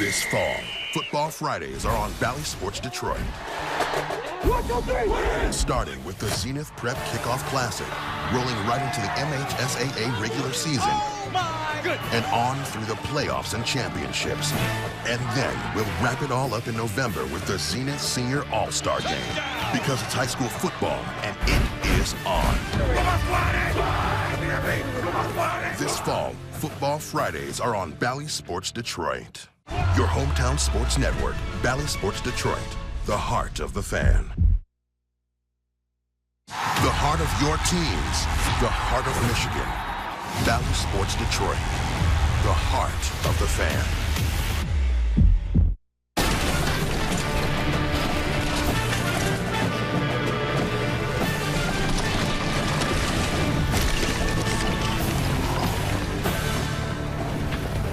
This fall, Football Fridays are on Bally Sports Detroit. Starting with the Zenith Prep Kickoff Classic, rolling right into the MHSAA regular season, and on through the playoffs and championships. And then we'll wrap it all up in November with the Zenith Senior All-Star Game. Because it's high school football, and it is on. This fall, Football Fridays are on Bally Sports Detroit. Your hometown sports network, Bally Sports Detroit, the heart of the fan. The heart of your teams, the heart of Michigan. Bally Sports Detroit, the heart of the fan.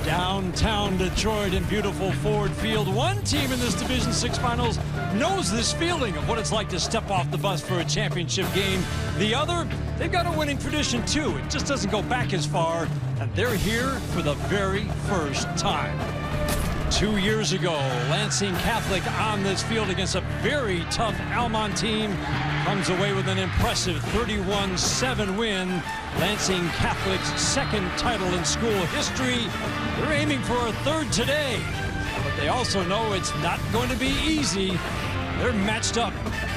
Downtown Detroit in beautiful Ford Field. One team in this Division VI Finals knows this feeling of what it's like to step off the bus for a championship game. The other, they've got a winning tradition too. It just doesn't go back as far, and they're here for the very first time. 2 years ago, Lansing Catholic on this field against a very tough Almont team comes away with an impressive 31-7 win. Lansing Catholic's second title in school history. They're aiming for a third today, but they also know it's not going to be easy. They're matched up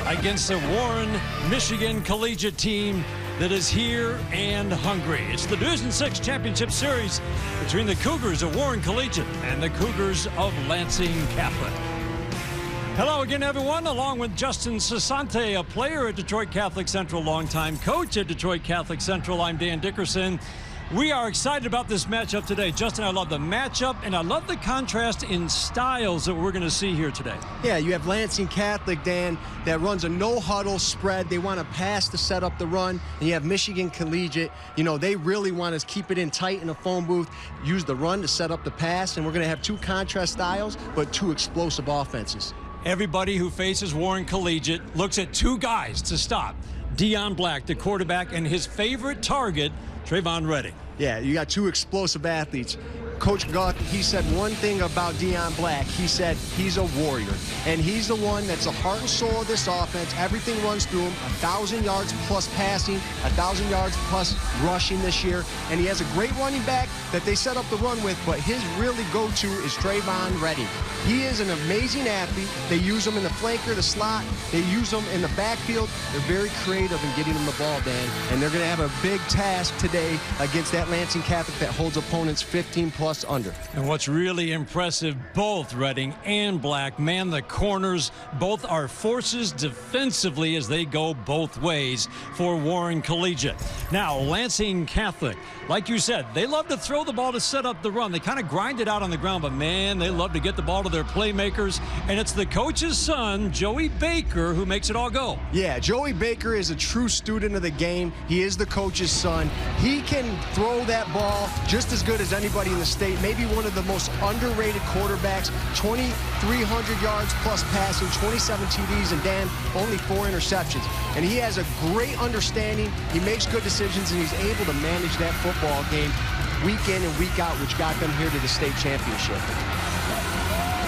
against the Warren Michigan Collegiate team that is here and hungry. It's the Division VI Championship Series between the Cougars of Warren Collegiate and the Cougars of Lansing Catholic. Hello again, everyone. Along with Justin Cessante, a player at Detroit Catholic Central, longtime coach at Detroit Catholic Central, I'm Dan Dickerson. We are excited about this matchup today. Justin, I love the matchup, and I love the contrast in styles that we're going to see here today. Yeah, you have Lansing Catholic, Dan, that runs a no-huddle spread. They want to pass to set up the run. And you have Michigan Collegiate. You know, they really want to keep it in tight in the phone booth, use the run to set up the pass, and we're going to have two contrast styles, but two explosive offenses. Everybody who faces Warren Collegiate looks at two guys to stop. Deion Black, the quarterback, and his favorite target, Trayvon Redding. Yeah, you got two explosive athletes. Coach Guck, he said one thing about Deion Black. He said he's a warrior, and he's the one that's the heart and soul of this offense. Everything runs through him. 1,000 yards plus passing, 1,000 yards plus rushing this year, and he has a great running back that they set up the run with, but his really go-to is Trayvon Redding. He is an amazing athlete. They use him in the flanker, the slot. They use him in the backfield. They're very creative in getting him the ball, Dan, and they're going to have a big task today against that Lansing Catholic that holds opponents 15+ under. And what's really impressive, both Redding and Black man the corners. Both are forces defensively as they go both ways for Warren Collegiate. Now, Lansing Catholic, like you said, they love to throw the ball to set up the run. They kind of grind it out on the ground, but man, they love to get the ball to their playmakers. And it's the coach's son, Joey Baker, who makes it all go. Yeah, Joey Baker is a true student of the game. He is the coach's son. He can throw that ball just as good as anybody in the state. Maybe one of the most underrated quarterbacks. 2,300 yards plus passing, 27 TDs, and Dan, only 4 interceptions. And he has a great understanding. He makes good decisions, and he's able to manage that football game week in and week out, which got them here to the state championship.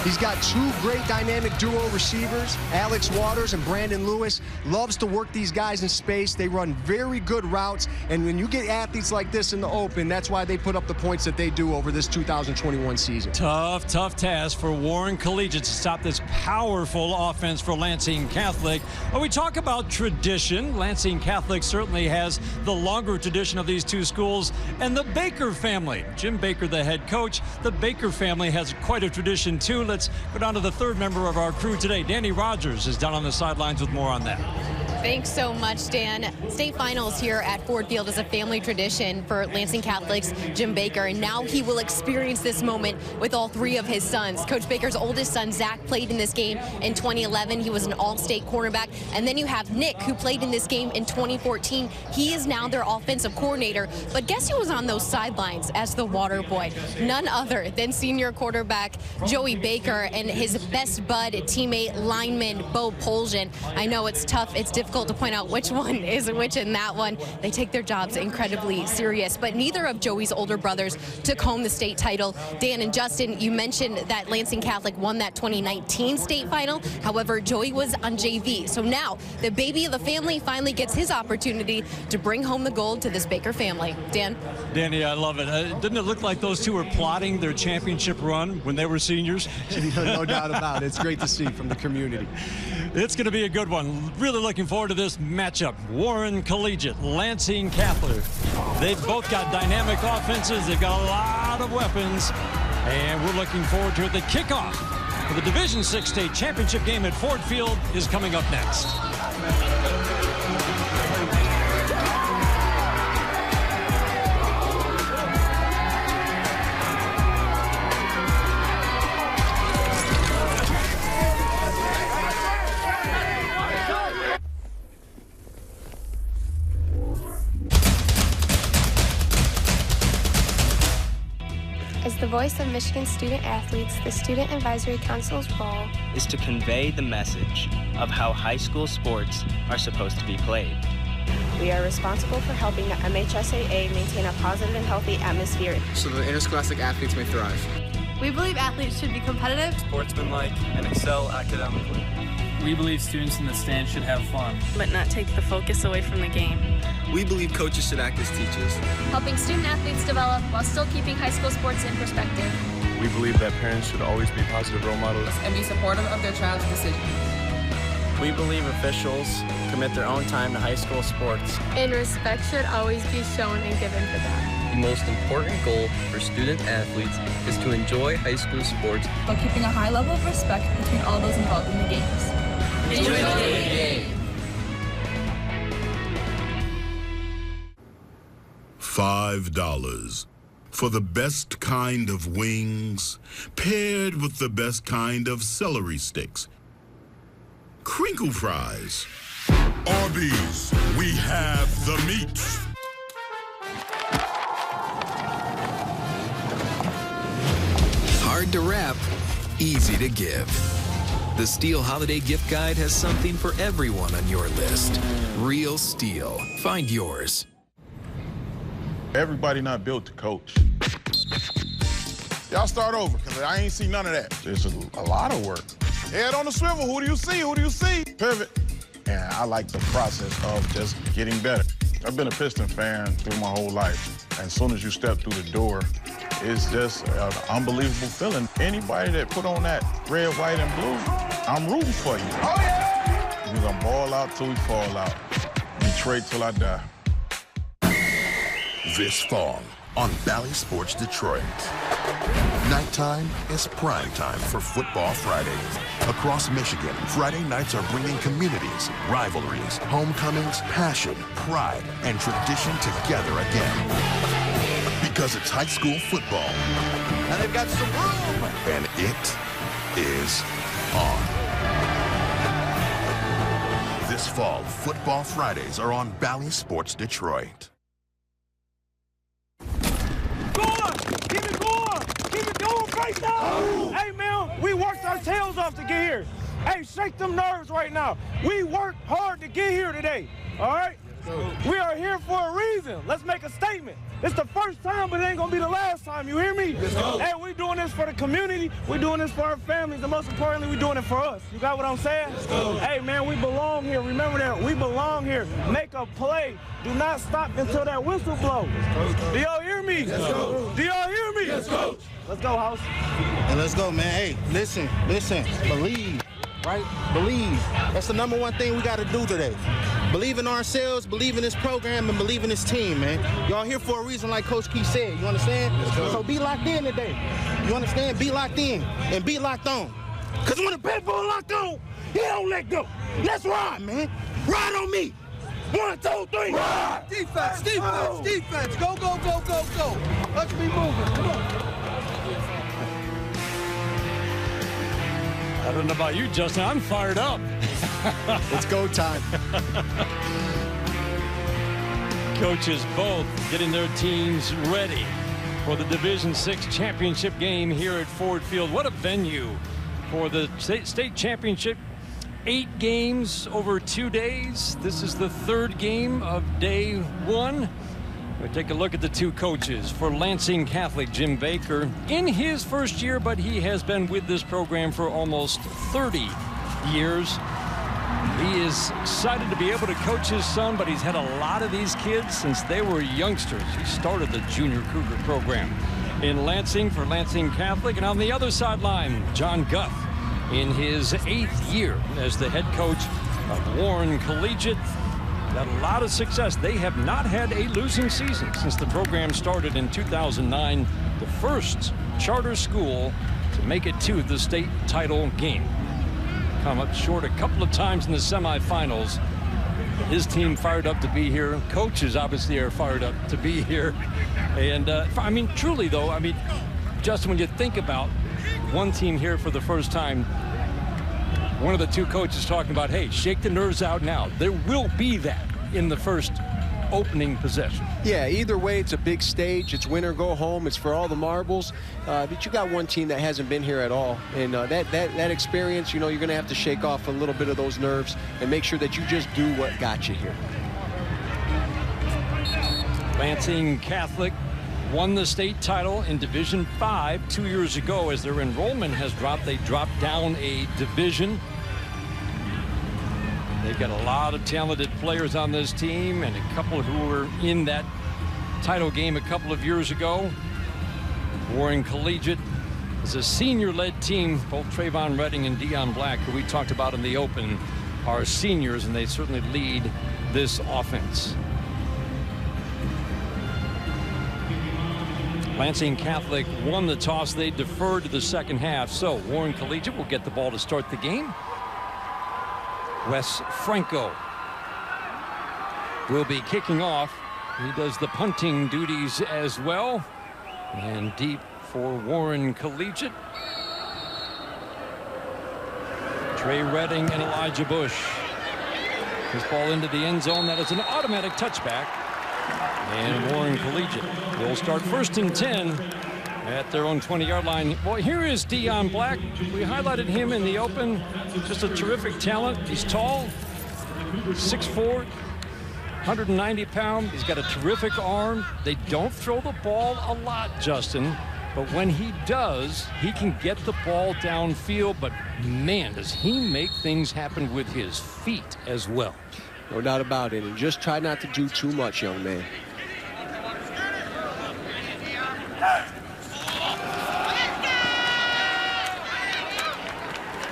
He's got two great dynamic duo receivers, Alex Waters and Brandon Lewis. Loves to work these guys in space. They run very good routes, and when you get athletes like this in the open, that's why they put up the points that they do over this 2021 season. Tough task for Warren Collegiate to stop this powerful offense for Lansing Catholic. When we talk about tradition, Lansing Catholic certainly has the longer tradition of these two schools, and the Baker family. Jim Baker, the head coach, the Baker family has quite a tradition too. Let's go down to the third member of our crew today. Dannie Rogers is down on the sidelines with more on that. Thanks so much, Dan. State finals here at Ford Field is a family tradition for Lansing Catholic's Jim Baker, and now he will experience this moment with all three of his sons. Coach Baker's oldest son, Zach, played in this game in 2011. He was an all-state cornerback. And then you have Nick, who played in this game in 2014. He is now their offensive coordinator. But guess who was on those sidelines as the water boy? None other than senior quarterback Joey Baker and his best bud, teammate, lineman, Bo Poljan. I know it's tough, it's difficult difficult to point out which one is which in that one. They take their jobs incredibly serious, but neither of Joey's older brothers took home the state title. Dan and Justin, you mentioned that Lansing Catholic won that 2019 state final. However, Joey was on JV. So now the baby of the family finally gets his opportunity to bring home the gold to this Baker family. Dan? Danny, I love it. Didn't it look like those two were plotting their championship run when they were seniors? No doubt about it. It's great to see from the community. It's going to be a good one. Really looking forward to this matchup. Warren Collegiate, Lansing Catholic. They've both got dynamic offenses. They've got a lot of weapons. And we're looking forward to it. The kickoff for the Division 6 state championship game at Ford Field is coming up next. As the voice of Michigan student athletes, the Student Advisory Council's role is to convey the message of how high school sports are supposed to be played. We are responsible for helping the MHSAA maintain a positive and healthy atmosphere so the interscholastic athletes may thrive. We believe athletes should be competitive, sportsmanlike, and excel academically. We believe students in the stands should have fun, but not take the focus away from the game. We believe coaches should act as teachers, helping student athletes develop while still keeping high school sports in perspective. We believe that parents should always be positive role models and be supportive of their child's decision. We believe officials commit their own time to high school sports. And respect should always be shown and given for that. The most important goal for student athletes is to enjoy high school sports while keeping a high level of respect between all those involved in the games. Enjoy the game. $5 for the best kind of wings, paired with the best kind of celery sticks. Crinkle fries. Arby's, we have the meat. Hard to wrap, easy to give. The Steel Holiday Gift Guide has something for everyone on your list. Real Steel. Find yours. Everybody not built to coach. Y'all start over, because I ain't see none of that. There's a lot of work. Head on the swivel, who do you see? Who do you see? Pivot. And I like the process of just getting better. I've been a Piston fan through my whole life. And as soon as you step through the door, it's just an unbelievable feeling. Anybody that put on that red, white, and blue, I'm rooting for you. Oh, yeah! We're gonna ball out till we fall out. Detroit till I die. This fall on Bally Sports Detroit. Nighttime is prime time for Football Fridays. Across Michigan, Friday nights are bringing communities, rivalries, homecomings, passion, pride, and tradition together again. Because it's high school football. And they've got some room. And it is on. This fall, Football Fridays are on Bally Sports Detroit. Keep it going! Keep it going right now! Oh. Hey, man, we worked our tails off to get here. Hey, shake them nerves right now. We worked hard to get here today, all right? We are here for a reason. Let's make a statement. It's the first time, but it ain't gonna be the last time. You hear me? Hey, we doing this for the community. We doing this for our families, and most importantly, we doing it for us. You got what I'm saying? Hey, man, we belong here. Remember that. We belong here. Make a play. Do not stop until that whistle blows. Do y'all hear me? Do y'all hear me? Let's go. Let's go, House. And let's go, man. Hey, listen. Believe, right? Believe. That's the number one thing we got to do today. Believe in ourselves, believe in this program, and believe in this team, man. Y'all here for a reason, like Coach Keith said. You understand? So be locked in today. You understand? Be locked in and be locked on. Because when the bad boy locked on, he don't let go. Let's ride, man. Ride on me. 1, 2, 3. Ride. Defense, defense, defense. Go, go, go, go, go. Let's be moving. Come on. I don't know about you, Justin. I'm fired up. It's go time. Coaches both getting their teams ready for the Division 6 championship game here at Ford Field. What a venue for the state championship 8 games over 2 days. This is the 3rd game of day 1. We'll take a look at the 2 coaches. For Lansing Catholic, Jim Baker in his first year, but he has been with this program for almost 30 years. He is excited to be able to coach his son, but he's had a lot of these kids since they were youngsters. He started the junior Cougar program in Lansing for Lansing Catholic. And on the other sideline, John Guth in his 8th year as the head coach of Warren Collegiate. Had a lot of success. They have not had a losing season since the program started in 2009, the first charter school to make it to the state title game. Come up short a couple of times in the semifinals. His team fired up to be here. Coaches obviously are fired up to be here. And I mean, truly though, I mean, Justin, when you think about one team here for the first time, one of the 2 coaches talking about, hey, shake the nerves out now. There will be that in the first opening possession. Yeah, either way, it's a big stage. It's win or go home. It's for all the marbles. But you got one team that hasn't been here at all. And that experience, you know, you're going to have to shake off a little bit of those nerves and make sure that you just do what got you here. Lansing Catholic won the state title in Division 5 2 years ago. As their enrollment has dropped, they dropped down a division. They've got a lot of talented players on this team and a couple who were in that title game a couple of years ago. Warren Collegiate is a senior-led team. Both Trayvon Redding and Dion Black, who we talked about in the open, are seniors, and they certainly lead this offense. Lansing Catholic won the toss. They deferred to the second half. So Warren Collegiate will get the ball to start the game. Wes Franco will be kicking off. He does the punting duties as well. And deep for Warren Collegiate. Trey Redding and Elijah Bush. This ball into the end zone. That is an automatic touchback. And Warren Collegiate will start 1st and 10 at their own 20-yard line. Well, here is Dion Black. We highlighted him in the open. Just a terrific talent. He's tall, 6'4", 190 pounds. He's got a terrific arm. They don't throw the ball a lot, Justin, but when he does, he can get the ball downfield. But man, does he make things happen with his feet as well. No doubt about it. And just try not to do too much, young man.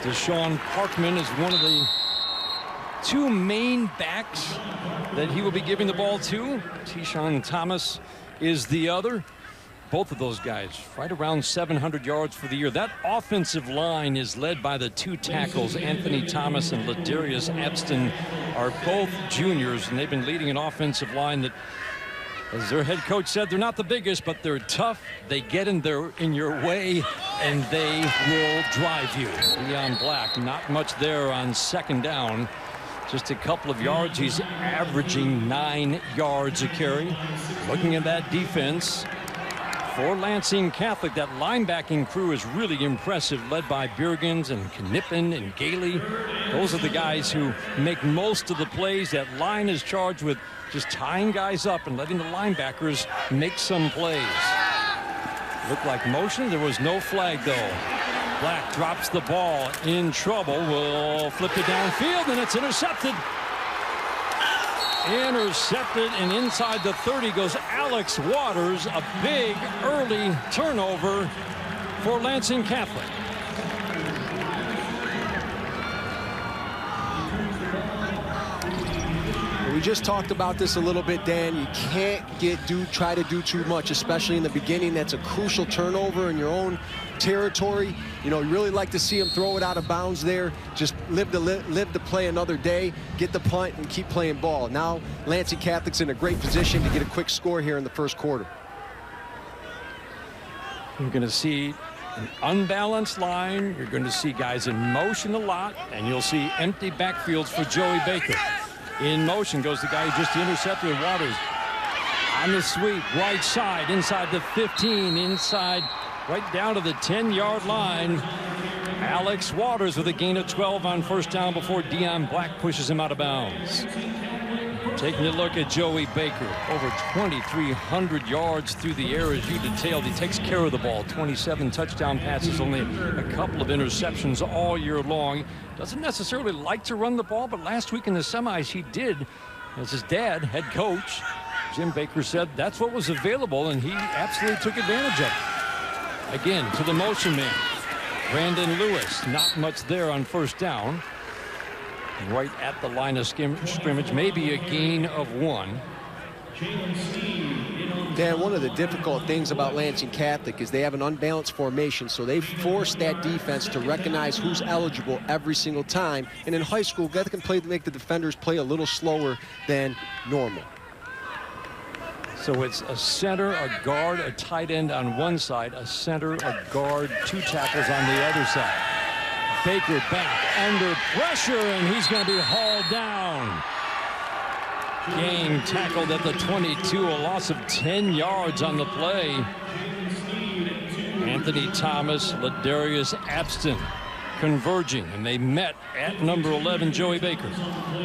Deshaun Parkman is one of the 2 main backs that he will be giving the ball to. Tyshawn Thomas is the other. Both of those guys right around 700 yards for the year. That offensive line is led by the 2 tackles. Anthony Thomas and Ladarius Epston are both juniors, and they've been leading an offensive line that, as their head coach said, they're not the biggest, but they're tough. They get in your way, and they will drive you. Dion Black, not much there on 2nd down. Just a couple of yards. He's averaging 9 yards a carry. Looking at that defense for Lansing Catholic, that linebacking crew is really impressive, led by Biergens and Knippen and Gailey. Those are the guys who make most of the plays. That line is charged with just tying guys up and letting the linebackers make some plays. Looked like motion. There was no flag, though. Black drops the ball, in trouble. Will flip it downfield, and it's intercepted. Intercepted, and inside the 30 goes Alex Waters. A big early turnover for Lansing Catholic. We just talked about this a little bit, Dan. You can't try to do too much, especially in the beginning. That's a crucial turnover in your own territory. You know, you really like to see him throw it out of bounds there. Just live to play another day, get the punt, and keep playing ball. Now, Lansing Catholic's in a great position to get a quick score here in the first quarter. You're going to see an unbalanced line. You're going to see guys in motion a lot, and you'll see empty backfields for Joey Baker. In motion goes the guy who just intercepted Waters. On the sweep, right side, inside the 15, inside, right down to the 10-yard line. Alex Waters with a gain of 12 on first down before Dion Black pushes him out of bounds. Taking a look at Joey Baker, over 2,300 yards through the air, as you detailed. He takes care of the ball. 27 touchdown passes, only a couple of interceptions all year long. Doesn't necessarily like to run the ball, but last week in the semis he did. As his dad, head coach Jim Baker, said that's what was available, and he absolutely took advantage of it. Again, to the motion man, Brandon Lewis. Not much there on first down. Right at the line of scrimmage, maybe a gain of 1. Dan, one of the difficult things about Lansing Catholic is they have an unbalanced formation, so they force that defense to recognize who's eligible every single time. And in high school, that can make the defenders play a little slower than normal. So it's a center, a guard, a tight end on one side, a center, a guard, 2 tackles on the other side. Baker back under pressure, and he's going to be hauled down. Game tackled at the 22, a loss of 10 yards on the play. Anthony Thomas, Ladarius Abston converging, and they met at number 11, Joey Baker.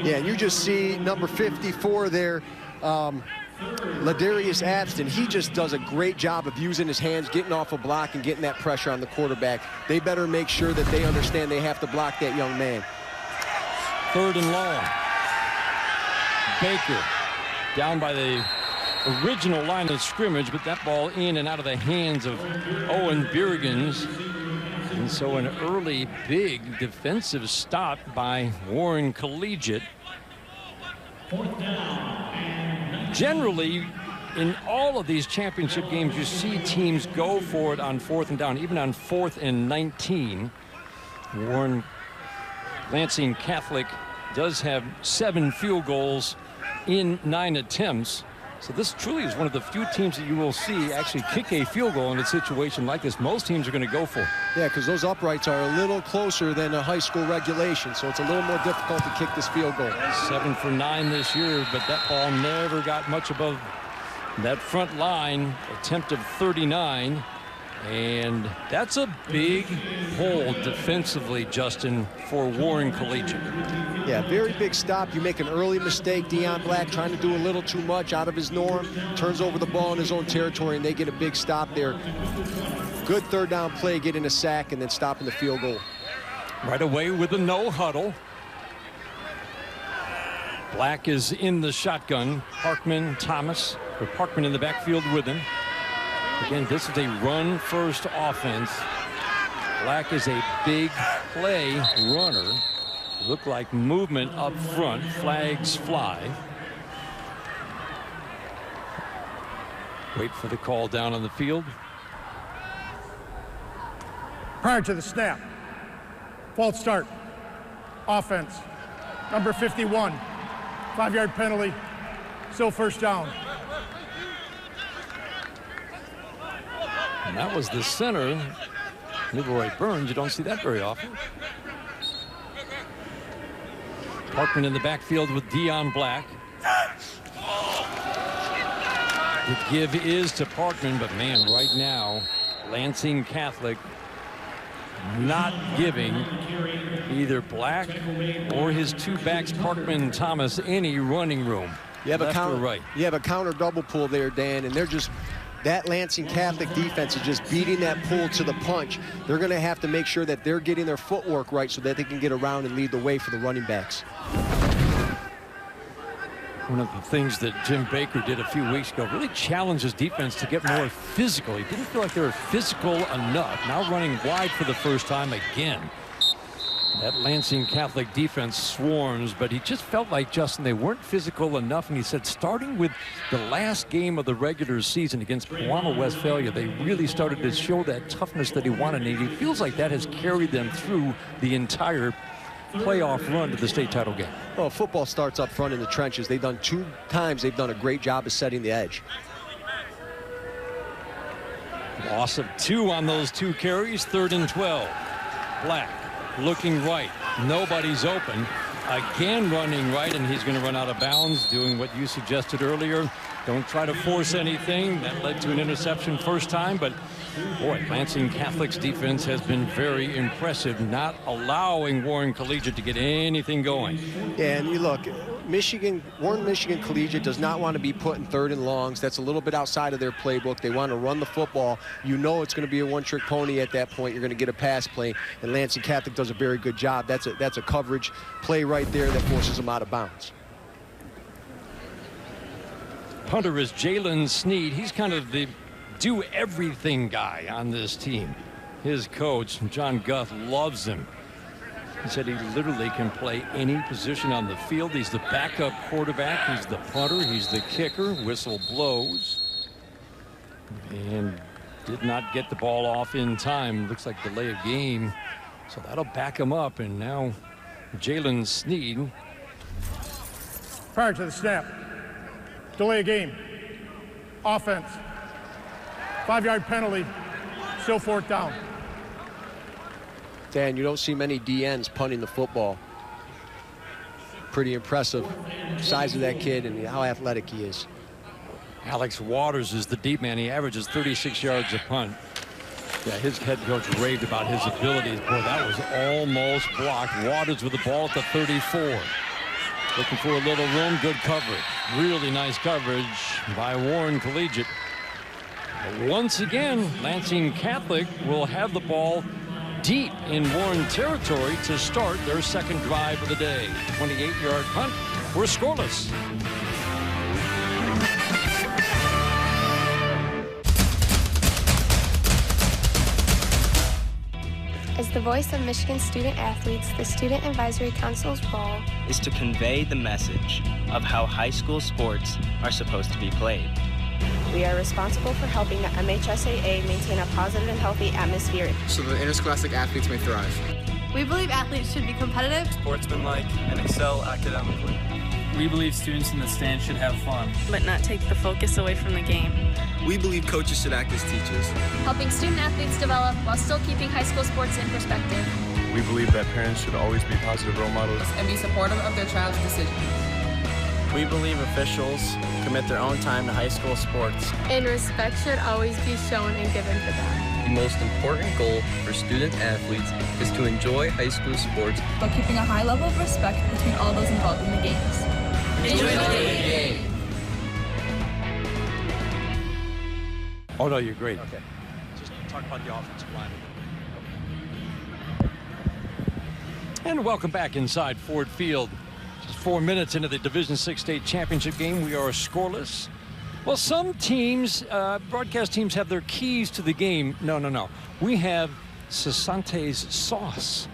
Yeah, and you just see number 54 there, Ladarius Abston. He just does a great job of using his hands, getting off a block and getting that pressure on the quarterback. They better make sure that they understand they have to block that young man. 3rd and long. Baker down by the original line of scrimmage, but that ball in and out of the hands of Owen Birgens. And so an early big defensive stop by Warren Collegiate. Generally, in all of these championship games, you see teams go for it on 4th and down, even on 4th and 19. Lansing Catholic does have 7 field goals in 9 attempts. So this truly is one of the few teams that you will see actually kick a field goal in a situation like this. Most teams are going to go for it. Yeah, because those uprights are a little closer than a high school regulation, so it's a little more difficult to kick this field goal. 7 for 9 this year, but that ball never got much above that front line. Attempt of 39, and that's a big hole defensively, Justin, for Warren Collegiate. Yeah, very big stop. You make an early mistake. Dion Black trying to do a little too much out of his norm, turns over the ball in his own territory, and they get a big stop there. Good 3rd down play, getting a sack, and then stopping the field goal. Right away with a no huddle. Black is in the shotgun. Parkman, Thomas, or Parkman in the backfield with him. Again, this is a run-first offense. Black is a big play runner. Look like movement up front. Flags fly. Wait for the call down on the field. Prior to the snap, false start, offense, number 51, 5-yard penalty, still 1st down. And that was the center, Leroy Burns. You don't see that very often. Parkman in the backfield with Dion Black. The give is to Parkman, but man, right now, Lansing Catholic not giving either Black or his 2 backs, Parkman and Thomas, any running room. You have left or right. You have a counter double pull there, Dan, and they're just, that Lansing Catholic defense is just beating that pull to the punch. They're going to have to make sure that they're getting their footwork right so that they can get around and lead the way for the running backs. One of the things that Jim Baker did a few weeks ago, really challenged his defense to get more physical. He didn't feel like they were physical enough. Now running wide for the first time again. That Lansing Catholic defense swarms, but he just felt like, Justin, they weren't physical enough. And he said starting with the last game of the regular season against Pewaukee Westphalia, they really started to show that toughness that he wanted. And he feels like that has carried them through the entire playoff run to the state title game. Well, football starts up front in the trenches. They've done 2 times. They've done a great job of setting the edge. Loss of 2 on those 2 carries. 3rd and 12. Black looking right. Nobody's open. Again running right, and he's going to run out of bounds, doing what you suggested earlier. Don't try to force anything. That led to an interception first time, but Boy, Lansing Catholic's defense has been very impressive, not allowing Warren Collegiate to get anything going. Yeah, and you look, Warren Michigan Collegiate does not want to be put in 3rd and longs. That's a little bit outside of their playbook. They want to run the football. You know it's going to be a one-trick pony at that point. You're going to get a pass play, and Lansing Catholic does a very good job. That's a coverage play right there that forces them out of bounds. Punter is Jalen Sneed. He's kind of the do-everything guy on this team. His coach, John Guth, loves him. He said he literally can play any position on the field. He's the backup quarterback. He's the punter. He's the kicker. Whistle blows. And did not get the ball off in time. Looks like delay of game. So that'll back him up. And now Jalen Sneed. Prior to the snap, delay of game, offense, 5-yard penalty, still 4th down. Dan, you don't see many DNs punting the football. Pretty impressive size of that kid and how athletic he is. Alex Waters is the deep man. He averages 36 yards a punt. Yeah, his head coach raved about his abilities. Boy, that was almost blocked. Waters with the ball at the 34. Looking for a little room, good coverage. Really nice coverage by Warren Collegiate. But once again, Lansing Catholic will have the ball deep in Warren territory to start their second drive of the day. 28-yard punt. We're scoreless. As the voice of Michigan student athletes, the Student Advisory Council's role is to convey the message of how high school sports are supposed to be played. We are responsible for helping the MHSAA maintain a positive and healthy atmosphere so the interscholastic athletes may thrive. We believe athletes should be competitive, sportsmanlike, and excel academically. We believe students in the stands should have fun, but not take the focus away from the game. We believe coaches should act as teachers, helping student athletes develop while still keeping high school sports in perspective. We believe that parents should always be positive role models and be supportive of their child's decisions. We believe officials commit their own time to high school sports. And respect should always be shown and given for them. The most important goal for student athletes is to enjoy high school sports while keeping a high level of respect between all those involved in the games. Enjoy the game. Oh, no, you're great. Okay. Just talk about the offensive line a little bit. And welcome back inside Ford Field. Just 4 minutes into the Division VI state championship game. We are scoreless. Well, some teams, broadcast teams, have their keys to the game. No. We have Cessante's sauce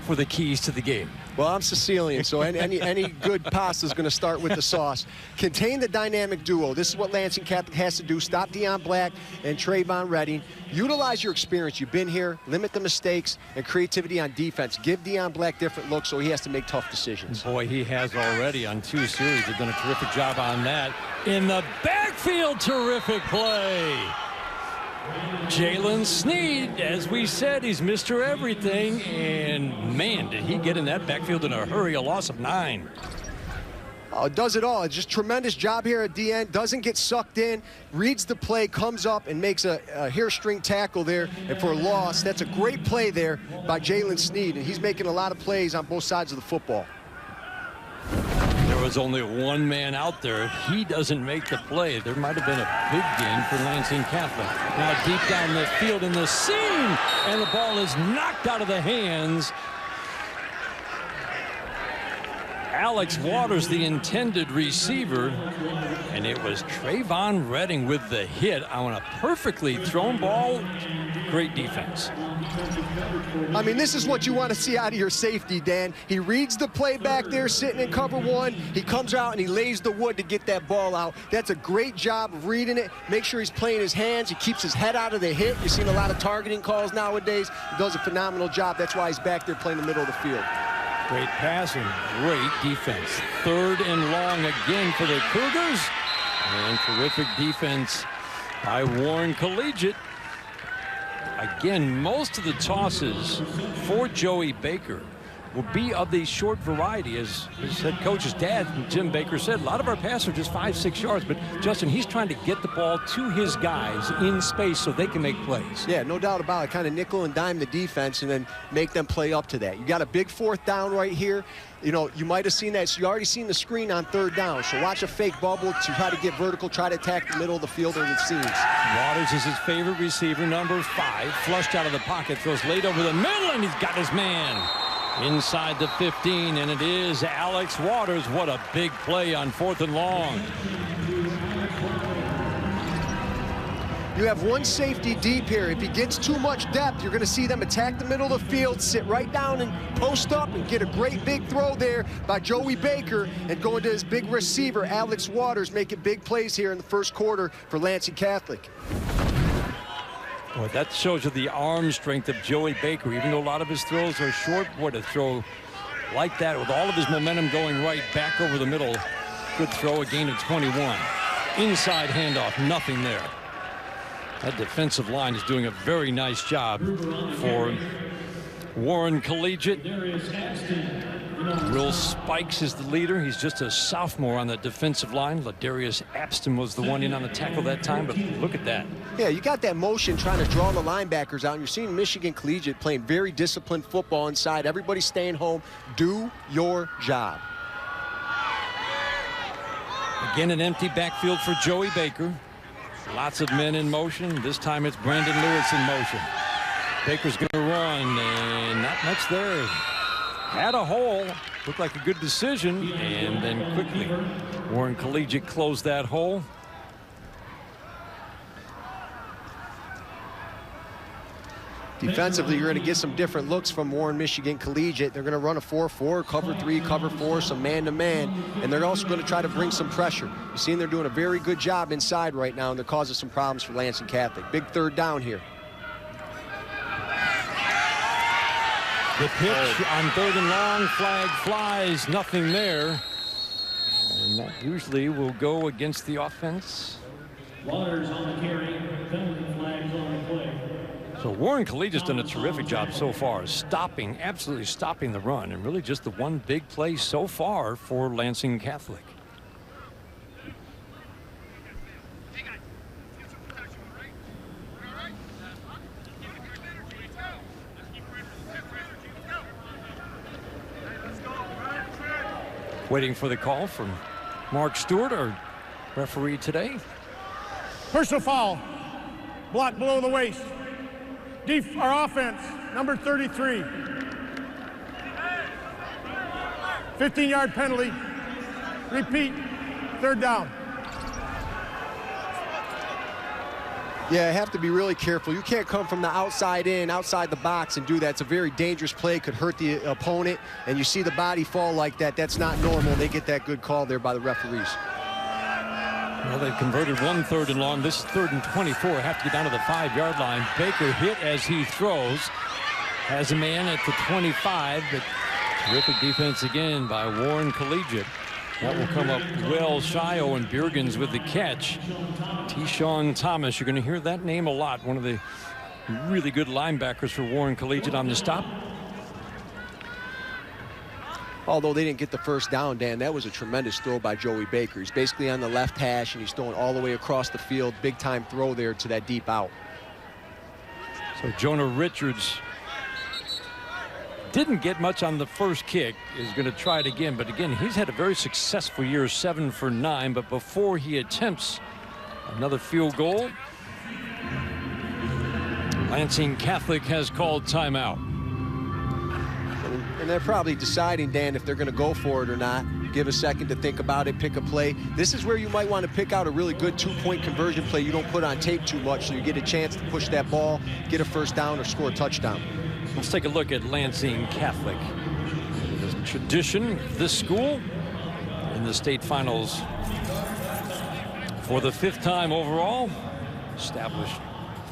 for the keys to the game. Well, I'm Sicilian, so any good pasta is going to start with the sauce. Contain the dynamic duo. This is what Lansing Catholic has to do. Stop Deion Black and Trayvon Redding. Utilize your experience. You've been here. Limit the mistakes and creativity on defense. Give Deion Black different looks so he has to make tough decisions. Boy, he has already on 2 series. They've done a terrific job on that. In the backfield, terrific play. Jalen Sneed, as we said, he's Mr. Everything, and man, did he get in that backfield in a hurry, a loss of 9. Does it all. It's just tremendous job here at the end. Doesn't get sucked in, reads the play, comes up and makes a hair-string tackle there, and for a loss. That's a great play there by Jalen Sneed, and he's making a lot of plays on both sides of the football. There was only one man out there. If he doesn't make the play, there might have been a big game for Lansing Catholic. Now deep down the field in the seam, and the ball is knocked out of the hands. Alex Waters, the intended receiver, and it was Trayvon Redding with the hit on a perfectly thrown ball. Great defense. I mean, this is what you want to see out of your safety, Dan. He reads the play back there, sitting in cover 1. He comes out and he lays the wood to get that ball out. That's a great job of reading it. Make sure he's playing his hands. He keeps his head out of the hit. You're seeing a lot of targeting calls nowadays. He does a phenomenal job. That's why he's back there playing the middle of the field. Great passing, great defense. 3rd and long again for the Cougars. And terrific defense by Warren Collegiate. Again, most of the tosses for Joey Baker will be of the short variety. As his head coach's dad, Jim Baker, said, a lot of our passes are just 5-6 yards. But, Justin, he's trying to get the ball to his guys in space so they can make plays. Yeah, no doubt about it. Kind of nickel and dime the defense and then make them play up to that. You got a big 4th down right here. You know, you might have seen that. So you already seen the screen on 3rd down. So watch a fake bubble to try to get vertical, try to attack the middle of the field or the seams. Waters is his favorite receiver, number 5. Flushed out of the pocket, throws late over the middle, and he's got his man inside the 15, and it is Alex Waters. What a big play on 4th and long. You have one safety deep here. If he gets too much depth, you're going to see them attack the middle of the field, sit right down and post up and get a great big throw there by Joey Baker and go into his big receiver, Alex Waters, making big plays here in the first quarter for Lansing Catholic. Boy, that shows you the arm strength of Joey Baker. Even though a lot of his throws are short, boy, to throw like that with all of his momentum going right back over the middle. Good throw, a gain of 21. Inside handoff, nothing there. That defensive line is doing a very nice job for Warren Collegiate. Will Spikes is the leader. He's just a sophomore on the defensive line. Ladarius Abston was the one in on the tackle that time, but look at that. Yeah, you got that motion trying to draw the linebackers out, and you're seeing Michigan Collegiate playing very disciplined football inside. Everybody staying home. Do your job. Again, an empty backfield for Joey Baker. Lots of men in motion. This time it's Brandon Lewis in motion. Baker's going to run, and not much there. Had a hole. Looked like a good decision, and then quickly Warren Collegiate closed that hole. Defensively, you're going to get some different looks from Warren Michigan Collegiate. They're going to run a 4-4, cover 3, cover 4, some man-to-man, and they're also going to try to bring some pressure. You've seen they're doing a very good job inside right now, and they're causing some problems for Lansing Catholic. Big 3rd down here. The pitch on 3rd and long, flag flies, nothing there. And that usually will go against the offense. Waters on the carry, penalty flags on the play. So Warren Collegiate's done a terrific job so far, stopping, absolutely stopping the run, and really just the one big play so far for Lansing Catholic. Waiting for the call from Mark Stewart, our referee today. Personal foul. Block below the waist. Our offense, number 33. 15-yard penalty. Repeat, 3rd down. Yeah, have to be really careful. You can't come from the outside in, outside the box and do that. It's a very dangerous play, could hurt the opponent, and you see the body fall like that. That's not normal. They get that good call there by the referees. Well, they've converted 1 3rd and long. This is 3rd and 24. Have to get down to the 5-yard line. Baker hit as he throws. Has a man at the 25, but terrific defense again by Warren Collegiate. That will come up well shy. Owen Bjergens with the catch. T-Shawn Thomas, you're going to hear that name a lot. One of the really good linebackers for Warren Collegiate on the stop. Although they didn't get the 1st down, Dan, that was a tremendous throw by Joey Baker. He's basically on the left hash, and he's throwing all the way across the field. Big-time throw there to that deep out. So Jonah Richards didn't get much on the first kick, is going to try it again. But again, he's had a very successful year, 7 for 9. But before he attempts another field goal, Lansing Catholic has called timeout. And they're probably deciding, Dan, if they're going to go for it or not. Give a second to think about it, pick a play. This is where you might want to pick out a really good 2-point conversion play you don't put on tape too much, so you get a chance to push that ball, get a 1st down, or score a touchdown. Let's take a look at Lansing Catholic. The tradition of this school in the state finals for the 5th time overall, established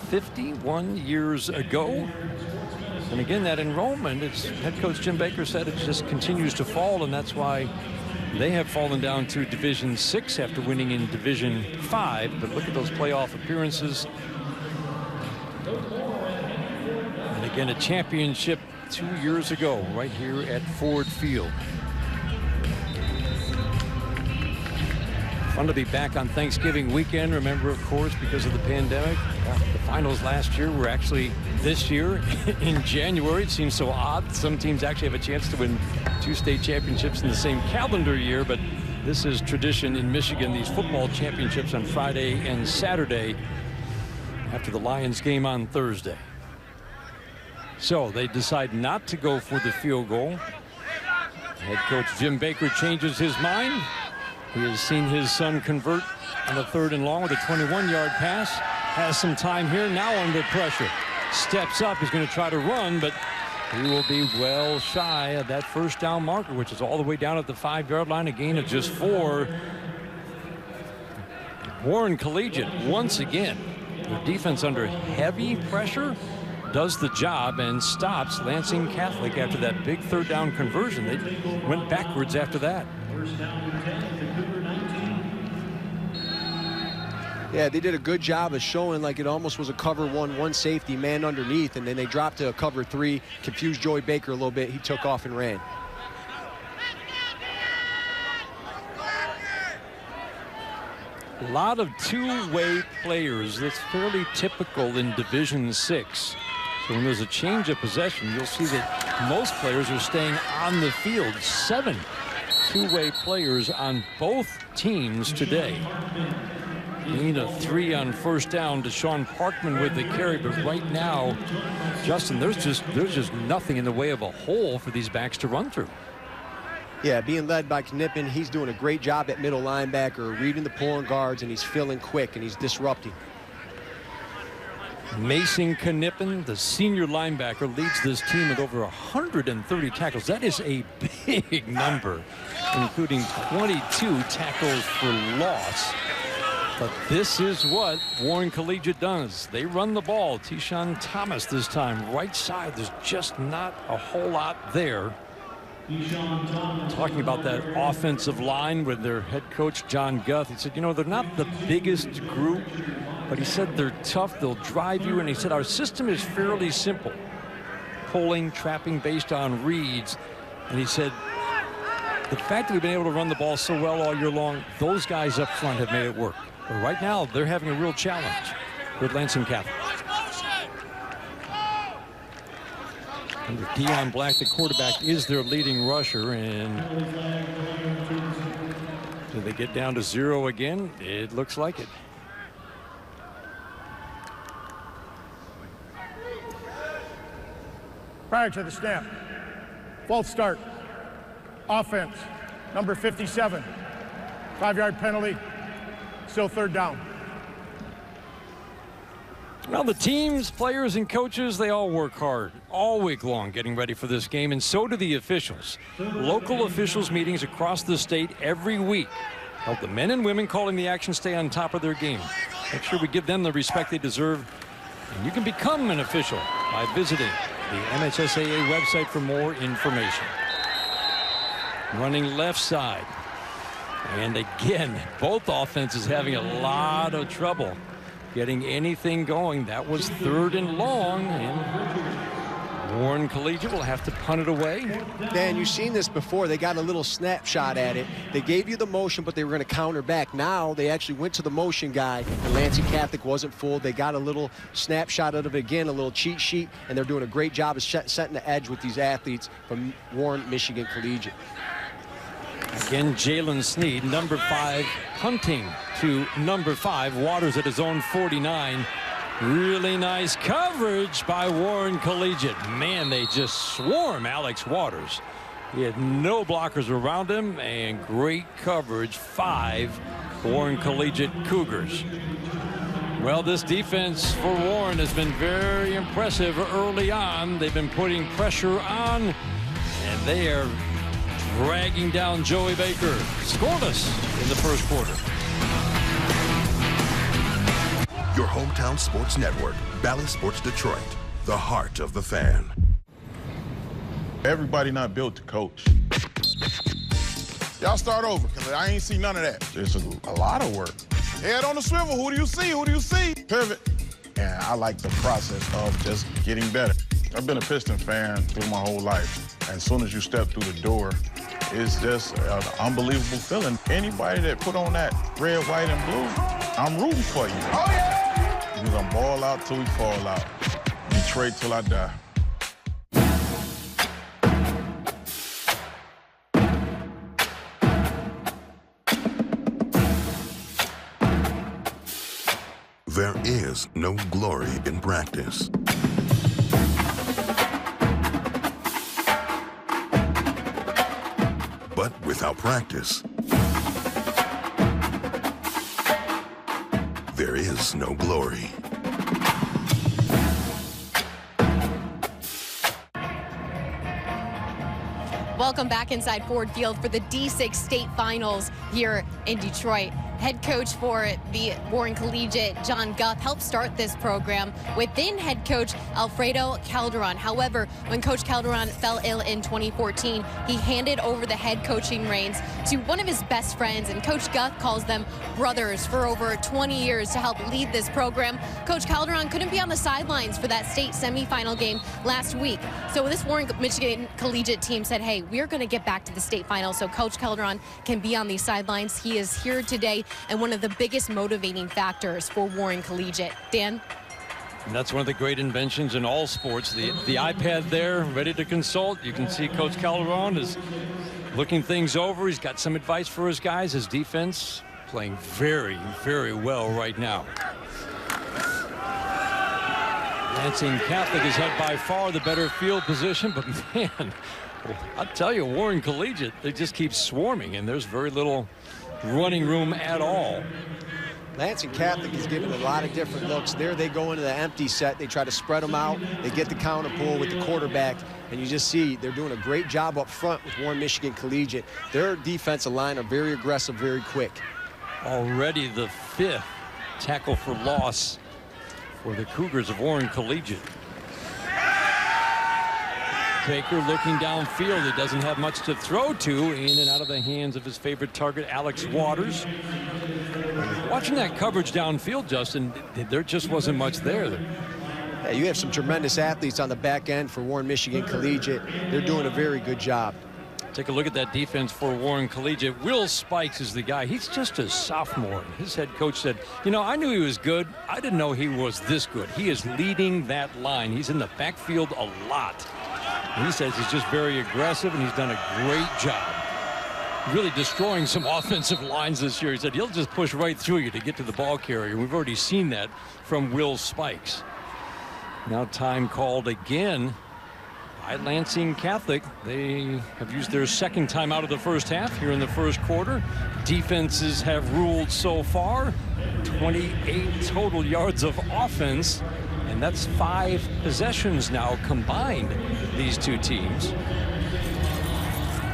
51 years ago. And again, that enrollment, it's head coach Jim Baker said it just continues to fall, and that's why they have fallen down to Division 6 after winning in Division 5. But look at those playoff appearances. And again, a championship 2 years ago right here at Ford Field. Fun to be back on Thanksgiving weekend. Remember, of course, because of the pandemic, the finals last year were actually this year in January. It seems so odd. Some teams actually have a chance to win 2 state championships in the same calendar year, but this is tradition in Michigan, these football championships on Friday and Saturday after the Lions game on Thursday. So they decide not to go for the field goal. Head coach Jim Baker changes his mind. He has seen his son convert on the 3rd and long with a 21-yard pass. Has some time here, now under pressure. Steps up, he's going to try to run, but he will be well shy of that first down marker, which is all the way down at the 5-yard line, a gain of just 4. Warren Collegiate, once again, their defense under heavy pressure, does the job and stops Lansing Catholic after that big 3rd down conversion. They went backwards after that. Yeah, they did a good job of showing like it almost was a cover 1 safety man underneath, and then they dropped to a cover 3, confused Joey Baker a little bit. He took off and ran. A lot of two-way players. That's fairly typical in Division 6. So when there's a change of possession, you'll see that most players are staying on the field. 7 two-way players on both teams today. Need a 3 on first down to Sean Parkman with the carry, but right now, Justin, there's just nothing in the way of a hole for these backs to run through. Yeah, being led by Knippen, he's doing a great job at middle linebacker, reading the pulling guards, and he's filling quick, and he's disrupting. Mason Knippen, the senior linebacker, leads this team with over 130 tackles. That is a big number, including 22 tackles for loss. But this is what Warren Collegiate does. They run the ball. Tyshawn Thomas this time, right side. There's just not a whole lot there. Talking about that offensive line with their head coach, John Guth. He said, you know, they're not the biggest group, but he said they're tough. They'll drive you. And he said, our system is fairly simple. Pulling, trapping based on reads. And he said, the fact that we've been able to run the ball so well all year long, those guys up front have made it work. But right now, they're having a real challenge with Lansing Catholic. Under Deion Black, the quarterback, is their leading rusher. And do they get down to 0 again? It looks like it. Prior to the snap, false start, offense, number 57, 5-yard penalty. Still 3rd down. Well, the teams, players, and coaches, they all work hard all week long getting ready for this game, and so do the officials. Local officials meetings across the state every week help the men and women calling the action stay on top of their game. Make sure we give them the respect they deserve, and you can become an official by visiting the MHSAA website for more information. Running left side. And again, both offenses having a lot of trouble getting anything going. That was 3rd and long, and Warren Collegiate will have to punt it away. Dan, you've seen this before. They got a little snapshot at it. They gave you the motion, but they were going to counter back. Now they actually went to the motion guy, and Lansing Catholic wasn't fooled. They got a little snapshot of it again, a little cheat sheet, and they're doing a great job of setting the edge with these athletes from Warren Michigan Collegiate. Again, Jalen Sneed, number 5, punting to number 5, Waters at his own 49. Really nice coverage by Warren Collegiate. Man, they just swarm Alex Waters. He had no blockers around him, and great coverage. 5 Warren Collegiate Cougars. Well, this defense for Warren has been very impressive early on. They've been putting pressure on, and they are dragging down Joey Baker. Scoreless in the first quarter. Your hometown sports network, Bally Sports Detroit, the heart of the fan. Everybody not built to coach. Y'all start over, because I ain't see none of that. It's a lot of work. Head on the swivel, who do you see? Who do you see? Pivot. And I like the process of just getting better. I've been a Piston fan through my whole life. And as soon as you step through the door, it's just an unbelievable feeling. Anybody that put on that red, white, and blue, I'm rooting for you. Oh, yeah! We're gonna ball out till we fall out. Detroit till I die. There is no glory in practice. But without practice, there is no glory. Welcome back inside Ford Field for the D6 state finals here in Detroit. Head coach for the Warren Collegiate, John Guth, helped start this program with then head coach Alfredo Calderon. However, when Coach Calderon fell ill in 2014, he handed over the head coaching reins to one of his best friends, and Coach Guth calls them brothers for over 20 years to help lead this program. Coach Calderon couldn't be on the sidelines for that state semifinal game last week. So this Warren Michigan Collegiate team said, hey, we're going to get back to the state final so Coach Calderon can be on these sidelines. He is here today and one of the biggest motivating factors for Warren Collegiate. Dan? And that's one of the great inventions in all sports. The iPad there, ready to consult. You can see Coach Calderon is looking things over. He's got some advice for his guys. His defense playing very, very well right now. Lansing Catholic has had by far the better field position, but man, I'll tell you, Warren Collegiate, they just keep swarming, and there's very little running room at all. Lansing Catholic is giving a lot of different looks. There they go into the empty set. They try to spread them out. They get the counter pull with the quarterback, and you just see they're doing a great job up front with Warren Michigan Collegiate. Their defensive line are very aggressive, very quick. Already the 5th tackle for loss for the Cougars of Warren Collegiate. Baker looking downfield. He doesn't have much to throw to, in and out of the hands of his favorite target, Alex Waters. Watching that coverage downfield, Justin, there just wasn't much there. Yeah, you have some tremendous athletes on the back end for Warren Michigan Collegiate. They're doing a very good job. Take a look at that defense for Warren Collegiate. Will Spikes is the guy. He's just a sophomore. His head coach said, you know, I knew he was good. I didn't know he was this good. He is leading that line. He's in the backfield a lot. And he says he's just very aggressive, and he's done a great job really destroying some offensive lines this year. He said he'll just push right through you to get to the ball carrier. We've already seen that from Will Spikes. Now time called again by Lansing Catholic. They have used their second time out of the first half here in the first quarter. Defenses have ruled so far 28 total yards of offense, and that's 5 possessions now combined, these two teams.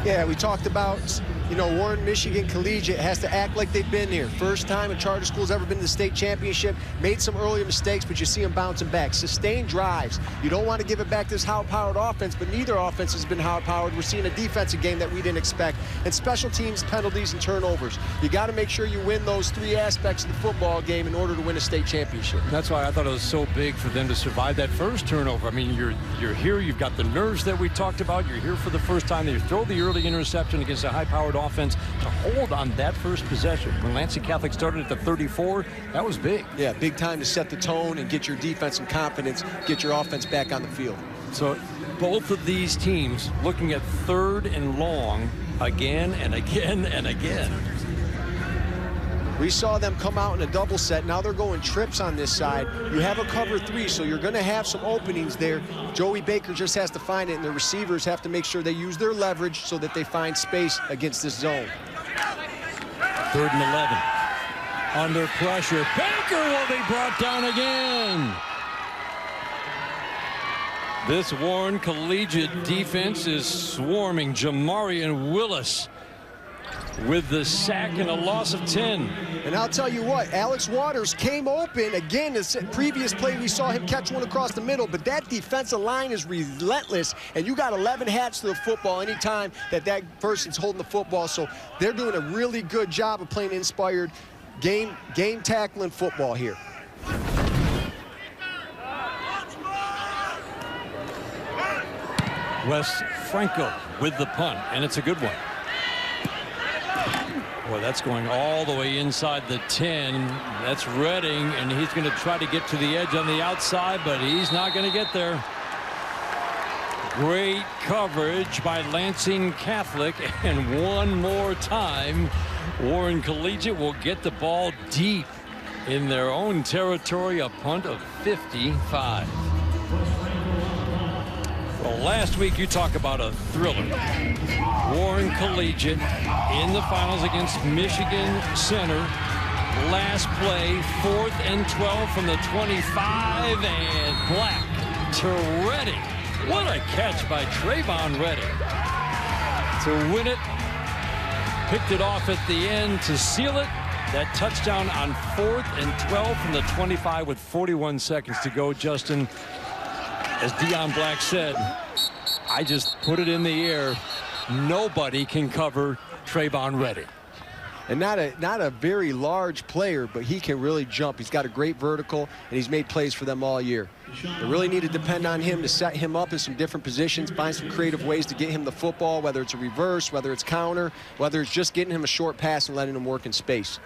Yeah, we talked about, you know, Warren Michigan Collegiate has to act like they've been here. First time a charter school's ever been to the state championship. Made some earlier mistakes, but you see them bouncing back. Sustained drives. You don't want to give it back to this high-powered offense, but neither offense has been high-powered. We're seeing a defensive game that we didn't expect. And special teams, penalties, and turnovers. You got to make sure you win those 3 aspects of the football game in order to win a state championship. That's why I thought it was so big for them to survive that first turnover. I mean, you're here, you've got the nerves that we talked about. You're here for the first time. They throw the early interception against a high-powered offense to hold on that first possession. When Lansing Catholic started at the 34, that was big. Yeah, big time to set the tone and get your defense some confidence, get your offense back on the field. So both of these teams looking at 3rd and long again and again and again. We saw them come out in a double set. Now they're going trips on this side. You have a cover 3, so you're going to have some openings there. Joey Baker just has to find it, and the receivers have to make sure they use their leverage so that they find space against this zone. 3rd and 11. Under pressure. Baker will be brought down again. This Warren Collegiate defense is swarming. Jamarian Willis with the sack and a loss of 10. And I'll tell you what, Alex Waters came open. Again, the previous play, we saw him catch one across the middle, but that defensive line is relentless, and you got 11 hats to the football anytime that person's holding the football. So they're doing a really good job of playing inspired game tackling football here. Wes Franco with the punt, and it's a good one. Boy, that's going all the way inside the 10. That's Redding, and he's going to try to get to the edge on the outside, but he's not going to get there. Great coverage by Lansing Catholic, and one more time, Warren Collegiate will get the ball deep in their own territory, a punt of 55. Well, last week you talk about a thriller. Warren Collegiate in the finals against Michigan Center. Last play, 4th and 12 from the 25, and Black to Redding. What a catch by Trayvon Redding to win it. Picked it off at the end to seal it. That touchdown on 4th and 12 from the 25 with 41 seconds to go. Justin, as Deion Black said, I just put it in the air. Nobody can cover Trayvon Redding. And not a very large player, but he can really jump. He's got a great vertical, and he's made plays for them all year. They really need to depend on him to set him up in some different positions, find some creative ways to get him the football, whether it's a reverse, whether it's counter, whether it's just getting him a short pass and letting him work in space.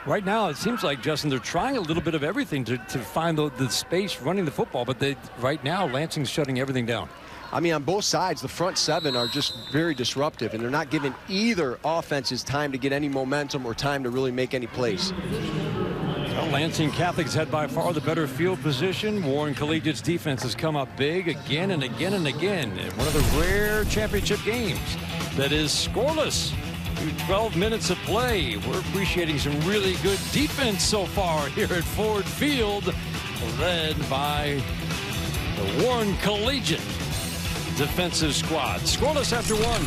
Right now, it seems like, Justin, they're trying a little bit of everything to find the space running the football, but right now, Lansing's shutting everything down. I mean, on both sides, the front seven are just very disruptive, and they're not giving either offenses time to get any momentum or time to really make any plays. Well, Lansing Catholic's had by far the better field position. Warren Collegiate's defense has come up big again and again and again in one of the rare championship games that is scoreless. Through 12 minutes of play, we're appreciating some really good defense so far here at Ford Field, led by the Warren Collegiate defensive squad. Scoreless after one.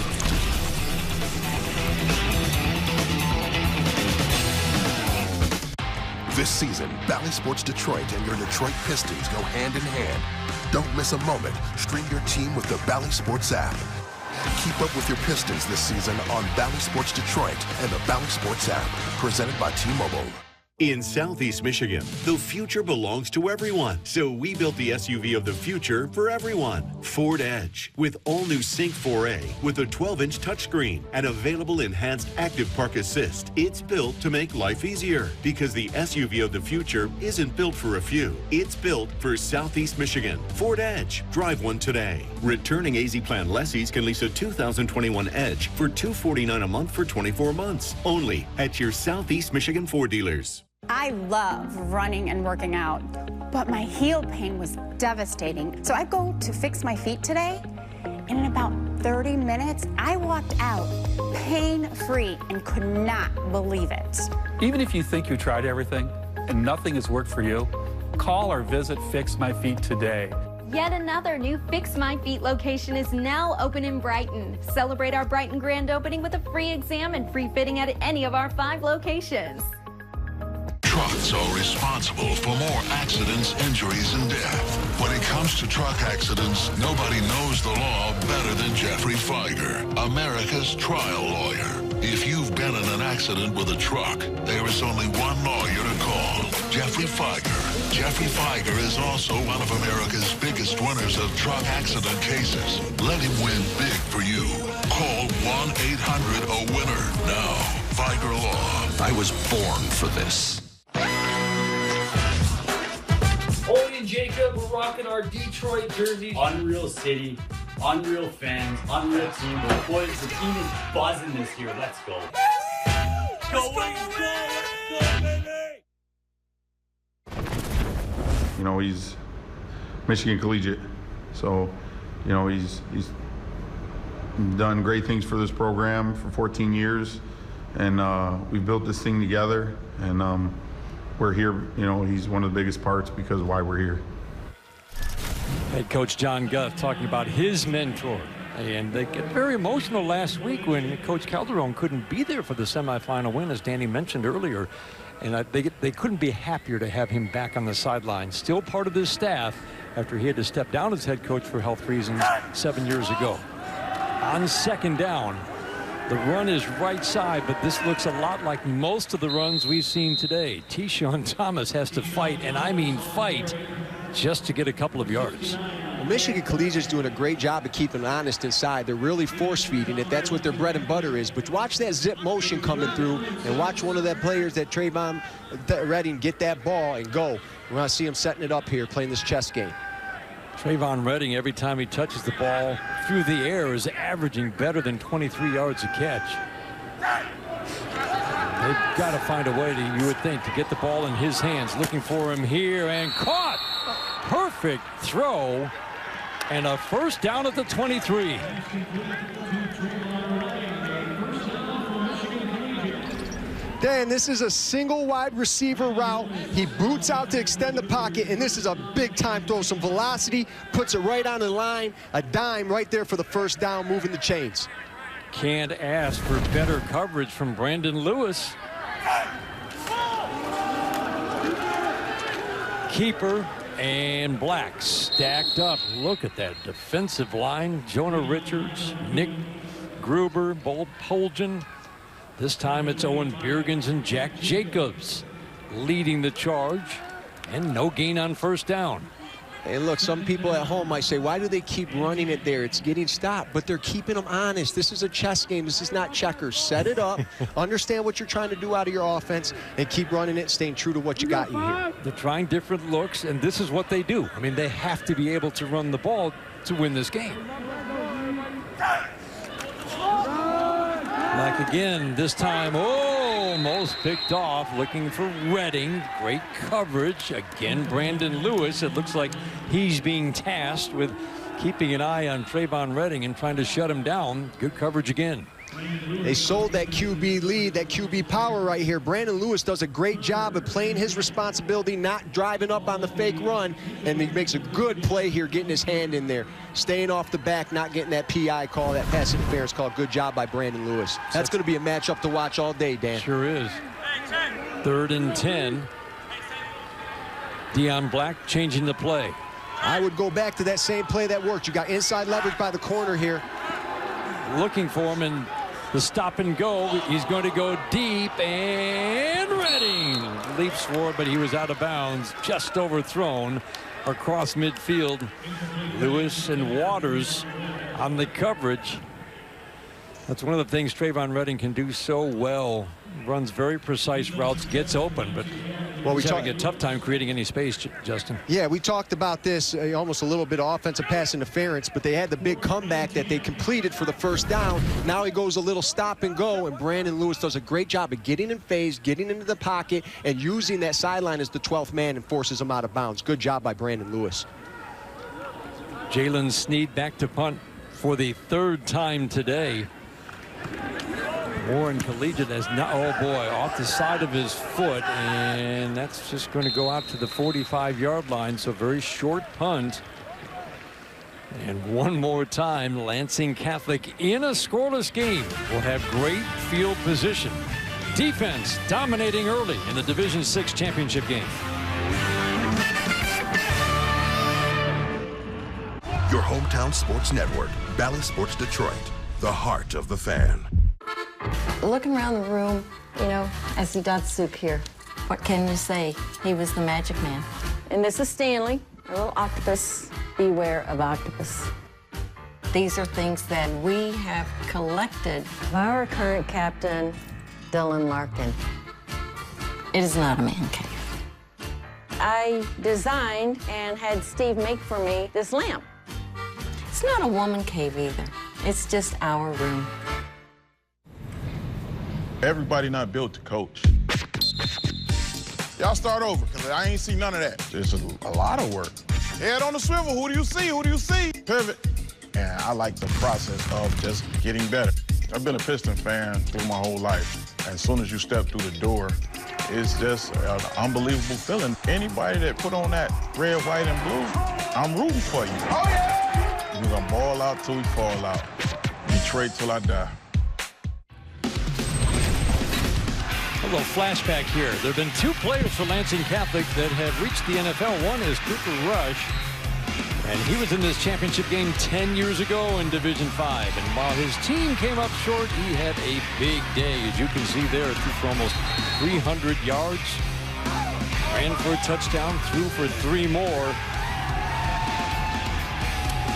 This season, Bally Sports Detroit and your Detroit Pistons go hand in hand. Don't miss a moment. Stream your team with the Bally Sports app. Keep up with your Pistons this season on Bally Sports Detroit and the Bally Sports app, presented by T-Mobile. In Southeast Michigan, the future belongs to everyone. So we built the SUV of the future for everyone. Ford Edge, with all-new Sync 4A, with a 12-inch touchscreen and available enhanced active park assist. It's built to make life easier, because the SUV of the future isn't built for a few. It's built for Southeast Michigan. Ford Edge. Drive one today. Returning AZ Plan lessees can lease a 2021 Edge for $249 a month for 24 months. Only at your Southeast Michigan Ford dealers. I love running and working out, but my heel pain was devastating. So I go to fix my feet today, and in about 30 minutes, I walked out pain-free and could not believe it. Even if you think you tried everything and nothing has worked for you, call or visit Fix My Feet today. Yet another new Fix My Feet location is now open in Brighton. Celebrate our Brighton grand opening with a free exam and free fitting at any of our 5 locations. Trucks are responsible for more accidents, injuries, and death. When it comes to truck accidents, nobody knows the law better than Jeffrey Feiger, America's trial lawyer. If you've been in an accident with a truck, there is only one lawyer to call, Jeffrey Feiger. Jeffrey Feiger is also one of America's biggest winners of truck accident cases. Let him win big for you. Call 1-800-A-WINNER now. Feiger Law. I was born for this. Oli and Jacob, we're rocking our Detroit jerseys. Unreal city, unreal fans, unreal team. But boys, the team is buzzing this year. Let's go. Go, baby! You know, he's Michigan Collegiate, so you know he's done great things for this program for 14 years, and we built this thing together, and we're here. You know, he's one of the biggest parts because of why we're here. Head coach John Guth talking about his mentor, and they get very emotional last week when Coach Calderon couldn't be there for the semifinal win, as Danny mentioned earlier, and they couldn't be happier to have him back on the sideline, still part of this staff after he had to step down as head coach for health reasons 7 years ago. On second down, the run is right side, but this looks a lot like most of the runs we've seen today. T-Shawn Thomas has to fight, and I mean fight, just to get a couple of yards. Well, Michigan Collegiate is doing a great job of keeping them honest inside. They're really force-feeding it. That's what their bread and butter is. But watch that zip motion coming through, and watch one of the players, that Trayvon Redding, get that ball and go. We're going to see him setting it up here, playing this chess game. Trayvon Redding, every time he touches the ball through the air, is averaging better than 23 yards a catch. They've got to find a way, you would think, to get the ball in his hands. Looking for him here, and caught. Perfect throw, and a first down at the 23. Dan, this is a single wide receiver route. He boots out to extend the pocket, and this is a big-time throw. Some velocity, puts it right on the line. A dime right there for the first down, moving the chains. Can't ask for better coverage from Brandon Lewis. Keeper and Black stacked up. Look at that defensive line. Jonah Richards, Nick Gruber, Bolt Poljan. This time it's Owen Biergens and Jack Jacobs leading the charge, and no gain on first down. And look, some people at home might say, why do they keep running it there? It's getting stopped, but they're keeping them honest. This is a chess game. This is not checkers. Set it up, understand what you're trying to do out of your offense, and keep running it, staying true to what you got you here. They're trying different looks, and this is what they do. I mean, they have to be able to run the ball to win this game. Like again, this time, almost picked off, looking for Redding. Great coverage. Again, Brandon Lewis. It looks like he's being tasked with keeping an eye on Trayvon Redding and trying to shut him down. Good coverage again. They sold that QB lead, that QB power right here. Brandon Lewis does a great job of playing his responsibility, not driving up on the fake run, and he makes a good play here, getting his hand in there, staying off the back, not getting that PI call, that pass interference call. Good job by Brandon Lewis. That's going to be a matchup to watch all day, Dan. Sure is. 3rd and 10. Deion Black changing the play. I would go back to that same play that worked. You got inside leverage by the corner here. Looking for him, and the stop and go. He's going to go deep, and Redding leaps forward, but he was out of bounds, just overthrown across midfield. Lewis and Waters on the coverage. That's one of the things Trayvon Redding can do so well. Runs very precise routes, gets open, but he's having a tough time creating any space, Justin. Yeah, we talked about this, almost a little bit of offensive pass interference, but they had the big comeback that they completed for the first down. Now he goes a little stop and go, and Brandon Lewis does a great job of getting in phase, getting into the pocket, and using that sideline as the 12th man and forces him out of bounds. Good job by Brandon Lewis. Jalen Snead back to punt for the 3rd time today. Warren Collegiate has not, oh boy, off the side of his foot, and that's just going to go out to the 45-yard line, so very short punt. And one more time, Lansing Catholic in a scoreless game will have great field position. Defense dominating early in the Division VI championship game. Your hometown sports network, Bally Sports Detroit, the heart of the fan. Looking around the room, you know, I see Datsuk here. What can you say? He was the magic man. And this is Stanley, a little octopus. Beware of octopus. These are things that we have collected. Our current captain, Dylan Larkin. It is not a man cave. I designed and had Steve make for me this lamp. It's not a woman cave either. It's just our room. Everybody not built to coach. Y'all start over, because I ain't seen none of that. It's a lot of work. Head on the swivel, who do you see? Who do you see? Pivot. And I like the process of just getting better. I've been a Piston fan through my whole life. As soon as you step through the door, it's just an unbelievable feeling. Anybody that put on that red, white, and blue, I'm rooting for you. Oh, yeah! We're gonna ball out till we fall out. Detroit till I die. A little flashback here. There have been 2 players for Lansing Catholic that have reached the NFL. One is Cooper Rush, and he was in this championship game 10 years ago in Division 5. And while his team came up short, he had a big day. As you can see there, threw for almost 300 yards, ran for a touchdown, threw for 3 more.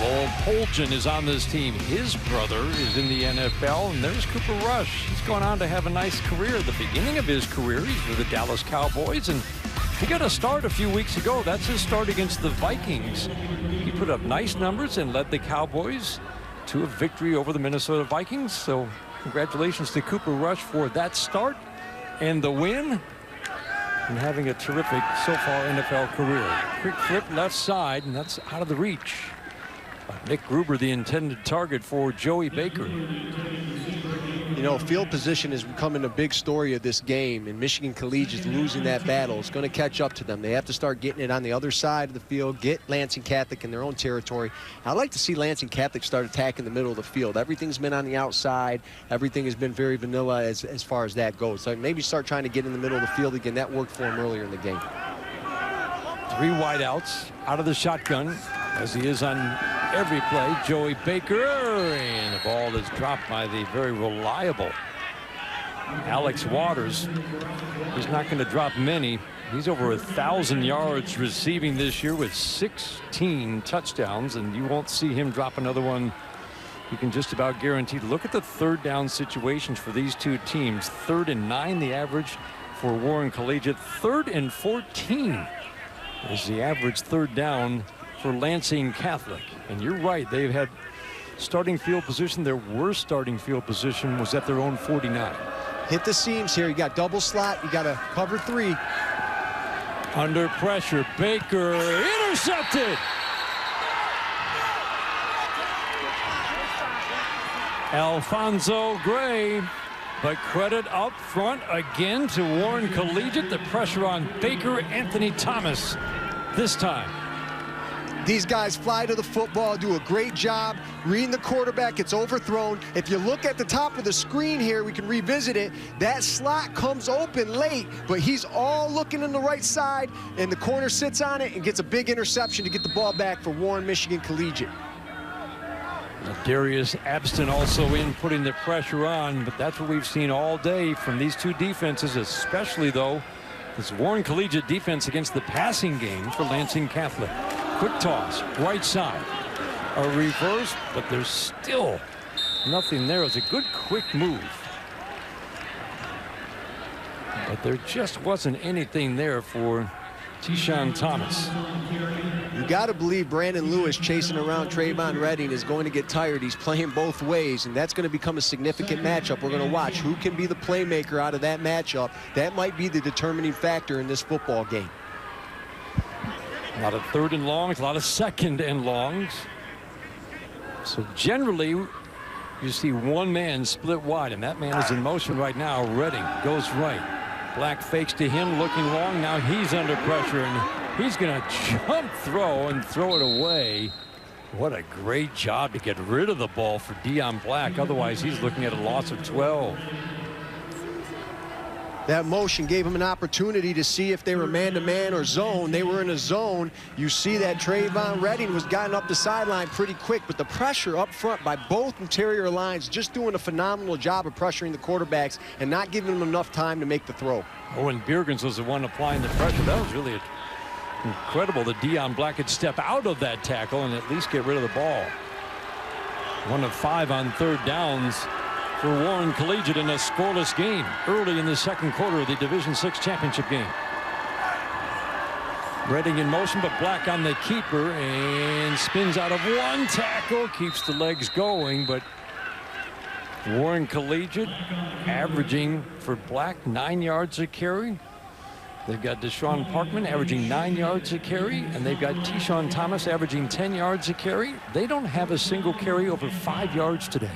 Lowell Poljan is on this team. His brother is in the NFL, and there's Cooper Rush. He's gone on to have a nice career. At the beginning of his career, he's with the Dallas Cowboys, and he got a start a few weeks ago. That's his start against the Vikings. He put up nice numbers and led the Cowboys to a victory over the Minnesota Vikings. So congratulations to Cooper Rush for that start and the win, and having a terrific so far NFL career. Quick flip left side, and that's out of the reach. Nick Gruber, the intended target for Joey Baker. You know, field position is becoming a big story of this game, and Michigan Collegiate losing that battle. It's going to catch up to them. They have to start getting it on the other side of the field, get Lansing Catholic in their own territory. I'd like to see Lansing Catholic start attacking the middle of the field. Everything's been on the outside. Everything has been very vanilla as far as that goes. So maybe start trying to get in the middle of the field again. That worked for him earlier in the game. 3 wideouts out of the shotgun, as he is on every play. Joey Baker, and the ball is dropped by the very reliable Alex Waters. He's not going to drop many. He's over 1,000 yards receiving this year with 16 touchdowns, and you won't see him drop another one. You can just about guarantee. Look at the third down situations for these two teams. 3rd and 9, the average for Warren Collegiate. 3rd and 14 is the average third down for Lansing Catholic. And you're right, they've had starting field position. Their worst starting field position was at their own 49. Hit the seams here. You got double slot. You got to cover 3. Under pressure, Baker intercepted. Alfonso Gray, but credit up front again to Warren Collegiate. The pressure on Baker, Anthony Thomas this time. These guys fly to the football, do a great job reading the quarterback. It's overthrown. If you look at the top of the screen here, we can revisit it. That slot comes open late, but he's all looking in the right side, and the corner sits on it and gets a big interception to get the ball back for Warren Michigan Collegiate. Darius Abston also in, putting the pressure on, but that's what we've seen all day from these two defenses, especially though this Warren Collegiate defense against the passing game for Lansing Catholic. Quick toss, right side, a reverse, but there's still nothing there. It's a good quick move, but there just wasn't anything there for Tishon Thomas. You got to believe Brandon Lewis chasing around Trayvon Redding is going to get tired. He's playing both ways, and that's going to become a significant matchup. We're going to watch who can be the playmaker out of that matchup. That might be the determining factor in this football game. A lot of 3rd and longs, a lot of 2nd and longs. So generally, you see one man split wide, and that man is in motion right now. Redding goes right. Black fakes to him, looking long. Now he's under pressure, and he's going to jump throw and throw it away. What a great job to get rid of the ball for Dion Black. Otherwise, he's looking at a loss of 12. That motion gave him an opportunity to see if they were man-to-man or zone. They were in a zone. You see that Trayvon Redding was gotten up the sideline pretty quick, but the pressure up front by both interior lines just doing a phenomenal job of pressuring the quarterbacks and not giving them enough time to make the throw. Owen Biergens was the one applying the pressure. That was really incredible that Dion Black could step out of that tackle and at least get rid of the ball. 1 of 5 on 3rd downs for Warren Collegiate in a scoreless game early in the 2nd quarter of the Division VI championship game. Redding in motion, but Black on the keeper and spins out of one tackle, keeps the legs going, but Warren Collegiate averaging for Black 9 yards a carry. They've got Deshaun Parkman averaging 9 yards a carry, and they've got Tishon Thomas averaging 10 yards a carry. They don't have a single carry over 5 yards today.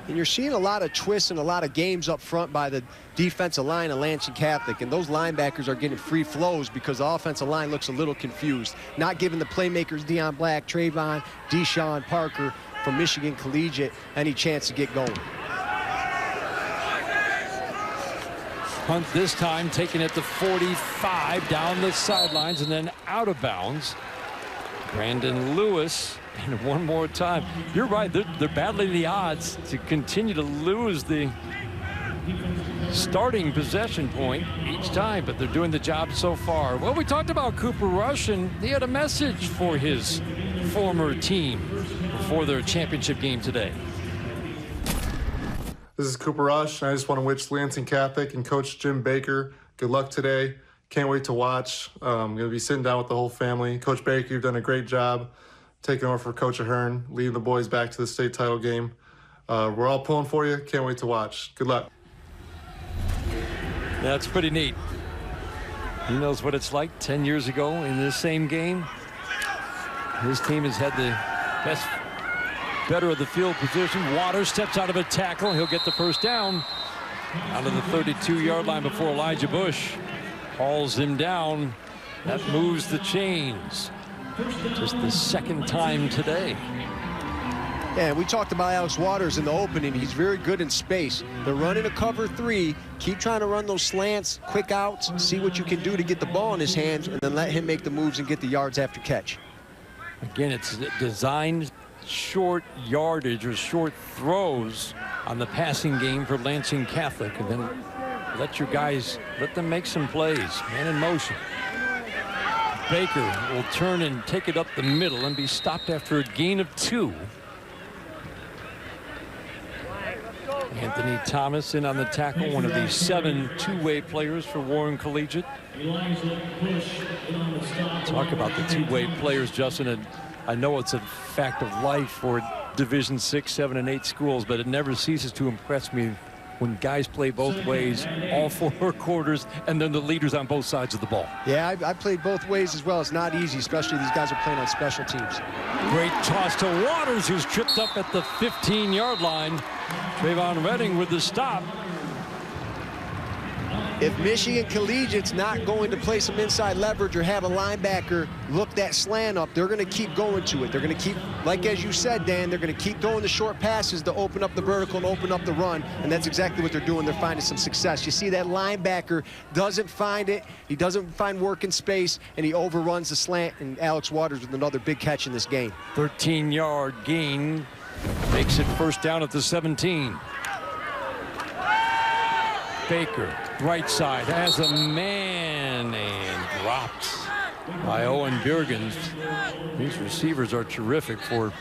And you're seeing a lot of twists and a lot of games up front by the defensive line of Lansing Catholic, and those linebackers are getting free flows because the offensive line looks a little confused, not giving the playmakers Dion Black, Trayvon, Deshaun Parker from Michigan Collegiate any chance to get going. Hunt this time taking it to 45 down the sidelines and then out of bounds. Brandon Lewis, and one more time. You're right, they're battling the odds to continue to lose the starting possession point each time, but they're doing the job so far. Well, we talked about Cooper Rush, and he had a message for his former team. before their championship game today. This is Cooper Rush. I just want to wish Lansing Catholic and Coach Jim Baker good luck today. Can't wait to watch. I'm going to be sitting down with the whole family. Coach Baker, you've done a great job taking over for Coach Ahern, leading the boys back to the state title game. We're all pulling for you. Can't wait to watch. Good luck. That's pretty neat. He knows what it's like 10 years ago in this same game. His team has had the best, better of the field position. Waters steps out of a tackle. He'll get the first down out of the 32-yard line before Elijah Bush hauls him down. That moves the chains. Just the second time today. Yeah, we talked about Alex Waters in the opening. He's very good in space. They're running a cover 3. Keep trying to run those slants, quick outs, see what you can do to get the ball in his hands, and then let him make the moves and get the yards after catch. Again, it's designed short yardage or short throws on the passing game for Lansing Catholic, and then let your guys, let them make some plays. Man in motion. Baker will turn and take it up the middle and be stopped after a gain of 2. Anthony Thomas in on the tackle, one of the 7 two-way players for Warren Collegiate. Talk about the two-way players, Justin, and I know it's a fact of life for Division 6, 7, and 8 schools, but it never ceases to impress me when guys play both ways, all 4 quarters, and then the leaders on both sides of the ball. Yeah, I played both ways as well. It's not easy, especially these guys are playing on special teams. Great toss to Waters, who's tripped up at the 15-yard line. Trayvon Redding with the stop. If Michigan Collegiate's not going to play some inside leverage or have a linebacker look that slant up, they're going to keep going to it. They're going to keep, like as you said, Dan, they're going to keep throwing the short passes to open up the vertical and open up the run, and that's exactly what they're doing. They're finding some success. You see that linebacker doesn't find it. He doesn't find work in space, and he overruns the slant, and Alex Waters with another big catch in this game. 13-yard gain makes it first down at the 17. Baker, right side, has a man and drops by Owen Bjergens. These receivers are terrific for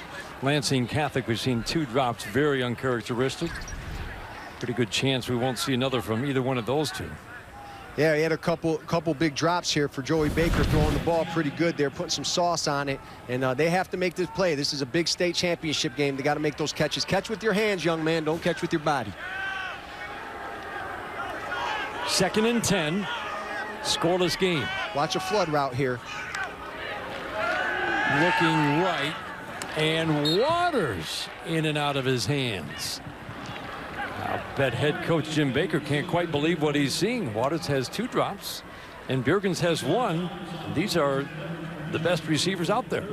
Lansing Catholic. We've seen 2 drops, very uncharacteristic. Pretty good chance we won't see another from either one of those 2. Yeah, he had a couple big drops here for Joey Baker, throwing the ball pretty good there, putting some sauce on it, and they have to make this play. This is a big state championship game. They got to make those catches. Catch with your hands, young man. Don't catch with your body. 2nd and 10, scoreless game. Watch a flood route here. Looking right, and Waters in and out of his hands. I bet head coach Jim Baker can't quite believe what he's seeing. Waters has 2 drops, and Bjergens has 1. These are the best receivers out there.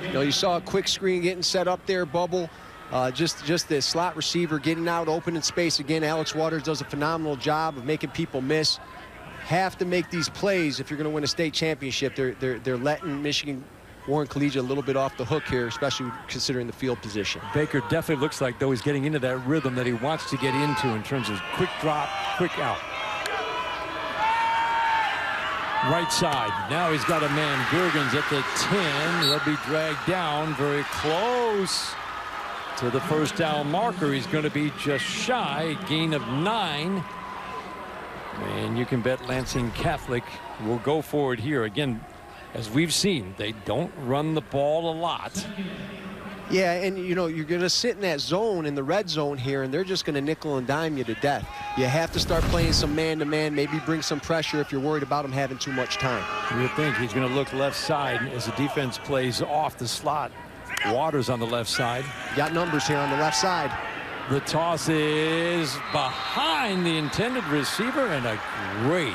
You know, you saw a quick screen getting set up there, Bubble. Just the slot receiver getting out open in space again. Alex Waters does a phenomenal job of making people miss. Have to make these plays if you're going to win a state championship. They're letting Michigan Warren Collegiate a little bit off the hook here, especially considering the field position. Baker definitely looks like, though, he's getting into that rhythm that he wants to get into in terms of quick drop, quick out. Right side. Now he's got a man, Bjergens, at the 10. He'll be dragged down very close to the first down marker. He's going to be just shy, gain of 9. And you can bet Lansing Catholic will go for it here. Again, as we've seen, they don't run the ball a lot. Yeah, and you know, you're going to sit in that zone, in the red zone here, and they're just going to nickel and dime you to death. You have to start playing some man-to-man, maybe bring some pressure if you're worried about him having too much time. You would think he's going to look left side as the defense plays off the slot. Waters on the left side. Got numbers here on the left side. The toss is behind the intended receiver, and a great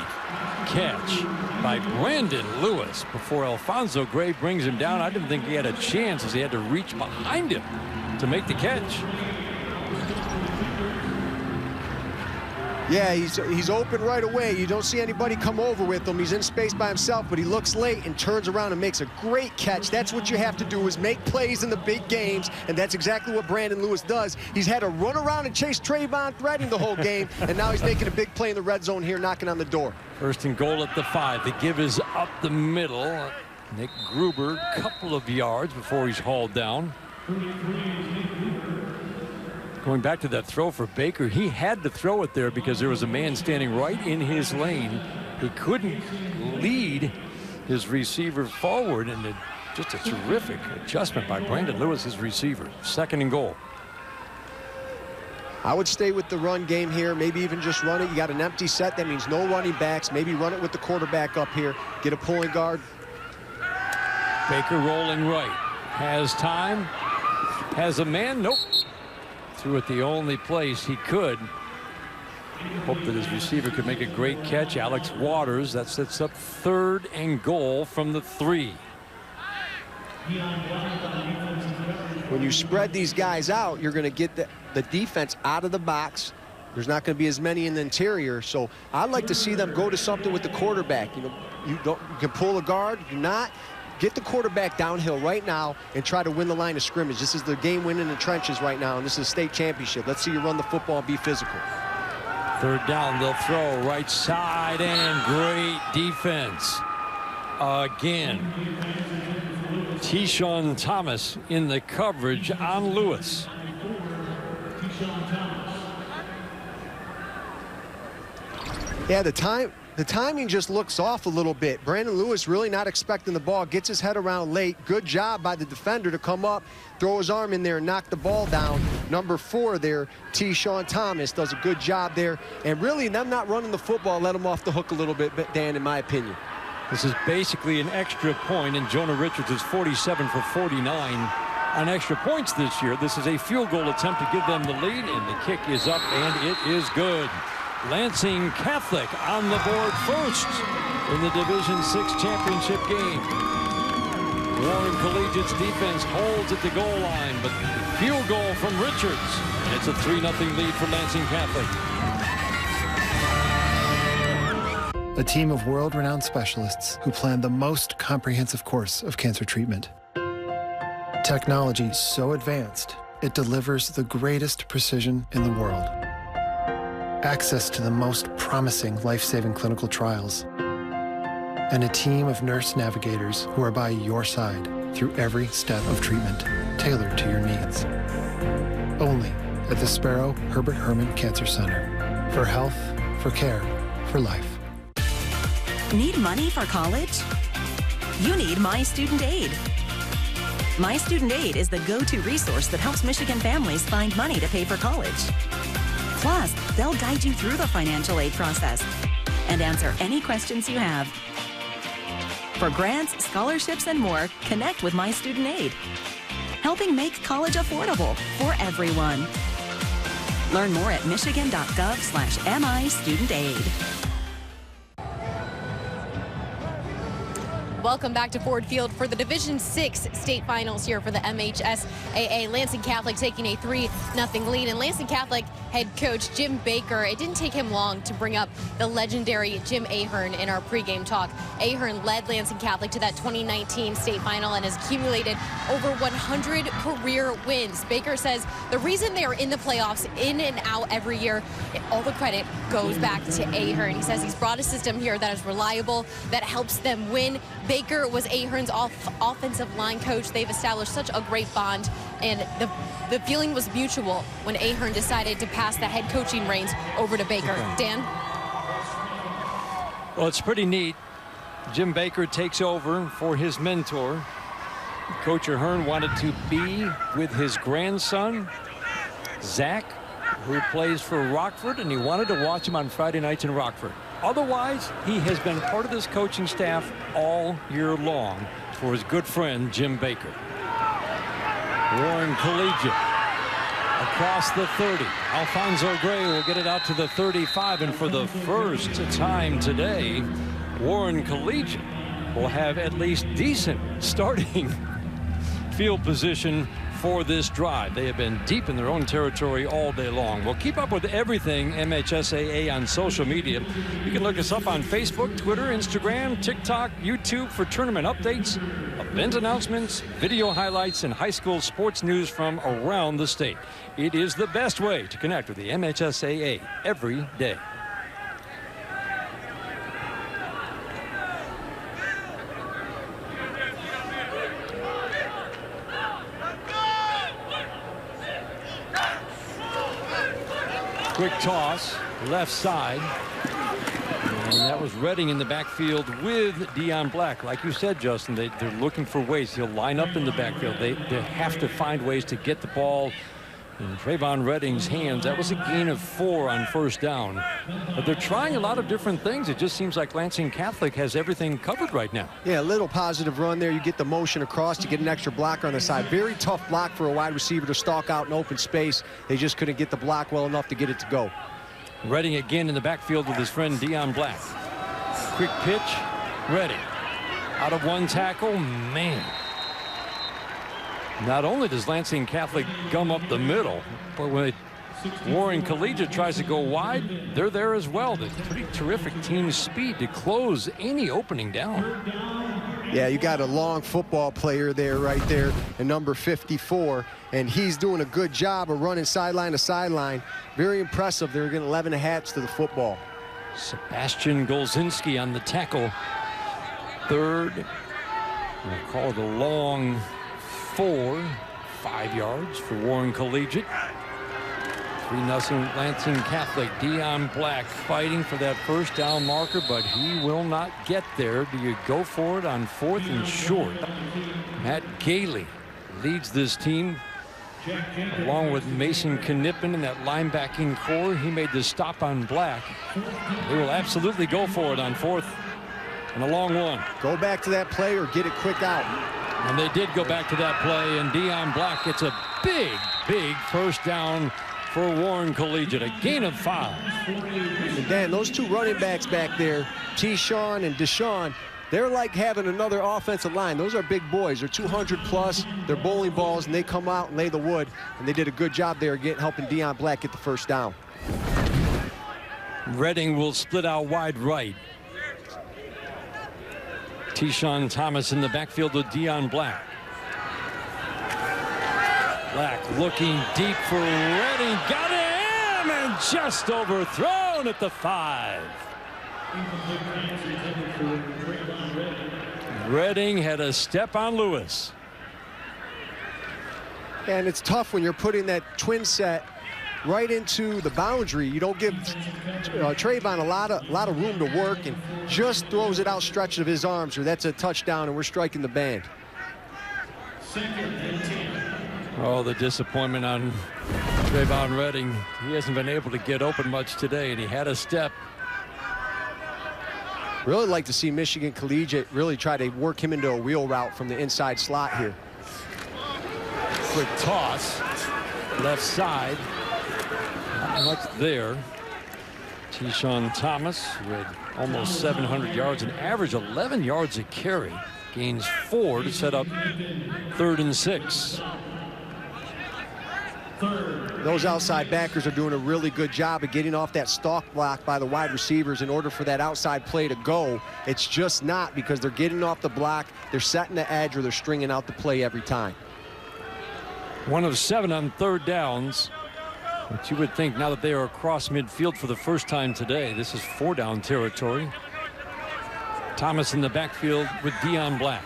catch by Brandon Lewis before Alfonso Gray brings him down. I didn't think he had a chance as he had to reach behind him to make the catch. Yeah, he's open right away. You don't see anybody come over with him. He's in space by himself, but he looks late and turns around and makes a great catch. That's what you have to do, is make plays in the big games, and that's exactly what Brandon Lewis does. He's had to run around and chase Trayvon Threading the whole game, and now he's making a big play in the red zone here, knocking on the door. First and goal at the 5. The give is up the middle. Nick Gruber, couple of yards before he's hauled down. Going back to that throw for Baker, he had to throw it there because there was a man standing right in his lane. He couldn't lead his receiver forward, and just a terrific adjustment by Brandon Lewis, his receiver. 2nd and goal. I would stay with the run game here, maybe even just run it. You got an empty set, that means no running backs. Maybe run it with the quarterback up here. Get a pulling guard. Baker rolling right. Has time. Has a man. Nope. Threw it the only place he could. Hope that his receiver could make a great catch. Alex Waters. That sets up 3rd and goal from the 3. When you spread these guys out, you're going to get the defense out of the box. There's not going to be as many in the interior. So I'd like to see them go to something with the quarterback. You know, you can pull a guard. Do not get the quarterback downhill right now and try to win the line of scrimmage. This is the game win in the trenches right now, and this is a state championship. Let's see you run the football and be physical. 3rd down, they'll throw right side, and great defense again. Tyshawn Thomas in the coverage on Lewis. Yeah, the timing just looks off a little bit. Brandon Lewis really not expecting the ball, gets his head around late. Good job by the defender to come up, throw his arm in there and knock the ball down. Number 4 there, Tyshawn Thomas, does a good job there. And really, them not running the football let him off the hook a little bit, Dan, in my opinion. This is basically an extra point, and Jonah Richards is 47 for 49 on extra points this year. This is a field goal attempt to give them the lead, and the kick is up, and it is good. Lansing Catholic on the board first in the Division VI championship game. Warren Collegiate's defense holds at the goal line, but the field goal from Richards, and it's a 3-0 lead for Lansing Catholic. A team of world-renowned specialists who plan the most comprehensive course of cancer treatment. Technology so advanced, it delivers the greatest precision in the world. Access to the most promising life-saving clinical trials. And a team of nurse navigators who are by your side through every step of treatment, tailored to your needs. Only at the Sparrow Herbert Herman Cancer Center. For health, for care, for life. Need money for college? You need My Student Aid. My Student Aid is the go-to resource that helps Michigan families find money to pay for college. Plus, they'll guide you through the financial aid process and answer any questions you have. For grants, scholarships, and more, connect with My Student Aid, helping make college affordable for everyone. Learn more at michigan.gov/MIStudentAid. Welcome back to Ford Field for the Division VI state finals here for the MHSAA. Lansing Catholic taking a 3-0 lead. And Lansing Catholic head coach Jim Baker, it didn't take him long to bring up the legendary Jim Ahern in our pregame talk. Ahern led Lansing Catholic to that 2019 state final and has accumulated over 100 career wins. Baker says the reason they are in the playoffs in and out every year, all the credit goes back to Ahern. He says he's brought a system here that is reliable, that helps them win. Baker was Ahern's offensive line coach. They've established such a great bond, and the feeling was mutual when Ahern decided to pass the head coaching reins over to Baker. Dan? Well, it's pretty neat. Jim Baker takes over for his mentor. Coach Ahern wanted to be with his grandson, Zach, who plays for Rockford, and he wanted to watch him on Friday nights in Rockford. Otherwise, he has been part of this coaching staff all year long for his good friend, Jim Baker. Warren Collegiate across the 30. Alfonso Gray will get it out to the 35, and for the first time today, Warren Collegiate will have at least decent starting field position for this drive. They have been deep in their own territory all day long. We'll keep up with everything MHSAA on social media. You can look us up on Facebook, Twitter, Instagram, TikTok, YouTube for tournament updates, event announcements, video highlights, and high school sports news from around the state. It is the best way to connect with the MHSAA every day. Quick toss, left side. And that was Redding in the backfield with Deion Black. Like you said, Justin, they're looking for ways. He'll line up in the backfield. They have to find ways to get the ball in Trayvon Redding's hands. That was a gain of 4 on first down. But they're trying a lot of different things. It just seems like Lansing Catholic has everything covered right now. Yeah, a little positive run there. You get the motion across to get an extra blocker on the side. Very tough block for a wide receiver to stalk out in open space. They just couldn't get the block well enough to get it to go. Redding again in the backfield with his friend Deion Black. Quick pitch, Redding. Out of one tackle, man. Not only does Lansing Catholic gum up the middle, but when Warren Collegiate tries to go wide, they're there as well. They're pretty terrific team speed to close any opening down. Yeah, you got a long football player there, right there, and number 54, and he's doing a good job of running sideline to sideline. Very impressive. They're getting 11 hats to the football. Sebastian Golzinski on the tackle. Third. We'll call it a long 4, 5 yards for Warren Collegiate. 3-0 Lansing Catholic. Deion Black fighting for that first down marker, but he will not get there. Do you go for it on 4th and short? Matt Gailey leads this team along with Mason Knippen in that linebacking core. He made the stop on Black. They will absolutely go for it on 4th and a long one. Go back to that play or get it quick out. And they did go back to that play, and Deion Black gets a big first down for Warren Collegiate, a gain of 5. And Dan, those two running backs back there, T-Shawn and Deshaun, they're like having another offensive line. Those are big boys. They're 200 plus. They're bowling balls, and they come out and lay the wood. And they did a good job there helping Deion Black get the first down. Redding will split out wide right. T-Shawn Thomas in the backfield with Deion Black. Black looking deep for Redding. Got him and just overthrown at the 5. Redding had a step on Lewis. And it's tough when you're putting that twin set right into the boundary. You don't give Trayvon a lot of room to work, and just throws it out stretch of his arms, or that's a touchdown, and we're striking the band. Oh, the disappointment on Trayvon Redding. He hasn't been able to get open much today, and he had a step. Really like to see Michigan Collegiate really try to work him into a wheel route from the inside slot here. Quick toss, left side. Not much there. T-Shawn Thomas with almost 700 yards, an average 11 yards a carry. Gains 4 to set up 3rd and 6. Those outside backers are doing a really good job of getting off that stalk block by the wide receivers in order for that outside play to go. It's just not, because they're getting off the block, they're setting the edge, or they're stringing out the play every time. 1 of 7 on 3rd downs. But you would think now that they are across midfield for the first time today, this is 4-down territory. Thomas in the backfield with Deion Black.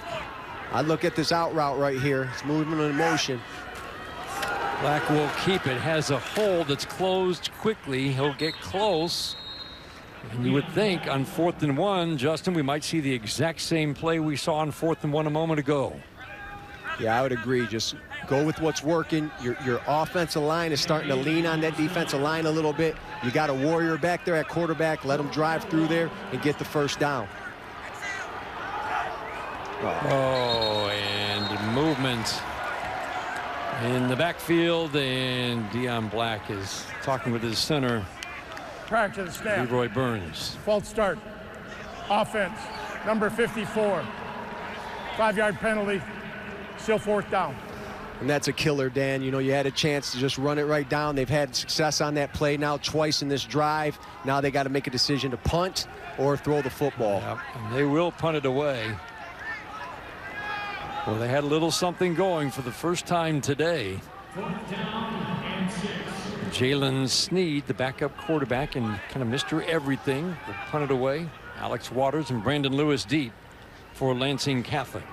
I look at this out route right here. It's movement in motion. Black will keep it. Has a hole that's closed quickly. He'll get close. And you would think on 4th and 1, Justin, we might see the exact same play we saw on 4th and 1 a moment ago. Yeah, I would agree. Just go with what's working. Your offensive line is starting to lean on that defensive line a little bit. You got a warrior back there at quarterback. Let him drive through there and get the first down. Oh, and movement in the backfield, and Deion Black is talking with his center, Prior to the snap, Leroy Burns. False start. Offense, number 54. 5-yard penalty. Still 4th down. And that's a killer, Dan. You know, you had a chance to just run it right down. They've had success on that play now twice in this drive. Now they got to make a decision to punt or throw the football. Yep, and they will punt it away. Well, they had a little something going for the first time today. Jalen Sneed, the backup quarterback and kind of Mr. Everything, will punt it away. Alex Waters and Brandon Lewis deep for Lansing Catholic.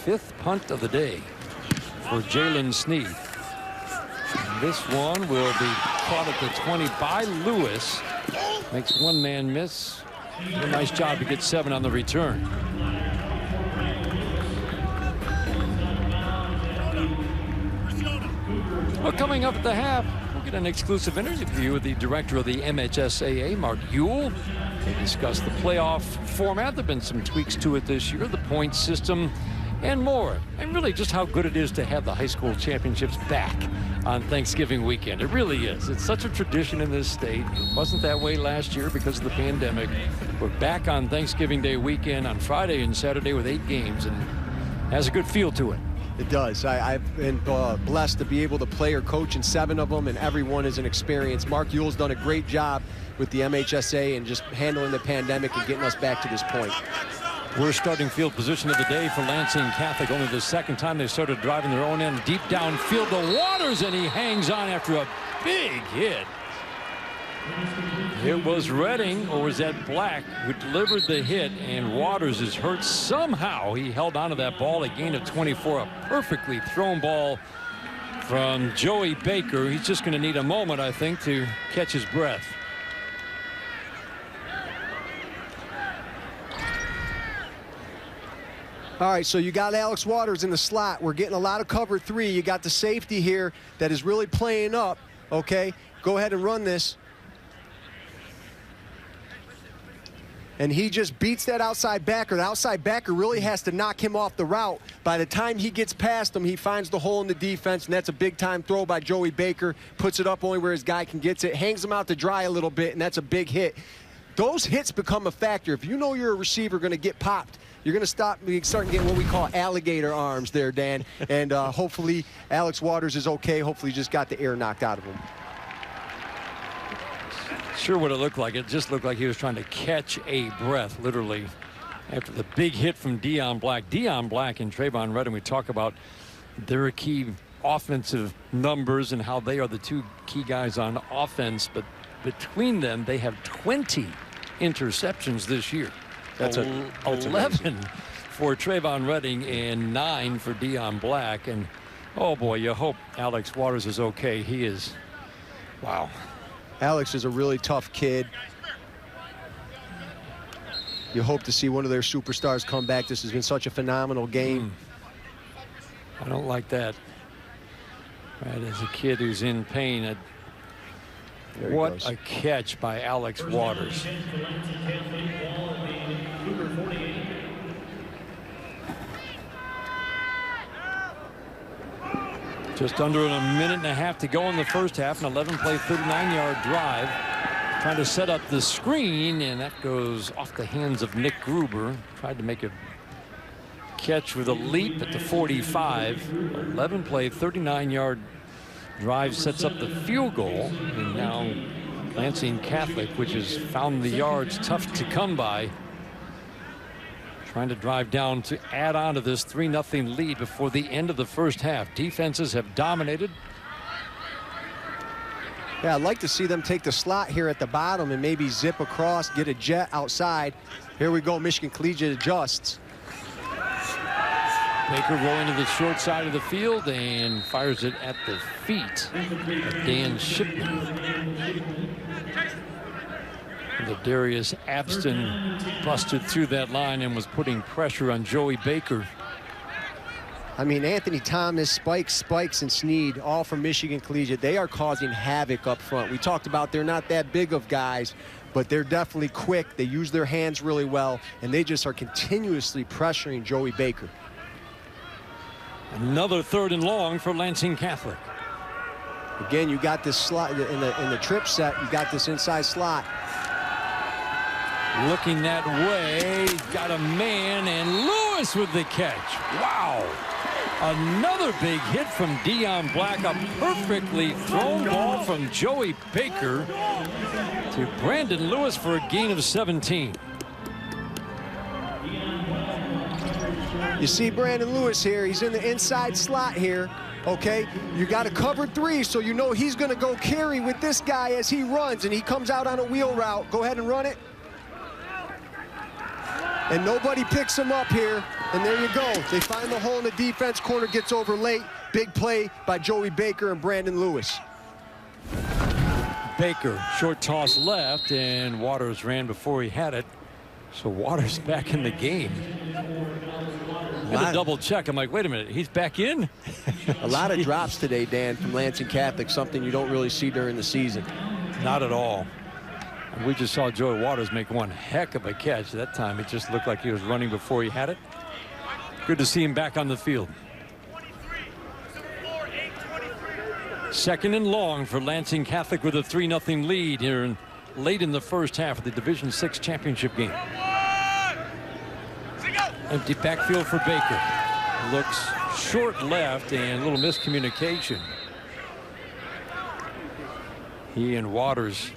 5th punt of the day for Jalen Sneed. This one will be caught at the 20 by Lewis. Makes one man miss. A nice job to get 7 on the return. Well, coming up at the half, we'll get an exclusive interview with the director of the MHSAA, Mark Ewell. They discuss the playoff format. There have been some tweaks to it this year, the point system, and more. And really just how good it is to have the high school championships back on Thanksgiving weekend. It really is. It's such a tradition in this state. It wasn't that way last year because of the pandemic. We're back on Thanksgiving Day weekend on Friday and Saturday with 8 games, and has a good feel to it. It does. I've been blessed to be able to play or coach in 7 of them, and everyone is an experience. Mark Ewell's done a great job with the MHSAA and just handling the pandemic and getting us back to this point. Worst starting field position of the day for Lansing Catholic. Only the second time they started driving their own end deep downfield to Waters, and he hangs on after a big hit. It was Redding, or was that Black, who delivered the hit, and Waters is hurt. Somehow he held onto that ball, a gain of 24, a perfectly thrown ball from Joey Baker. He's just going to need a moment, I think, to catch his breath. All right, so you got Alex Waters in the slot. We're getting a lot of cover 3. You got the safety here that is really playing up. Okay, go ahead and run this. And he just beats that outside backer. The outside backer really has to knock him off the route. By the time he gets past him, he finds the hole in the defense, and that's a big-time throw by Joey Baker. Puts it up only where his guy can get it. Hangs him out to dry a little bit, and that's a big hit. Those hits become a factor. If you know you're a receiver going to get popped, you're going to start getting what we call alligator arms there, Dan. And hopefully Alex Waters is okay. Hopefully he just got the air knocked out of him. Sure what it looked like. It just looked like he was trying to catch a breath, literally, after the big hit from Dion Black. Dion Black and Trayvon Redding, we talk about their key offensive numbers and how they are the 2 key guys on offense, but between them, they have 20 interceptions this year. That's 11 for Trayvon Redding and 9 for Dion Black. And, oh, boy, you hope Alex Waters is okay. He is, wow. Alex is a really tough kid. You hope to see one of their superstars come back. This has been such a phenomenal game. I don't like that. Right, as a kid who's in pain. What a catch by Alex Waters. Just under a minute and a half to go in the first half. An 11-play, 39-yard drive. Trying to set up the screen, and that goes off the hands of Nick Gruber. Tried to make a catch with a leap at the 45. 11-play, 39-yard drive sets up the field goal. And now Lansing Catholic, which has found the yards tough to come by, trying to drive down to add on to this 3-0 lead before the end of the first half. Defenses have dominated. Yeah, I'd like to see them take the slot here at the bottom and maybe zip across, get a jet outside. Here we go, Michigan Collegiate adjusts. Baker rolling to the short side of the field and fires it at the feet of Dan Shipman. The Darius Abston busted through that line and was putting pressure on Joey Baker. I mean, Anthony Thomas, Spikes, and Sneed, all from Michigan Collegiate. They are causing havoc up front. We talked about they're not that big of guys, but they're definitely quick. They use their hands really well, and they just are continuously pressuring Joey Baker. Another 3rd and long for Lansing Catholic. Again, you got this slot in the trip set. You got this inside slot. Looking that way, got a man, and Lewis with the catch. Wow. Another big hit from Dion Black. A perfectly thrown ball from Joey Baker to Brandon Lewis for a gain of 17. You see Brandon Lewis here. He's in the inside slot here. Okay, you got a cover 3, so you know he's going to go carry with this guy as he runs, and he comes out on a wheel route. Go ahead and run it. And nobody picks him up here, and there you go. They find the hole in the defense. Corner gets over late. Big play by Joey Baker and Brandon Lewis. Baker, short toss left, and Waters ran before he had it. So Waters back in the game. I had to double check. I'm like, wait a minute, he's back in? A lot of drops today, Dan, from Lansing Catholic, something you don't really see during the season. Not at all. And we just saw Joey Waters make one heck of a catch. That time it just looked like he was running before he had it. Good to see him back on the field. Second and long for Lansing Catholic with a 3-0 lead here late in the first half of the Division VI championship game. Empty backfield for Baker. Looks short left and a little miscommunication. He and Waters'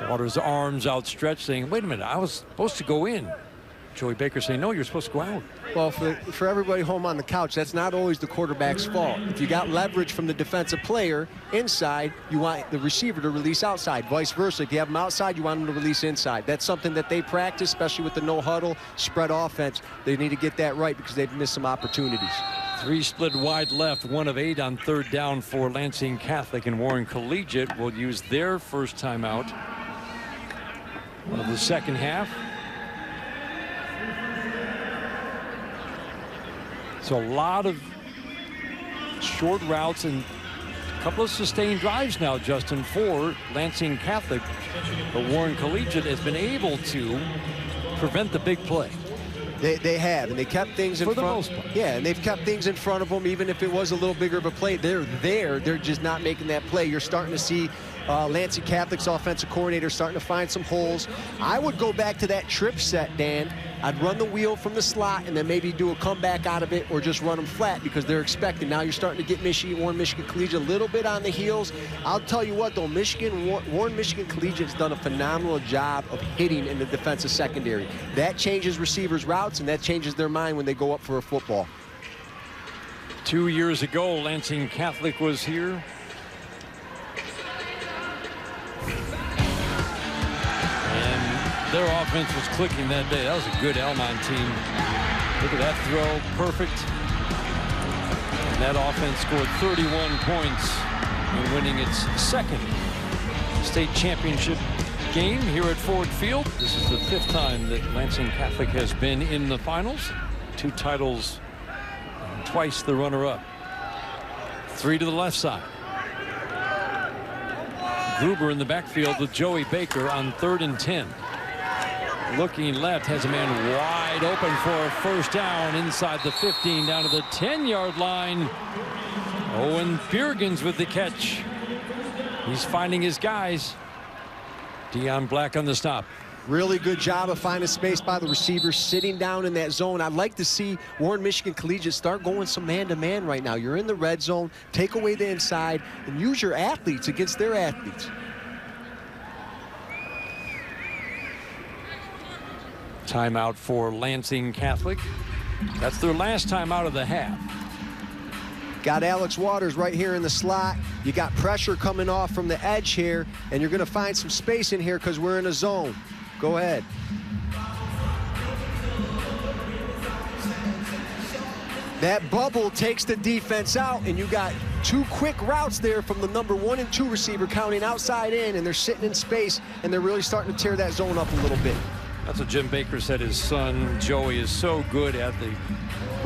arms outstretched, saying, wait a minute, I was supposed to go in. Joey Baker saying, no, you're supposed to go out. Well, for everybody home on the couch, that's not always the quarterback's fault. If you got leverage from the defensive player inside, you want the receiver to release outside. Vice versa, if you have them outside, you want them to release inside. That's something that they practice, especially with the no-huddle spread offense. They need to get that right because they've missed some opportunities. 3 split wide left, 1 of 8 on third down for Lansing Catholic, and Warren Collegiate will use their first timeout of the second half. So a lot of short routes and a couple of sustained drives now, Justin, for Lansing Catholic. But Warren Collegiate has been able to prevent the big play. They have, and they kept things in front. For the most part. Yeah, and they've kept things in front of them, even if it was a little bigger of a play. They're there. They're just not making that play. You're starting to see Lansing Catholic's offensive coordinator starting to find some holes. I would go back to that trip set, Dan. I'd run the wheel from the slot and then maybe do a comeback out of it or just run them flat because they're expecting. Now you're starting to get Warren Michigan Collegiate a little bit on the heels. I'll tell you what, though, Warren Michigan Collegiate has done a phenomenal job of hitting in the defensive secondary. That changes receivers' routes, and that changes their mind when they go up for a football. 2 years ago, Lansing Catholic was here. Their offense was clicking that day. That was a good Elmont team. Look at that throw, perfect. And that offense scored 31 points in winning its second state championship game here at Ford Field. This is the 5th time that Lansing Catholic has been in the finals. 2 titles, and twice the runner-up. 3 to the left side. Gruber in the backfield with Joey Baker on 3rd and 10. Looking left, has a man wide open for a first down inside the 15 down to the 10-yard line. Owen Bjergens with the catch. He's finding his guys. Dion Black on the stop. Really good job of finding space by the receiver, sitting down in that zone. I'd like to see Warren Michigan Collegiate start going some man-to-man right now. You're in the red zone. Take away the inside and use your athletes against their athletes. Timeout for Lansing Catholic. That's their last time out of the half. Got Alex Waters right here in the slot. You got pressure coming off from the edge here, and you're going to find some space in here because we're in a zone. Go ahead. That bubble takes the defense out, and you got 2 quick routes there from the number 1 and 2 receiver counting outside in, and they're sitting in space, and they're really starting to tear that zone up a little bit. That's what Jim Baker said. His son, Joey, is so good at the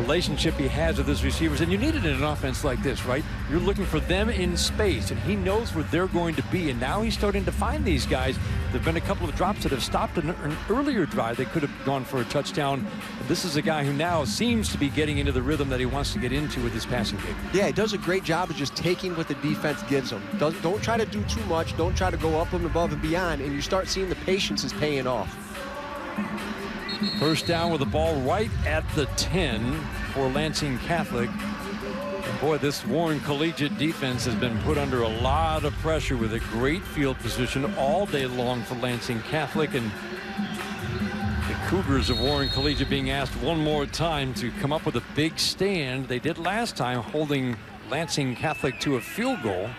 relationship he has with his receivers. And you need it in an offense like this, right? You're looking for them in space, and he knows where they're going to be. And now he's starting to find these guys. There have been a couple of drops that have stopped an earlier drive. They could have gone for a touchdown. But this is a guy who now seems to be getting into the rhythm that he wants to get into with his passing game. Yeah, he does a great job of just taking what the defense gives him. Don't try to do too much. Don't try to go up and above and beyond. And you start seeing the patience is paying off. First down with the ball right at the 10 for Lansing Catholic. And boy, this Warren Collegiate defense has been put under a lot of pressure with a great field position all day long for Lansing Catholic. And the Cougars of Warren Collegiate being asked one more time to come up with a big stand. They did last time, holding Lansing Catholic to a field goal.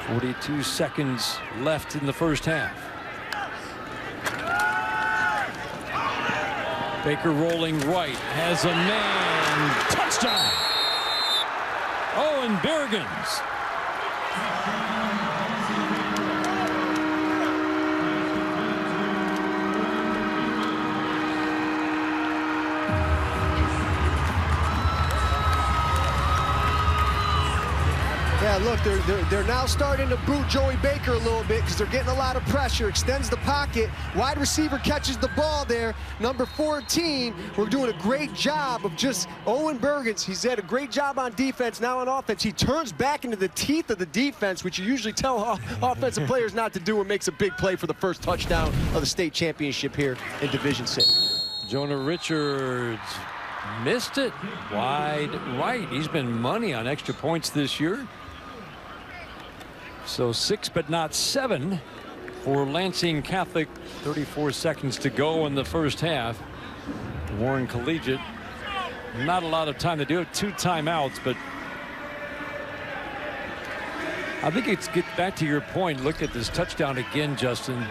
42 seconds left in the first half. Baker rolling right, has a man, touchdown. Owen Bergens. Yeah, look, they're now starting to boot Joey Baker a little bit because they're getting a lot of pressure. Extends the pocket. Wide receiver catches the ball there. Number 14, we're doing a great job of just Owen Bergens. He's had a great job on defense, now on offense. He turns back into the teeth of the defense, which you usually tell offensive players not to do, and makes a big play for the first touchdown of the state championship here in Division 6. Jonah Richards missed it wide right. He's been money on extra points this year. So 6 but not 7 for Lansing Catholic. 34 seconds to go in the first half. Warren Collegiate, not a lot of time to do it. 2 timeouts, but I think it's get back to your point. Look at this touchdown again, Justin.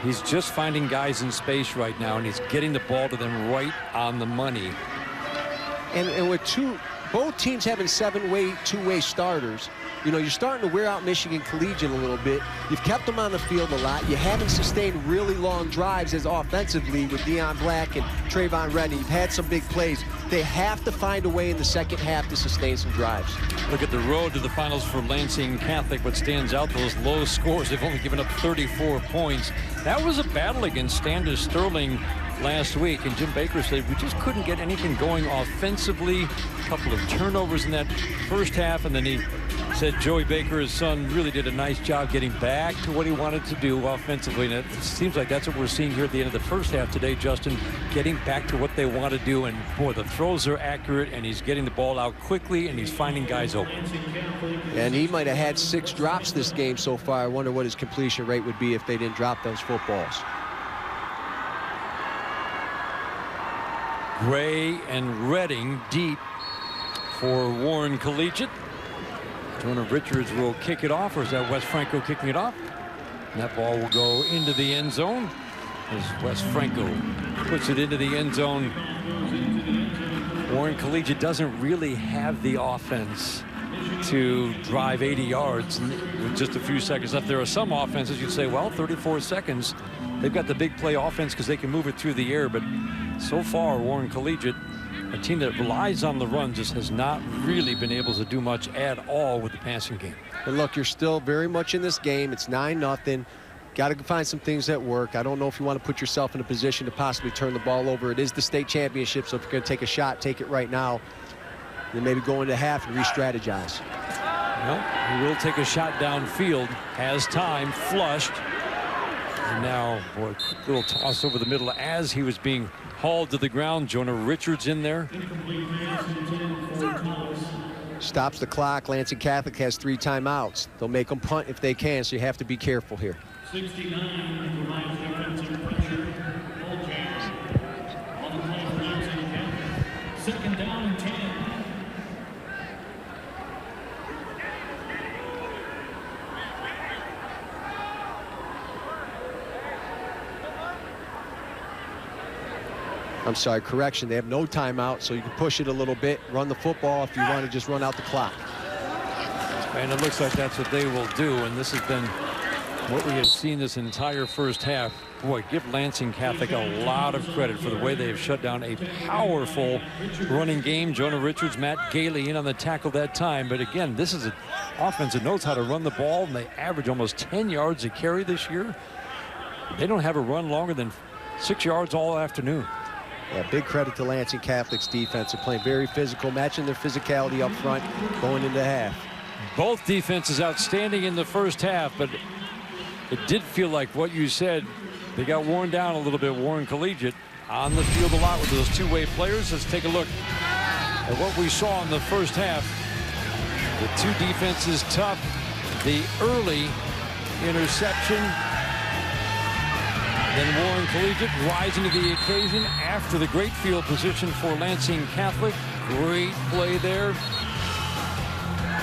He's just finding guys in space right now, and he's getting the ball to them right on the money. And with both teams having 7 two-way starters, you know, you're starting to wear out Michigan Collegiate a little bit. You've kept them on the field a lot. You haven't sustained really long drives as offensively with Deion Black and Trayvon Redden. You've had some big plays. They have to find a way in the second half to sustain some drives. Look at the road to the finals for Lansing Catholic. What stands out, those low scores. They've only given up 34 points. That was a battle against Standish Sterling last week, and Jim Baker said we just couldn't get anything going offensively. A couple of turnovers in that first half, and then he said Joey Baker, his son, really did a nice job getting back to what he wanted to do offensively. And it seems like that's what we're seeing here at the end of the first half today, Justin, getting back to what they want to do. And boy, the throws are accurate, and he's getting the ball out quickly, and he's finding guys open. And he might have had 6 drops this game so far. I wonder what his completion rate would be if they didn't drop those footballs. Gray and Redding deep for Warren Collegiate. Jonah Richards will kick it off, or is that Wes Franco kicking it off? And that ball will go into the end zone as Wes Franco puts it into the end zone. Warren Collegiate doesn't really have the offense to drive 80 yards with just a few seconds left. There are some offenses you'd say, well, 34 seconds. They've got the big play offense because they can move it through the air, but so far Warren Collegiate, a team that relies on the run, just has not really been able to do much at all with the passing game. And look, you're still very much in this game. It's 9-0. Got to find some things that work. I don't know if you want to put yourself in a position to possibly turn the ball over. It is the state championship, so if you're going to take a shot, take it right now. Then maybe go into half and re-strategize. Well, he will take a shot downfield. Has time, flushed. And now, boy, quick little toss over the middle as he was being hauled to the ground. Jonah Richards in there. Stops the clock. Lansing Catholic has 3 timeouts. They'll make them punt if they can, so you have to be careful here. 69 provides defensive pressure. Ball change. On the play for Lansing Catholic. 2nd down and 10. I'm sorry, correction. They have no timeout, so you can push it a little bit, run the football if you want to just run out the clock. And it looks like that's what they will do, and this has been what we have seen this entire first half. Boy, give Lansing Catholic a lot of credit for the way they have shut down a powerful running game. Jonah Richards, Matt Gailey in on the tackle that time. But again, this is an offense that knows how to run the ball, and they average almost 10 yards a carry this year. They don't have a run longer than 6 yards all afternoon. Yeah, big credit to Lansing Catholic's defense. They're playing very physical, matching their physicality up front, going into half. Both defenses outstanding in the first half, but it did feel like what you said. They got worn down a little bit. Warren Collegiate on the field a lot with those two-way players. Let's take a look at what we saw in the first half. The two defenses tough. The early interception. Then Warren Collegiate rising to the occasion after the great field position for Lansing Catholic. Great play there.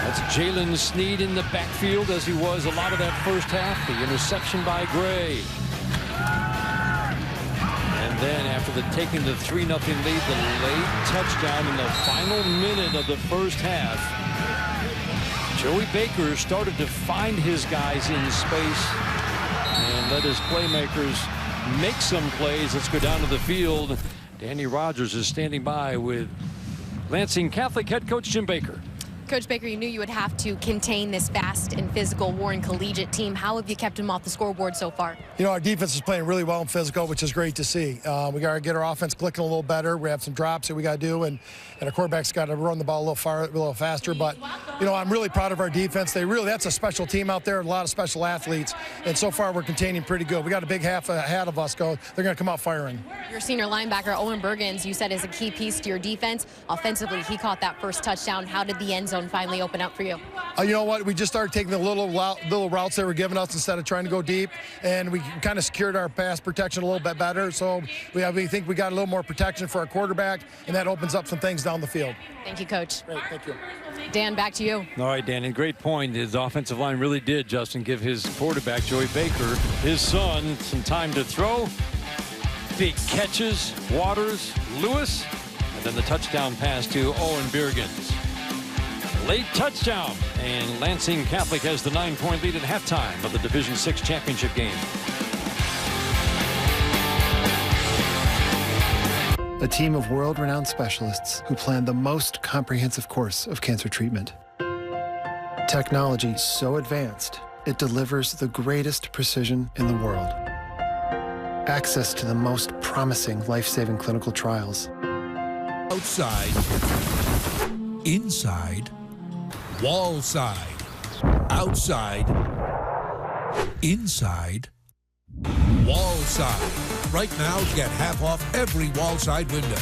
That's Jalen Sneed in the backfield as he was a lot of that first half. The interception by Gray. And then after taking the 3-0 lead, the late touchdown in the final minute of the first half. Joey Baker started to find his guys in space and let his playmakers make some plays. Let's go down to the field. Dannie Rogers is standing by with Lansing Catholic head coach Jim Baker. Coach Baker, you knew you would have to contain this fast and physical Warren Collegiate team. How have you kept them off the scoreboard so far? You know, our defense is playing really well and physical, which is great to see. We got to get our offense clicking a little better. We have some drops that we got to do, and our quarterback's got to run the ball a little faster. But, you know, I'm really proud of our defense. That's a special team out there, a lot of special athletes. And so far, we're containing pretty good. We got a big half ahead of us. They're going to come out firing. Your senior linebacker, Owen Bergens, you said is a key piece to your defense. Offensively, he caught that first touchdown. How did the end zone finally open up for you? You know what? We just started taking the little routes they were giving us instead of trying to go deep, and we kind of secured our pass protection a little bit better. So we think we got a little more protection for our quarterback, and that opens up some things down the field. Thank you, Coach. Great, thank you. Dan, back to you. All right, Dan, and great point. His offensive line really did, Justin, give his quarterback, Joey Baker, his son, some time to throw. Big catches, Waters, Lewis, and then the touchdown pass to Owen Bergens. Late touchdown, and Lansing Catholic has the 9-point lead at halftime of the Division VI championship game. A team of world-renowned specialists who plan the most comprehensive course of cancer treatment. Technology so advanced, it delivers the greatest precision in the world. Access to the most promising life-saving clinical trials. Outside, inside, wall side, outside, inside, wall side. Right now, get half off every wall side window.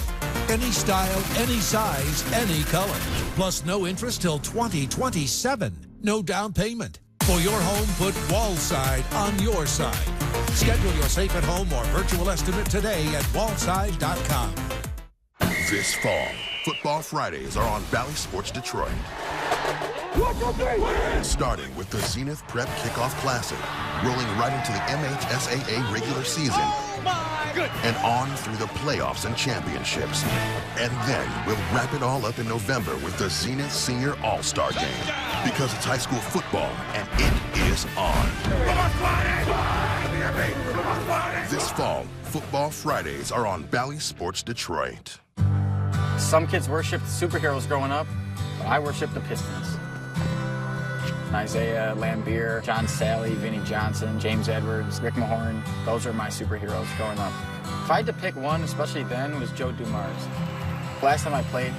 Any style, any size, any color. Plus no interest till 2027. No down payment. For your home, put wall side on your side. Schedule your safe at home or virtual estimate today at wallside.com. This fall, Football Fridays are on Bally Sports Detroit. Starting with the Zenith Prep Kickoff Classic, rolling right into the MHSAA regular season, and on through the playoffs and championships. And then we'll wrap it all up in November with the Zenith Senior All-Star Game, because it's high school football and it is on. This fall, Football Fridays are on Bally Sports Detroit. Some kids worship superheroes growing up, but I worship the Pistons. Isaiah, Lambeer, John Sally, Vinnie Johnson, James Edwards, Rick Mahorn. Those are my superheroes growing up. If I had to pick one, especially then, was Joe Dumars. Last time I played,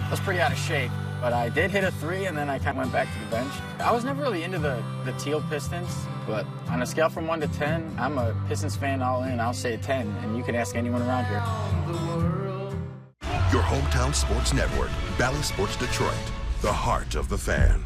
I was pretty out of shape, but I did hit a 3 and then I kind of went back to the bench. I was never really into the teal Pistons, but on a scale from 1 to 10, I'm a Pistons fan all in. I'll say 10, and you can ask anyone around here. Your hometown sports network, Bally Sports Detroit, the heart of the fan.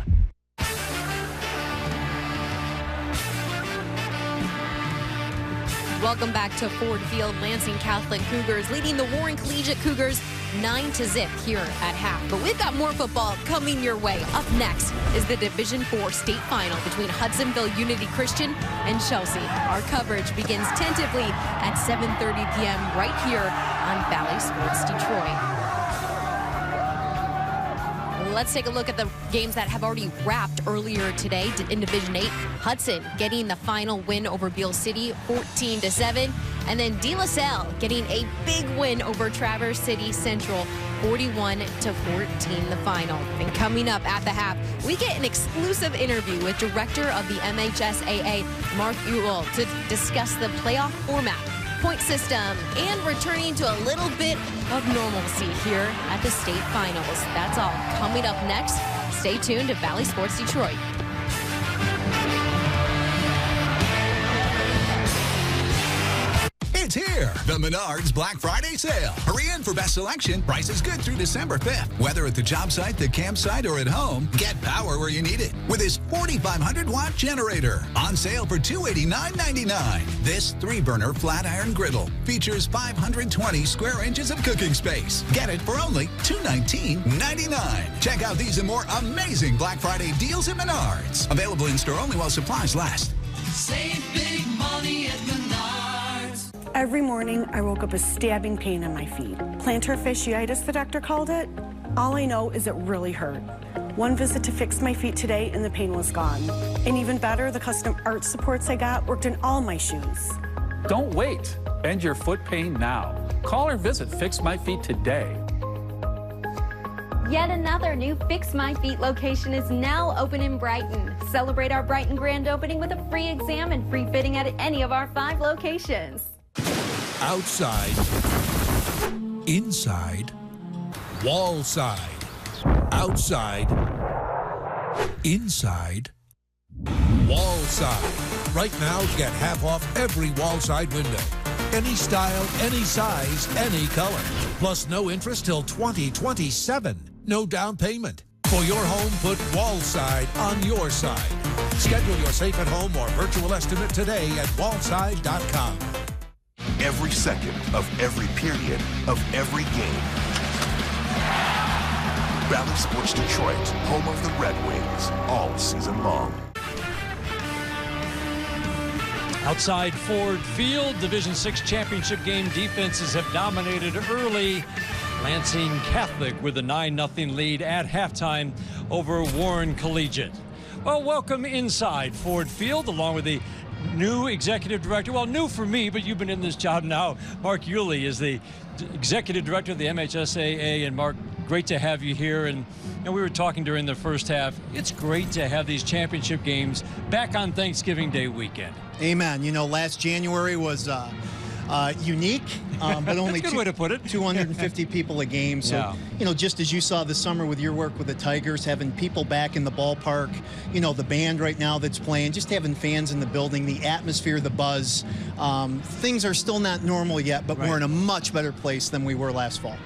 Welcome back to Ford Field. Lansing Catholic Cougars leading the Warren Collegiate Cougars 9-0 here at half. But we've got more football coming your way. Up next is the Division IV state final between Hudsonville Unity Christian and Chelsea. Our coverage begins tentatively at 7:30 p.m. right here on Bally Sports Detroit. Let's take a look at the games that have already wrapped earlier today in Division 8. Hudson getting the final win over Beale City, 14-7. And then De La Salle getting a big win over Traverse City Central, 41-14 the final. And coming up at the half, we get an exclusive interview with Director of the MHSAA, Mark Ewell, to discuss the playoff format, point system, and returning to a little bit of normalcy here at the state finals. That's all coming up next. Stay tuned to Bally Sports Detroit. It's here, the Menards Black Friday sale. Hurry in for best selection. Prices good through December 5th. Whether at the job site, the campsite, or at home, get power where you need it with this 4,500-watt generator. On sale for $289.99. This 3-burner flat iron griddle features 520 square inches of cooking space. Get it for only $219.99. Check out these and more amazing Black Friday deals at Menards. Available in store only while supplies last. Save big money at Menards. Every morning, I woke up with stabbing pain in my feet. Plantar fasciitis, the doctor called it. All I know is it really hurt. One visit to Fix My Feet today and the pain was gone. And even better, the custom arch supports I got worked in all my shoes. Don't wait. End your foot pain now. Call or visit Fix My Feet today. Yet another new Fix My Feet location is now open in Brighton. Celebrate our Brighton grand opening with a free exam and free fitting at any of our 5 locations. Outside, inside, wall side, outside, inside, wall side. Right now, get half off every wall side window. Any style, any size, any color. Plus no interest till 2027. No down payment. For your home, put Wallside on your side. Schedule your safe at home or virtual estimate today at wallside.com. Every second of every period of every game. Bally Sports Detroit, home of the Red Wings, all season long. Outside Ford Field, Division 6 championship game defenses have dominated early. Lansing Catholic with a 9-0 lead at halftime over Warren Collegiate. Well, welcome inside Ford Field, along with the new executive director. Well, new for me, but you've been in this job now. Mark Yulee is the executive director of the MHSAA. And Mark, great to have you here. And we were talking during the first half. It's great to have these championship games back on Thanksgiving Day weekend. Amen. You know, last January was unique, but only good way to put it. 250 people a game. So, Yeah. you know, just as you saw this summer with your work with the Tigers, having people back in the ballpark, you know, the band right now that's playing, just having fans in the building, the atmosphere, the buzz. Things are still not normal yet, but we're in a much better place than we were last fall.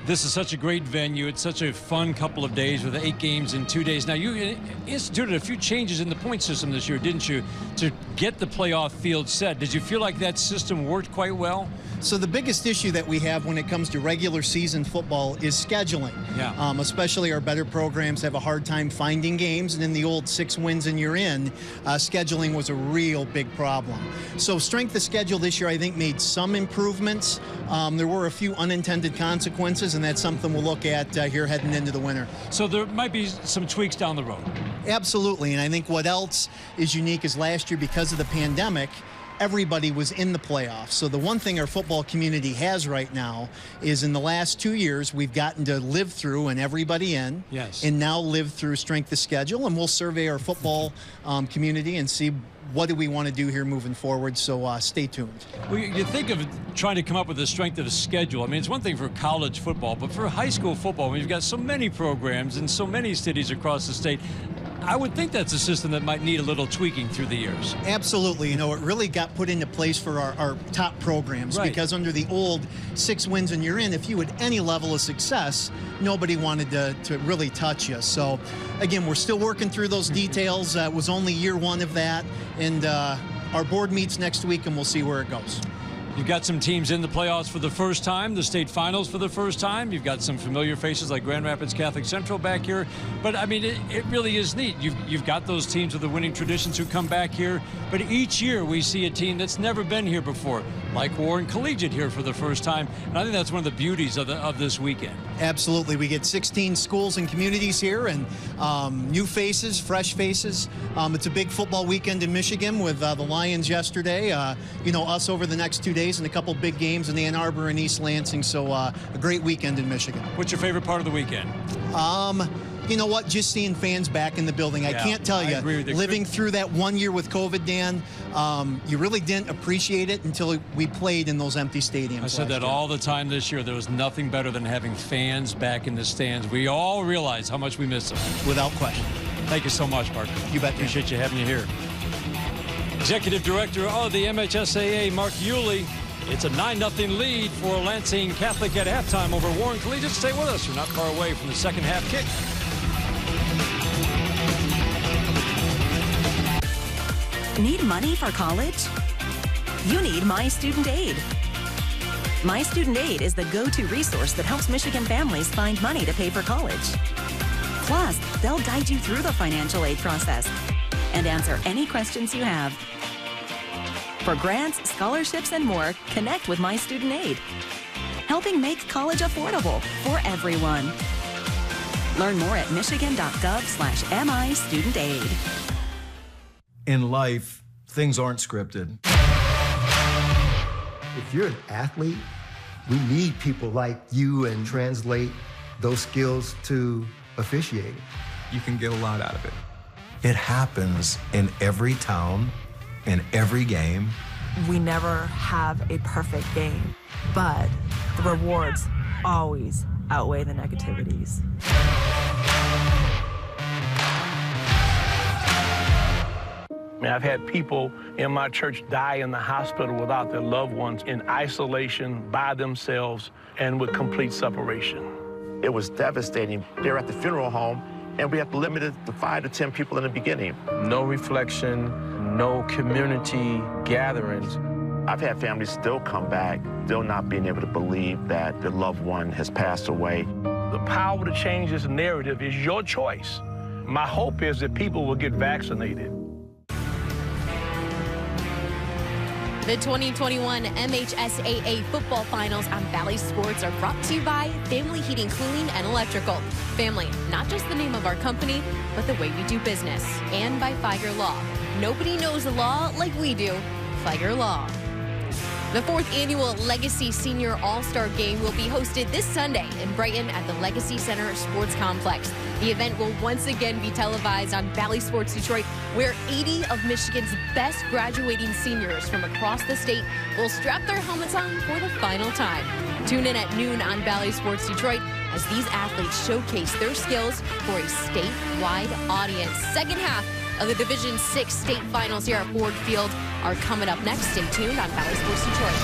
This is such a great venue. It's such a fun couple of days with 8 games in 2 days. Now, you instituted a few changes in the point system this year, didn't you, to get the playoff field set? Did you feel like that system worked quite well? So the biggest issue that we have when it comes to regular season football is scheduling. Yeah. Especially our better programs have a hard time finding games, and in the old 6 wins and you're in, scheduling was a real big problem. So strength of schedule this year, I think, made some improvements. There were a few unintended consequences, and that's something we'll look at here heading into the winter. So there might be some tweaks down the road. Absolutely, and I think what else is unique is last year, because of the pandemic, everybody was in the playoffs. So the one thing our football community has right now is in the last 2 years, we've gotten to live through and everybody in. Yes. And now live through strength of schedule. And we'll survey our football community and see what do we want to do here moving forward. So stay tuned. Well, you think of trying to come up with a strength of a schedule. I mean, it's one thing for college football, but for high school football, when you've got so many programs in so many cities across the state, I would think that's a system that might need a little tweaking through the years. Absolutely. You know, it really got put into place for our top programs, because under the old 6 wins and you're in, if you had any level of success, nobody wanted to really touch you. So, again, we're still working through those details. It was only year 1 of that, and our board meets next week, and we'll see where it goes. You've got some teams in the playoffs for the first time, the state finals for the first time. You've got some familiar faces like Grand Rapids Catholic Central back here. But, I mean, it really is neat. You've got those teams with the winning traditions who come back here. But each year we see a team that's never been here before, like Warren Collegiate here for the first time. And I think that's one of the beauties of this weekend. Absolutely. We get 16 schools and communities here, and new faces, fresh faces. It's a big football weekend in Michigan with the Lions yesterday. You know, us over the next 2 days and a couple big games in Ann Arbor and East Lansing. So a great weekend in Michigan. What's your favorite part of the weekend? You know what? Just seeing fans back in the building. I can't tell you, living through that 1 year with COVID, Dan, you really didn't appreciate it until we played in those empty stadiums. I said that all the time this year. There was nothing better than having fans back in the stands. We all realize how much we miss them. Without question. Thank you so much, Mark. You bet. Appreciate you having you here. Executive Director of the MHSAA, Mark Yulee. It's a 9-0 lead for Lansing Catholic at halftime over Warren Collegiate. Stay with us. We're not far away from the second half kick. Need money for college? You need My Student Aid. My Student Aid is the go-to resource that helps Michigan families find money to pay for college. Plus, they'll guide you through the financial aid process and answer any questions you have. For grants, scholarships, and more, connect with My Student Aid, helping make college affordable for everyone. Learn more at michigan.gov/MI Student Aid. In life, things aren't scripted. If you're an athlete, we need people like you and translate those skills to officiating. You can get a lot out of it. It happens in every town, in every game. We never have a perfect game, but the rewards always outweigh the negativities. I've had people in my church die in the hospital without their loved ones, in isolation, by themselves, and with complete separation. It was devastating. They're at the funeral home, and we have to limit it to 5 to 10 people in the beginning. No reflection, no community gatherings. I've had families still come back, still not being able to believe that their loved one has passed away. The power to change this narrative is your choice. My hope is that people will get vaccinated. The 2021 MHSAA football finals on Bally Sports are brought to you by Family Heating, Cooling, and Electrical. Family, not just the name of our company, but the way we do business. And by Fire Law. Nobody knows the law like we do. Fire Law. The 4th annual Legacy Senior All-Star Game will be hosted this Sunday in Brighton at the Legacy Center Sports Complex. The event will once again be televised on Bally Sports Detroit, where 80 of Michigan's best graduating seniors from across the state will strap their helmets on for the final time. Tune in at noon on Bally Sports Detroit as these athletes showcase their skills for a statewide audience. Second half of the Division 6 state finals here at Ford Field are coming up next. Stay tuned on Bally Sports Detroit.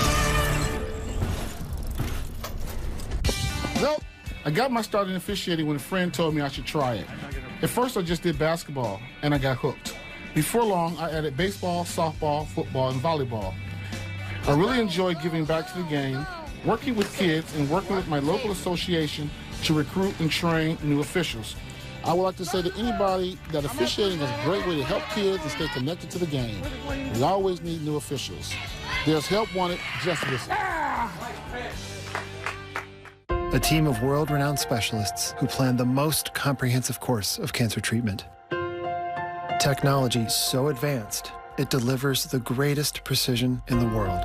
Well, I got my start in officiating when a friend told me I should try it. At first, I just did basketball, and I got hooked. Before long, I added baseball, softball, football, and volleyball. I really enjoyed giving back to the game, working with kids, and working with my local association to recruit and train new officials. I would like to say to anybody that officiating is a great way to help kids and stay connected to the game. We always need new officials. There's help wanted, just listen. A team of world-renowned specialists who plan the most comprehensive course of cancer treatment. Technology so advanced, it delivers the greatest precision in the world.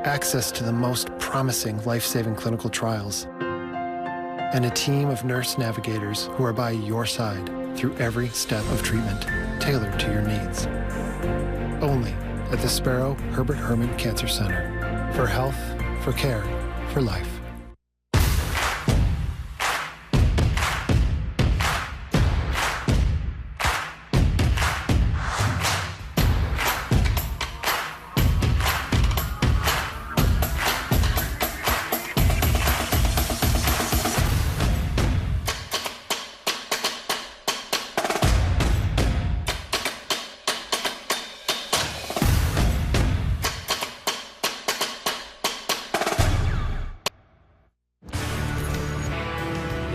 Access to the most promising life-saving clinical trials. And a team of nurse navigators who are by your side through every step of treatment, tailored to your needs. Only at the Sparrow Herbert Herman Cancer Center. For health, for care, for life.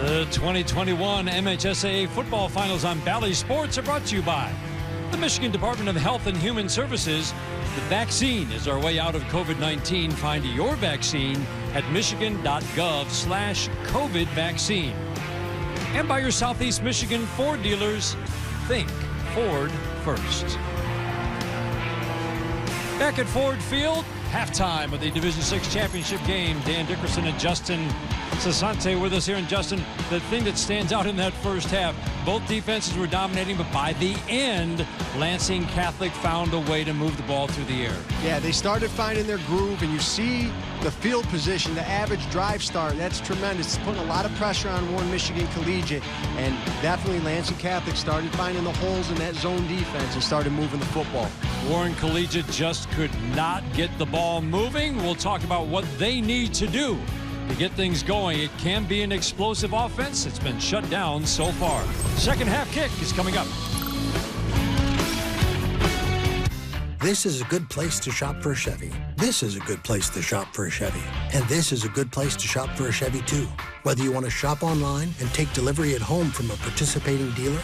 The 2021 MHSAA football finals on Bally Sports are brought to you by the Michigan Department of Health and Human Services. The vaccine is our way out of COVID-19. Find your vaccine at michigan.gov/COVID vaccine. And by your Southeast Michigan Ford dealers, think Ford first. Back at Ford Field, halftime of the Division 6 championship game. Dan Dickerson and Justin Cessante with us here. And Justin, the thing that stands out in that first half, both defenses were dominating, but by the end, Lansing Catholic found a way to move the ball through the air. Yeah, they started finding their groove, and you see the field position, the average drive start. That's tremendous. It's putting a lot of pressure on Warren Michigan Collegiate, and definitely Lansing Catholic started finding the holes in that zone defense and started moving the football. Warren Collegiate just could not get the ball moving. We'll talk about what they need to do to get things going. It can be an explosive offense. It's been shut down so far. Second half kick is coming up. This is a good place to shop for a Chevy. This is a good place to shop for a Chevy. And this is a good place to shop for a Chevy too. Whether you want to shop online and take delivery at home from a participating dealer,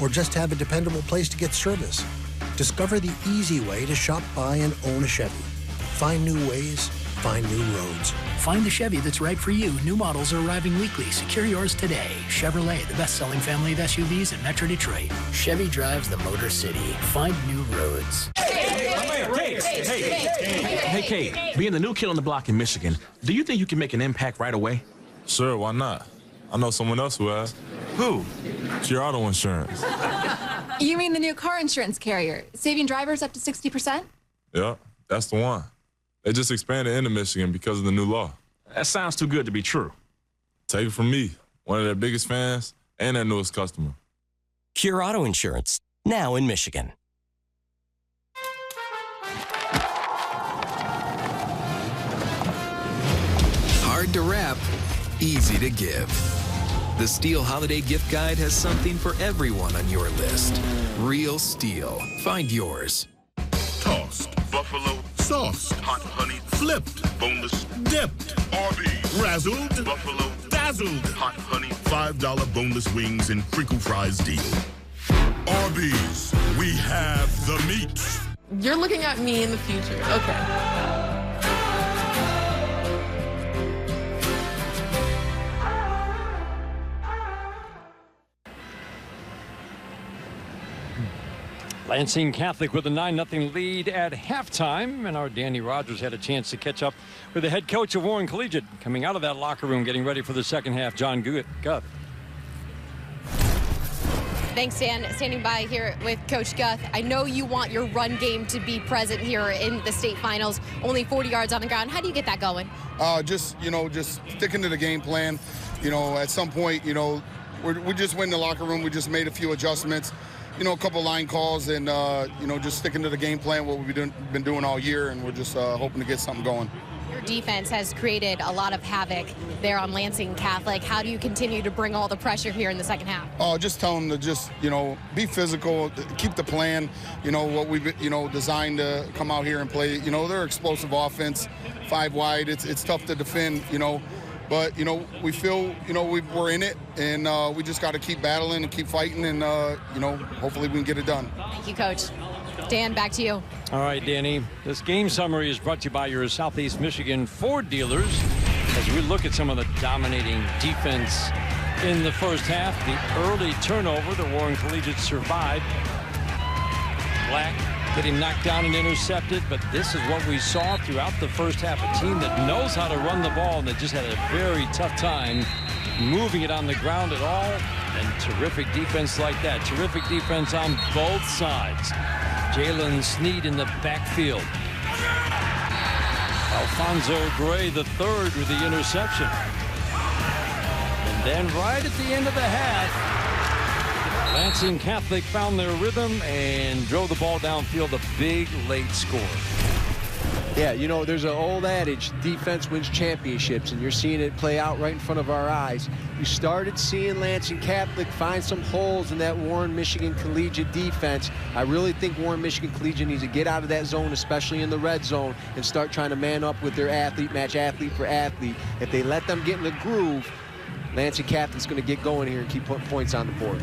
or just have a dependable place to get service, discover the easy way to shop, buy, and own a Chevy. Find new ways, find new roads. Find the Chevy that's right for you. New models are arriving weekly. Secure yours today. Chevrolet, the best-selling family of SUVs in Metro Detroit. Chevy drives the Motor City. Find new roads. Hey, Kate, being the new kid on the block in Michigan, do you think you can make an impact right away? Sure, why not? I know someone else who has. Who? It's your auto insurance. You mean the new car insurance carrier, saving drivers up to 60%? Yeah, that's the one. They just expanded into Michigan because of the new law. That sounds too good to be true. Take it from me, one of their biggest fans and their newest customer. Cure Auto Insurance, now in Michigan. Hard to wrap, easy to give. The Steel Holiday Gift Guide has something for everyone on your list. Real Steel. Find yours. Tossed, buffalo, sauced, hot honey, flipped, boneless, dipped, Arby's, razzled, buffalo, dazzled, hot honey, $5 boneless wings and crinkle fries deal. Arby's, we have the meat. You're looking at me in the future. Okay. Lansing Catholic with a 9-0 lead at halftime, and our Dannie Rogers had a chance to catch up with the head coach of Warren Collegiate coming out of that locker room, getting ready for the second half, John Guth. Thanks, Dan. Standing by here with Coach Guth. I know you want your run game to be present here in the state finals. Only 40 yards on the ground. How do you get that going? Just sticking to the game plan. At some point, we just went in the locker room. We just made a few adjustments. A couple line calls and, just sticking to the game plan, what we've been doing all year, and we're just hoping to get something going. Your defense has created a lot of havoc there on Lansing Catholic. How do you continue to bring all the pressure here in the second half? Just tell them to be physical, keep the plan, what we've, designed to come out here and play. They're explosive offense, 5 wide. It's tough to defend, But, we feel, we're in it, and we just got to keep battling and keep fighting, and, hopefully we can get it done. Thank you, Coach. Dan, back to you. All right, Danny. This game summary is brought to you by your Southeast Michigan Ford dealers. As we look at some of the dominating defense in the first half, the early turnover that Warren Collegiate survived. Black getting knocked down and intercepted, but this is what we saw throughout the first half. A team that knows how to run the ball and that just had a very tough time moving it on the ground at all. And terrific defense like that. Terrific defense on both sides. Jalen Sneed in the backfield. Alfonso Gray the third with the interception. And then right at the end of the half, Lansing Catholic found their rhythm and drove the ball downfield, a big late score. Yeah, there's an old adage, defense wins championships, and you're seeing it play out right in front of our eyes. You started seeing Lansing Catholic find some holes in that Warren Michigan Collegiate defense. I really think Warren Michigan Collegiate needs to get out of that zone, especially in the red zone, and start trying to man up with their athlete, match athlete for athlete. If they let them get in the groove, Lansing Catholic's going to get going here and keep putting points on the board.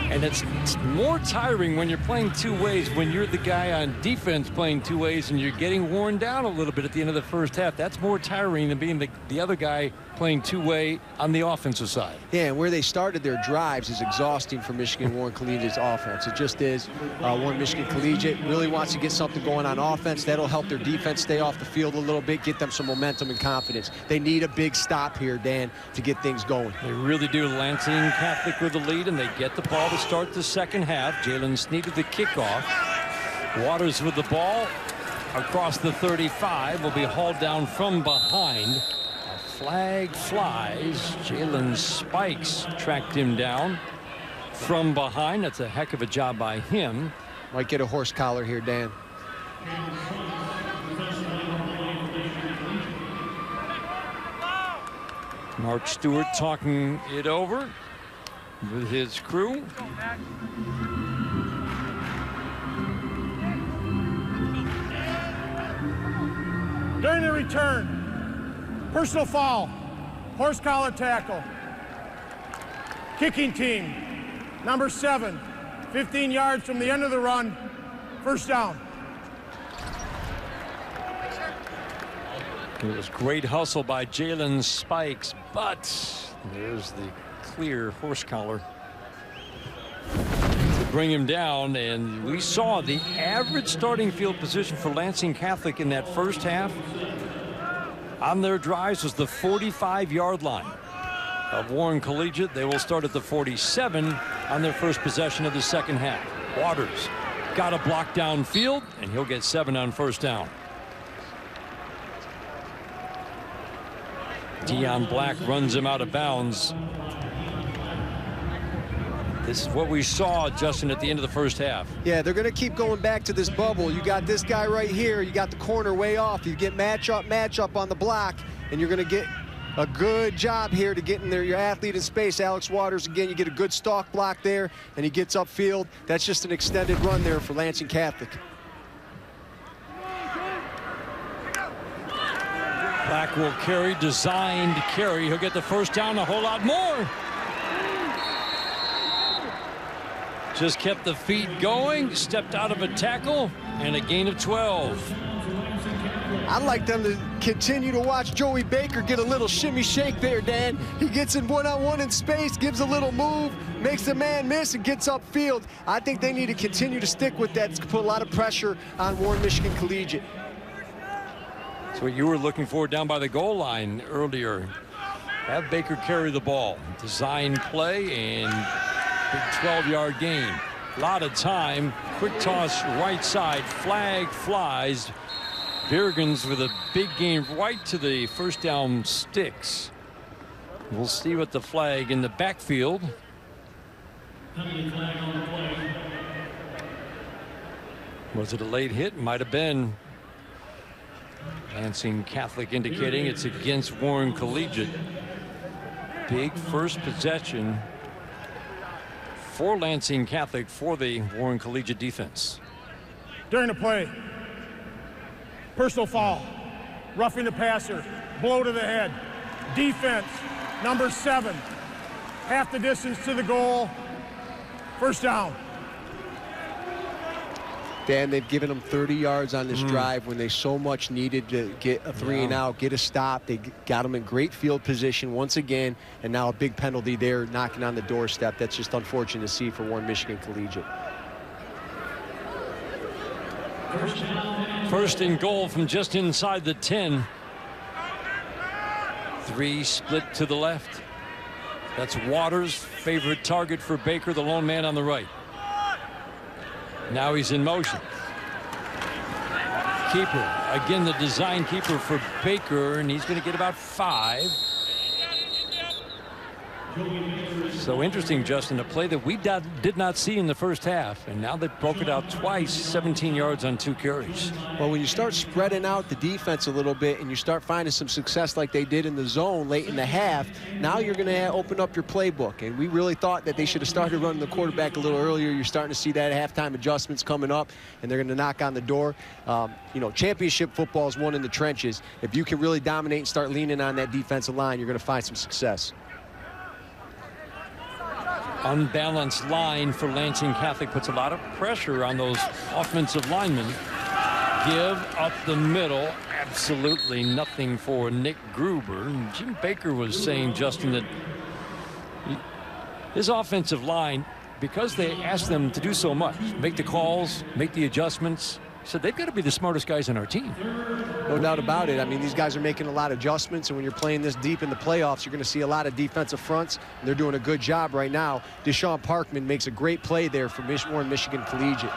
And it's more tiring when you're playing two ways, when you're the guy on defense playing two ways and you're getting worn down a little bit at the end of the first half. That's more tiring than being the other guy playing two-way on the offensive side. Yeah, and where they started their drives is exhausting for Michigan Warren Collegiate's offense. It just is. Warren Michigan Collegiate really wants to get something going on offense. That'll help their defense stay off the field a little bit, get them some momentum and confidence. They need a big stop here, Dan, to get things going. They really do. Lansing Catholic with the lead, and they get the ball to start the second half. Jalen Sneed with the kickoff. Waters with the ball across the 35, will be hauled down from behind. A flag flies. Jalen Spikes tracked him down from behind. That's a heck of a job by him. Might get a horse collar here, Dan. Mark Stewart talking it over with his crew. During the return, personal foul, horse collar tackle. Kicking team, number 7, 15 yards from the end of the run, first down. It was great hustle by Jalen Spikes, but there's the clear horse collar to bring him down. And we saw the average starting field position for Lansing Catholic in that first half on their drives was the 45-yard line of Warren Collegiate. They will start at the 47 on their first possession of the second half. Waters got a block downfield, and he'll get 7 on first down. Deion Black runs him out of bounds. This is what we saw, Justin, at the end of the first half. Yeah, they're going to keep going back to this bubble. You got this guy right here. You got the corner way off. You get matchup on the block, and you're going to get a good job here to get in there. Your athlete in space, Alex Waters, again, you get a good stalk block there, and he gets upfield. That's just an extended run there for Lansing Catholic. Black will carry, designed carry. He'll get the first down, a whole lot more. Just kept the feet going, stepped out of a tackle, and a gain of 12. I'd like them to continue to watch Joey Baker get a little shimmy shake there, Dan. He gets in one-on-one in space, gives a little move, makes the man miss, and gets upfield. I think they need to continue to stick with that. It's going to put a lot of pressure on Warren Michigan Collegiate. That's what you were looking for down by the goal line earlier. Have Baker carry the ball. Design play and big 12-yard gain. A lot of time. Quick toss right side. Flag flies. Birgens with a big gain right to the first down sticks. We'll see what the flag in the backfield. Was it a late hit? Might have been. Lansing Catholic indicating it's against Warren Collegiate. Big first possession for Lansing Catholic for the Warren Collegiate defense. During the play, personal foul, roughing the passer, blow to the head. Defense, number 7, half the distance to the goal, first down. Dan, they've given them 30 yards on this drive when they so much needed to get a 3-and-out, get a stop. They got them in great field position once again, and now a big penalty there knocking on the doorstep. That's just unfortunate to see for Warren Michigan Collegiate. First and goal from just inside the 10. 3 split to the left. That's Waters' favorite target for Baker, the lone man on the right. Now he's in motion. Keeper, again the design keeper for Baker, and he's going to get about 5. So interesting, Justin, a play that we did not see in the first half, and now they've broke it out twice, 17 yards on 2 carries. Well, when you start spreading out the defense a little bit and you start finding some success like they did in the zone late in the half, now you're going to open up your playbook. And we really thought that they should have started running the quarterback a little earlier. You're starting to see that halftime adjustments coming up, and they're going to knock on the door. You know, championship football is won in the trenches. If you can really dominate and start leaning on that defensive line, you're going to find some success. Unbalanced line for Lansing Catholic puts a lot of pressure on those offensive linemen. Give up the middle. Absolutely nothing for Nick Gruber. Jim Baker was saying, Justin, that his offensive line, because they asked them to do so much, make the calls, make the adjustments, said they've got to be the smartest guys on our team. No doubt about it. I mean, these guys are making a lot of adjustments, and when you're playing this deep in the playoffs, you're going to see a lot of defensive fronts, and they're doing a good job right now. Deshaun Parkman makes a great play there for Warren Michigan Collegiate.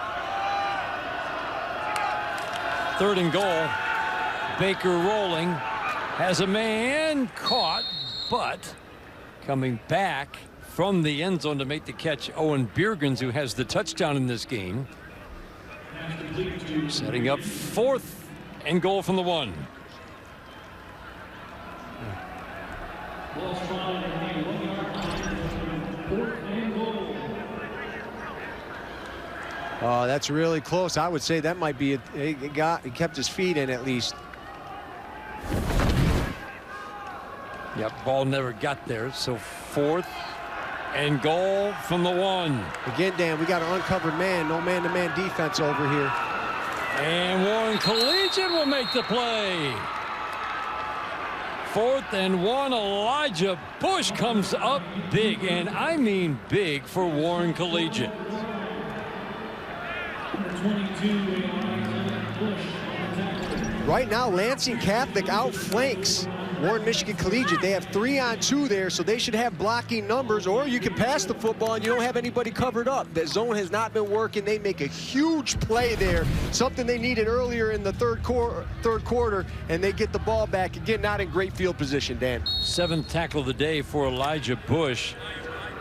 3rd and goal. Baker rolling. Has a man caught, but coming back from the end zone to make the catch, Owen Birgens, who has the touchdown in this game. Setting up 4th and goal from the 1. Oh, that's really close. I would say that might be he kept his feet in at least. Yep, ball never got there. So 4th and goal from the 1. Again, Dan, we got an uncovered man, no man-to-man defense over here. And Warren Collegiate will make the play. 4th and 1. Elijah Bush comes up big, and I mean big, for Warren Collegiate. Right now, Lansing Catholic outflanks Warren Michigan Collegiate. They have 3-on-2 there, so they should have blocking numbers, or you can pass the football and you don't have anybody covered up. That zone has not been working. They make a huge play there, something they needed earlier in the third quarter, and they get the ball back. Again, not in great field position, Dan. 7th tackle of the day for Elijah Bush.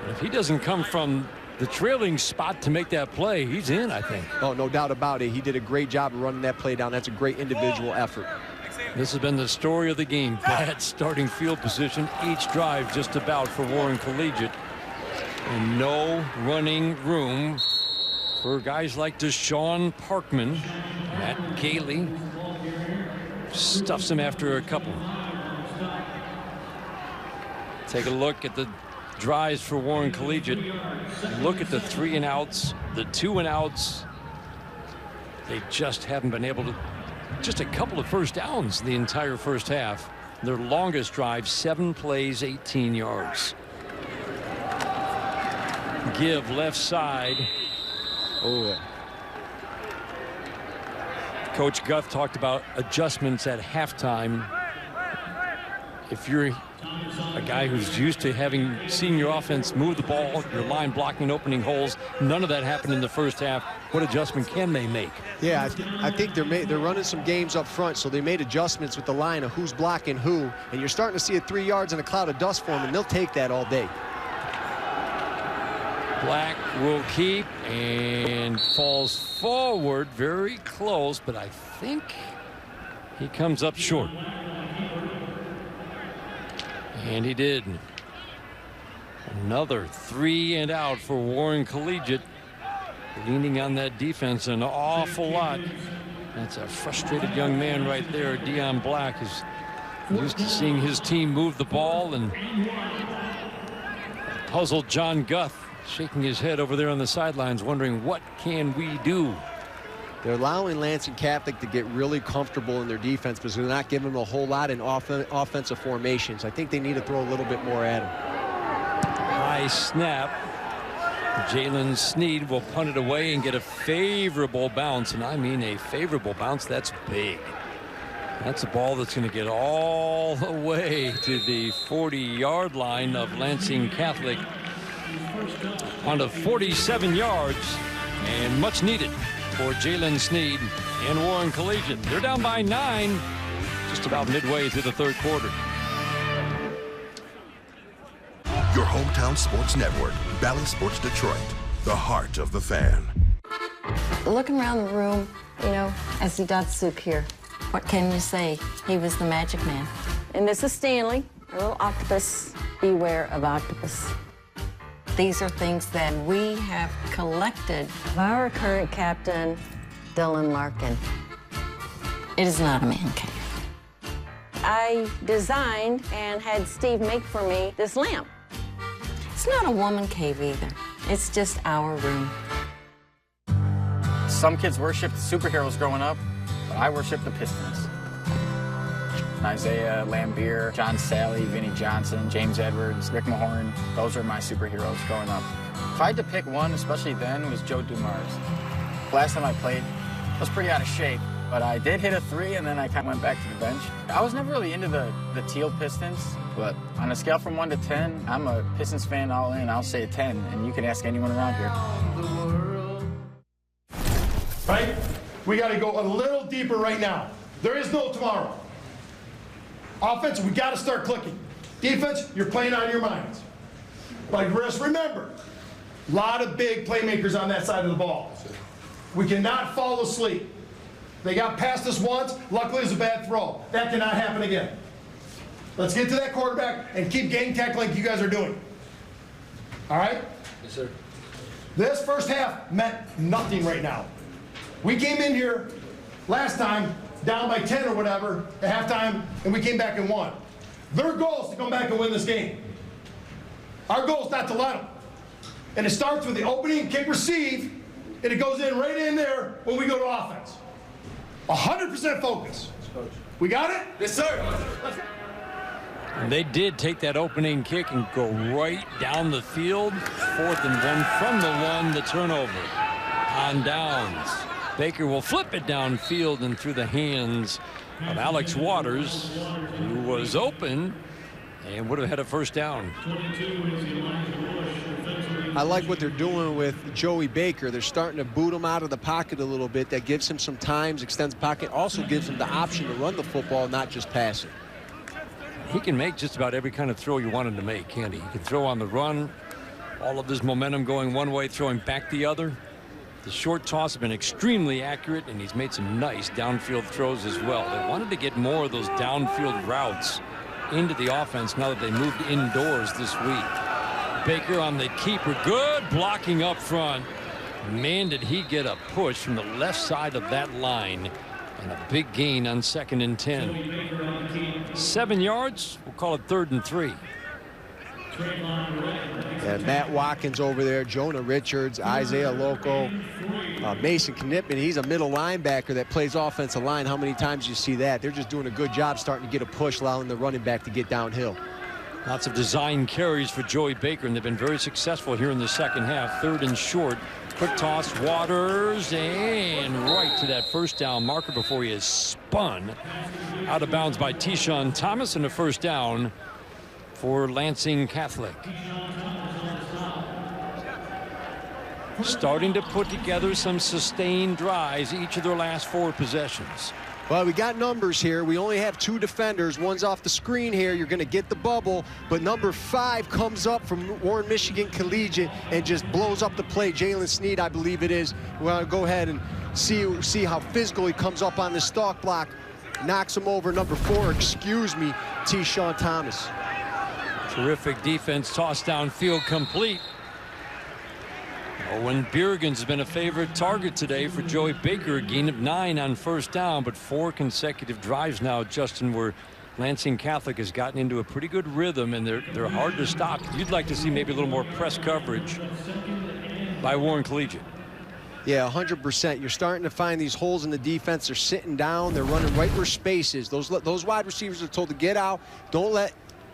And if he doesn't come from the trailing spot to make that play, he's in, I think. Oh, no doubt about it. He did a great job of running that play down. That's a great individual effort. This has been the story of the game. Bad starting field position each drive just about for Warren Collegiate. And no running room for guys like Deshaun Parkman. Matt Gailey stuffs him after a couple. Take a look at the drives for Warren Collegiate. Look at the 3-and-outs, the 2-and-outs. They just haven't been able to. Just a couple of first downs the entire first half. Their longest drive, 7 plays, 18 yards. Give left side. Oh, yeah. Coach Guth talked about adjustments at halftime. If you're a guy who's used to seen your offense move the ball, your line blocking and opening holes, none of that happened in the first half. What adjustment can they make? Yeah, I think they're running some games up front, so they made adjustments with the line of who's blocking who, and you're starting to see it 3 yards in a cloud of dust for them, and they'll take that all day. Black will keep and falls forward, very close, but I think he comes up short. And he did. Another 3-and-out for Warren Collegiate. Leaning on that defense an awful lot. That's a frustrated young man right there. Deion Black is used to seeing his team move the ball, and puzzled John Guth shaking his head over there on the sidelines, wondering what can we do. They're allowing Lansing Catholic to get really comfortable in their defense because they're not giving them a whole lot in offensive formations. I think they need to throw a little bit more at them. High snap. Jalen Sneed will punt it away and get a favorable bounce, and I mean a favorable bounce. That's big. That's a ball that's going to get all the way to the 40-yard line of Lansing Catholic. On to 47 yards, and much needed for Jalen Sneed and Warren Collegiate. They're down by 9, just about midway through the third quarter. Your hometown sports network, Bally Sports Detroit, the heart of the fan. Looking around the room, you know, I see Datsuk here. What can you say? He was the magic man. And this is Stanley, a little octopus. Beware of octopus. These are things that we have collected. Our current captain, Dylan Larkin. It is not a man cave. I designed and had Steve make for me this lamp. It's not a woman cave either. It's just our room. Some kids worship the superheroes growing up, but I worship the Pistons. Isaiah Lambeer, John Sally, Vinnie Johnson, James Edwards, Rick Mahorn. Those are my superheroes growing up. If I had to pick one, especially then, was Joe Dumars. Last time I played, I was pretty out of shape, but I did hit a 3, and then I kind of went back to the bench. I was never really into the teal Pistons, but on a scale from 1 to 10, I'm a Pistons fan all in. I'll say a 10, and you can ask anyone around here. Right? We got to go a little deeper right now. There is no tomorrow. Offense, we got to start clicking. Defense, you're playing on your minds. But just remember, a lot of big playmakers on that side of the ball. We cannot fall asleep. They got past us once. Luckily, it was a bad throw. That cannot happen again. Let's get to that quarterback and keep gang tackling like you guys are doing. All right? Yes, sir. This first half meant nothing right now. We came in here last time down by 10 or whatever at halftime, and we came back and won. Their goal is to come back and win this game. Our goal is not to let them. And it starts with the opening kick receive, and it goes in right in there when we go to offense. 100% focus. We got it? Yes, sir. And they did take that opening kick and go right down the field. 4th and 1 from the 1, the turnover on downs. Baker will flip it downfield and through the hands of Alex Waters, who was open and would have had a first down. I like what they're doing with Joey Baker. They're starting to boot him out of the pocket a little bit. That gives him some time, extends the pocket, also gives him the option to run the football, not just pass it. He can make just about every kind of throw you want him to make, can't he? He can throw on the run, all of his momentum going one way, throwing back the other. The short toss has been extremely accurate, and he's made some nice downfield throws as well. They wanted to get more of those downfield routes into the offense now that they moved indoors this week. Baker on the keeper, good blocking up front. Man, did he get a push from the left side of that line, and a big gain on 2nd and 10. 7 yards, we'll call it 3rd and 3. And Matt Watkins over there, Jonah Richards, Isaiah Loco, Mason Knippman. He's a middle linebacker that plays offensive line. How many times do you see that? They're just doing a good job starting to get a push, allowing the running back to get downhill. Lots of design carries for Joey Baker, and they've been very successful here in the second half. 3rd and short. Quick toss, Waters, and right to that first down marker before he is spun out of bounds by Tyshawn Thomas, and a first down for Lansing Catholic. Starting to put together some sustained drives each of their last 4 possessions. Well, we got numbers here. We only have 2 defenders. One's off the screen here. You're going to get the bubble. But number 5 comes up from Warren Michigan Collegiate and just blows up the play. Jalen Sneed, I believe it is. Well, go ahead and see how physical he comes up on the stalk block. Knocks him over. Number 4, Tyshawn Thomas. Terrific defense. Toss downfield complete. Owen Biergens has been a favorite target today for Joey Baker. A gain of 9 on first down, but 4 consecutive drives now, Justin, where Lansing Catholic has gotten into a pretty good rhythm, and they're hard to stop. You'd like to see maybe a little more press coverage by Warren Collegiate. Yeah, 100%. You're starting to find these holes in the defense. They're sitting down. They're running right where space is. Those wide receivers are told to get out. Don't let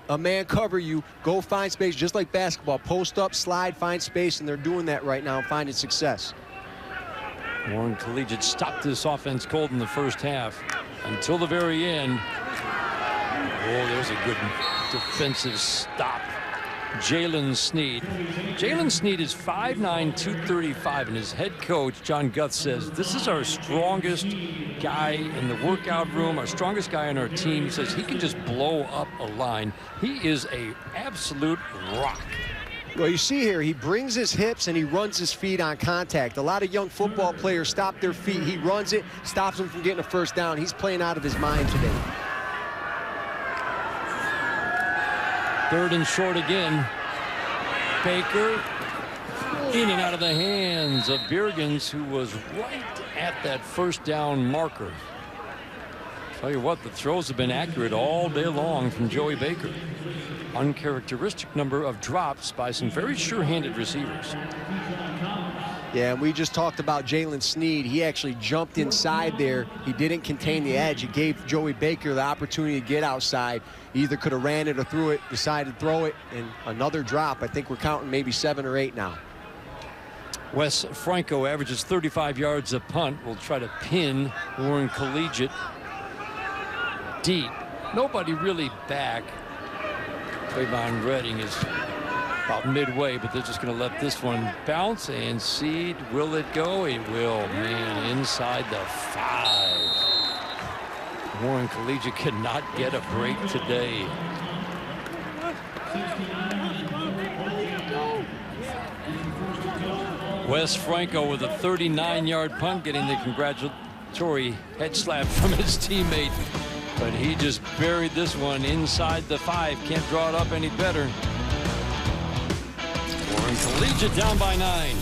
a man cover you. Go find space, just like basketball. Post up, slide, find space, and they're doing that right now and finding success. Warren Collegiate stopped this offense cold in the first half until the very end. Oh, there's a good defensive stop. Jalen Sneed. Jalen Sneed is 5'9", 235, and his head coach, John Guth, says this is our strongest guy in the workout room, our strongest guy on our team. He says he can just blow up a line. He is an absolute rock. Well, you see here, he brings his hips and he runs his feet on contact. A lot of young football players stop their feet. He runs it, stops them from getting a first down. He's playing out of his mind today. 3rd and short again. Baker in and out of the hands of Biergens, who was right at that first down marker. Tell you what, the throws have been accurate all day long from Joey Baker. Uncharacteristic number of drops by some very sure-handed receivers. Yeah, we just talked about Jalen Sneed. He actually jumped inside there. He didn't contain the edge. He gave Joey Baker the opportunity to get outside. He either could have ran it or threw it, decided to throw it, and another drop. I think we're counting maybe 7 or 8 now. Wes Franco averages 35 yards a punt. Will try to pin Warren Collegiate deep. Nobody really back. Trayvon Redding is about midway, but they're just going to let this one bounce and Seed. Will it go? It will. Man, inside the 5. Warren Collegiate cannot get a break today. Wes Franco with a 39-yard punt, getting the congratulatory head slap from his teammate. But he just buried this one inside the 5. Can't draw it up any better. Warren Collegiate down by 9.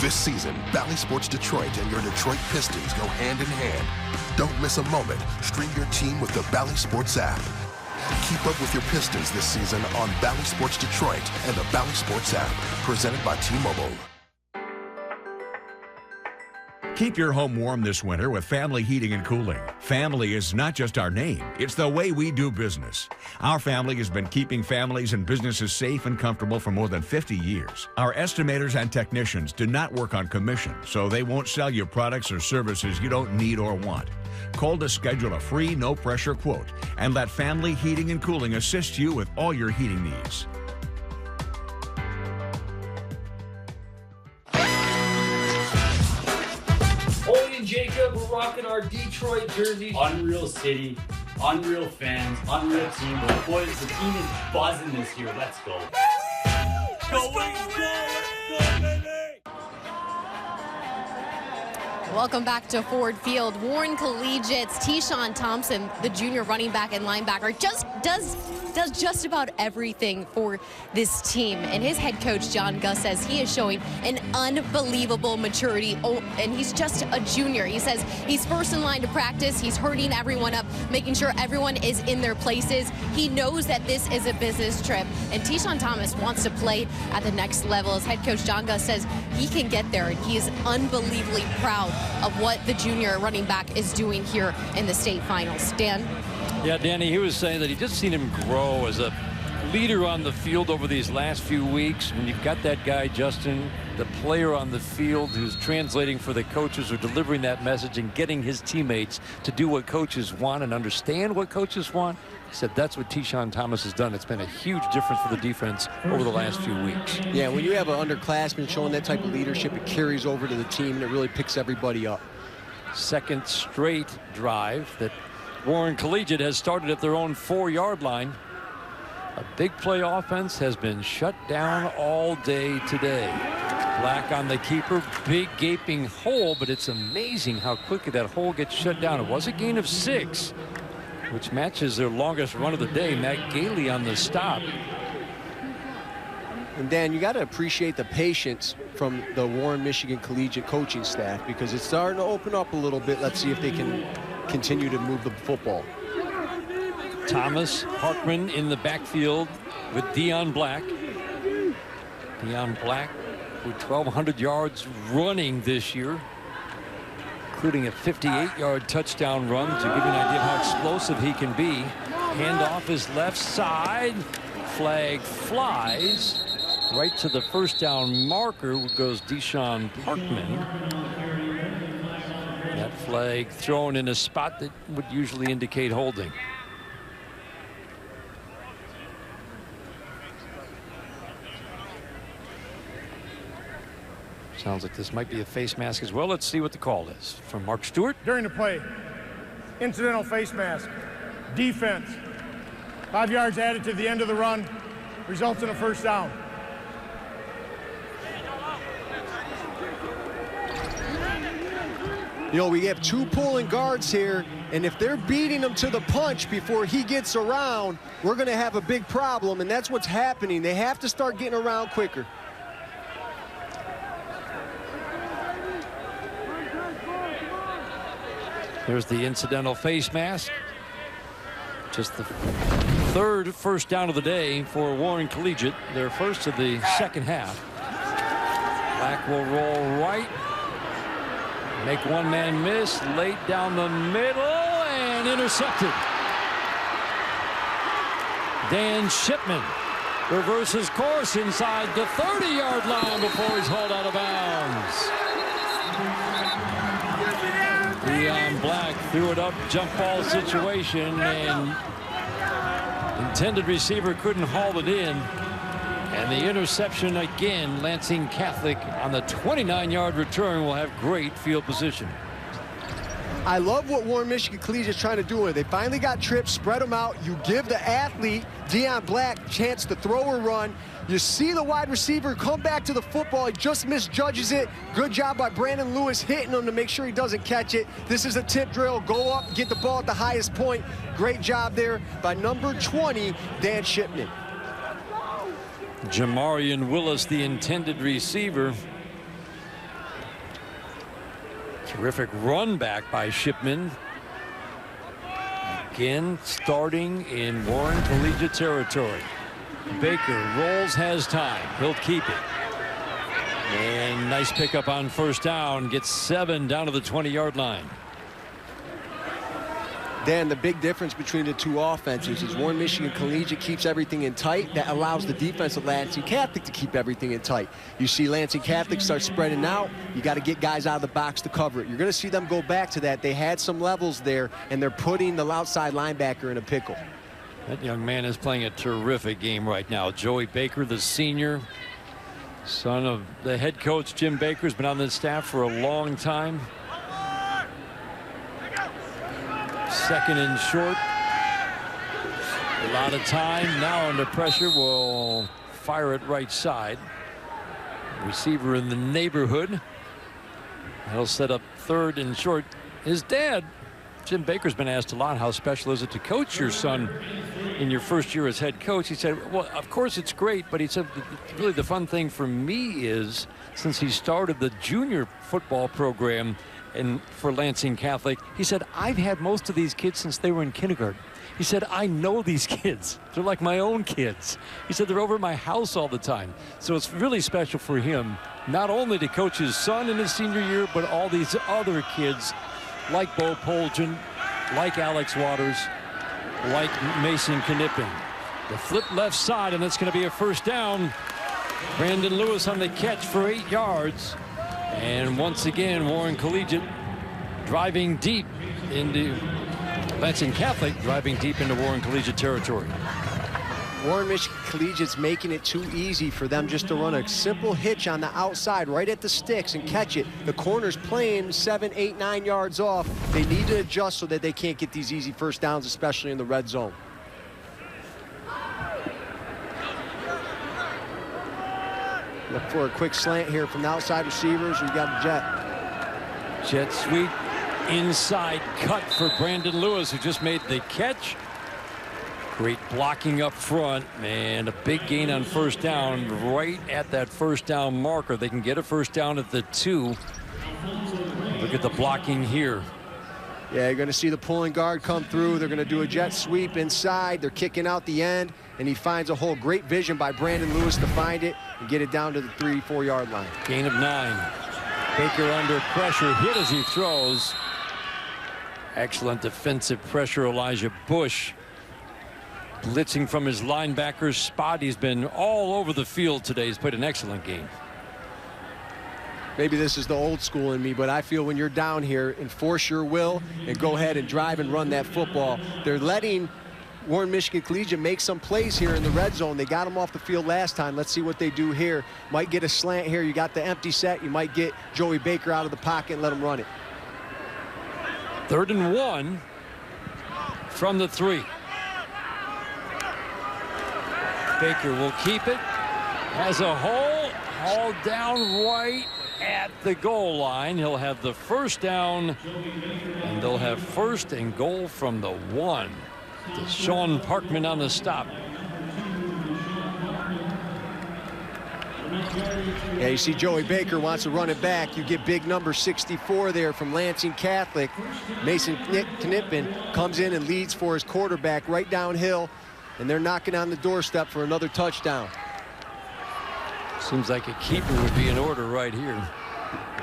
This season, Bally Sports Detroit and your Detroit Pistons go hand in hand. Don't miss a moment. Stream your team with the Bally Sports app. Keep up with your Pistons this season on Bally Sports Detroit and the Bally Sports app, presented by T-Mobile. Keep your home warm this winter with Family Heating and Cooling. Family is not just our name, it's the way we do business. Our family has been keeping families and businesses safe and comfortable for more than 50 years. Our estimators and technicians do not work on commission, so they won't sell you products or services you don't need or want. Call to schedule a free, no-pressure quote and let Family Heating and Cooling assist you with all your heating needs. Jacob, we're rocking our Detroit jerseys. Unreal city, unreal fans, unreal team. But boys, the team is buzzing this year. Let's go. Welcome back to Ford Field. Warren Collegiate's Tyshawn Thompson, the junior running back and linebacker, does just about everything for this team. And his head coach, John Gus, says he is showing an unbelievable maturity. Oh, and he's just a junior. He says he's first in line to practice. He's herding everyone up, making sure everyone is in their places. He knows that this is a business trip. And Tyshawn Thomas wants to play at the next level. His head coach, John Gus, says he can get there. And he is unbelievably proud of what the junior running back is doing here in the state finals. Dan? Yeah, Danny, he was saying that he just seen him grow as a leader on the field over these last few weeks. When you've got that guy, Justin, the player on the field who's translating for the coaches, who are delivering that message and getting his teammates to do what coaches want and understand what coaches want, he said that's what Tyshawn Thomas has done. It's been a huge difference for the defense over the last few weeks. Yeah, when you have an underclassman showing that type of leadership, it carries over to the team and it really picks everybody up. Second straight drive that Warren Collegiate has started at their own 4-yard line. A big play offense has been shut down all day today. Black on the keeper, big gaping hole, but it's amazing how quickly that hole gets shut down. It was a gain of 6, which matches their longest run of the day. Matt Gailey on the stop. And Dan, you got to appreciate the patience from the Warren Michigan Collegiate coaching staff, because it's starting to open up a little bit. Let's see if they can continue to move the football. Thomas Hartman in the backfield with Deion Black. Deion Black with 1,200 yards running this year, including a 58-yard touchdown run, to give you an idea of how explosive he can be. Handoff is left side. Flag flies right to the first down marker, where goes Deshaun Parkman. That flag thrown in a spot that would usually indicate holding. Sounds like this might be a face mask as well. Let's see what the call is from Mark Stewart. During the play, incidental face mask. Defense. 5 yards added to the end of the run. Results in a first down. You know, we have 2 pulling guards here, and if they're beating him to the punch before he gets around, we're going to have a big problem, and that's what's happening. They have to start getting around quicker. There's the incidental face mask. Just the third first down of the day for Warren Collegiate. Their first of the second half. Black will roll right. Make one man miss. Late down the middle and intercepted. Dan Shipman reverses course inside the 30-yard line before he's hauled out of bounds. Deion Black threw it up, jump ball situation, and intended receiver couldn't haul it in. And the interception again. Lansing Catholic on the 29-yard return will have great field position. I love what Warren Michigan Collegiate is trying to do. They finally got trips, spread them out. You give the athlete, Deion Black, chance to throw or run. You see the wide receiver come back to the football. He just misjudges it. Good job by Brandon Lewis hitting him to make sure he doesn't catch it. This is a tip drill. Go up, get the ball at the highest point. Great job there by number 20, Dan Shipman. Jamarian Willis, the intended receiver. Terrific run back by Shipman. Again, starting in Warren Collegiate territory. Baker rolls, has time. He'll keep it. And nice pickup on first down. Gets 7 down to the 20-yard line. Dan, the big difference between the two offenses is Warren Michigan Collegiate keeps everything in tight. That allows the defense of Lansing Catholic to keep everything in tight. You see Lansing Catholic start spreading out. You got to get guys out of the box to cover it. You're going to see them go back to that. They had some levels there, and they're putting the outside linebacker in a pickle. That young man is playing a terrific game right now. Joey Baker, the senior, son of the head coach, Jim Baker, has been on the staff for a long time. Second and short. A lot of time now under pressure. Will fire it right side. Receiver in the neighborhood. That'll set up third and short. His dad, Jim Baker's been asked a lot, how special is it to coach your son in your first year as head coach? He said, well, of course it's great, but he said really the fun thing for me is since he started the junior football program and for Lansing Catholic, he said, I've had most of these kids since they were in kindergarten. He said, I know these kids. They're like my own kids. He said, they're over at my house all the time. So it's really special for him, not only to coach his son in his senior year, but all these other kids like Bo Poljan, like Alex Waters, like Mason Knippen. The flip left side, and it's going to be a first down. Brandon Lewis on the catch for 8 yards. And once again, Warren Collegiate driving deep into Lansing Catholic, driving deep into Warren Collegiate territory. Warren Michigan Collegiate's making it too easy for them just to run a simple hitch on the outside right at the sticks and catch it. The corner's playing 7, 8, 9 yards off. They need to adjust so that they can't get these easy first downs, especially in the red zone. Look for a quick slant here from the outside receivers. We got a jet. Jet sweep inside cut for Brandon Lewis, who just made the catch. Great blocking up front, and a big gain on first down right at that first down marker. They can get a first down at the 2. Look at the blocking here. Yeah, you're going to see the pulling guard come through. They're going to do a jet sweep inside. They're kicking out the end, and he finds a hole. Great vision by Brandon Lewis to find it and get it down to the 3-4 yard line. Gain of 9. Baker under pressure, hit as he throws. Excellent defensive pressure, Elijah Bush. Blitzing from his linebacker's spot. He's been all over the field today. He's played an excellent game. Maybe this is the old school in me, but I feel when you're down here, enforce your will and go ahead and drive and run that football. They're letting Warren Michigan Collegiate make some plays here in the red zone. They got him off the field last time. Let's see what they do here. Might get a slant here. You got the empty set. You might get Joey Baker out of the pocket and let him run it. 3rd and 1 from the 3. Baker will keep it. Has a hole. Hauled down right at the goal line. He'll have the first down, and they'll have 1st and goal from the 1. Sean Parkman on the stop. Yeah, you see Joey Baker wants to run it back. You get big number 64 there from Lansing Catholic. Mason Knippen comes in and leads for his quarterback right downhill, and they're knocking on the doorstep for another touchdown. Seems like a keeper would be in order right here.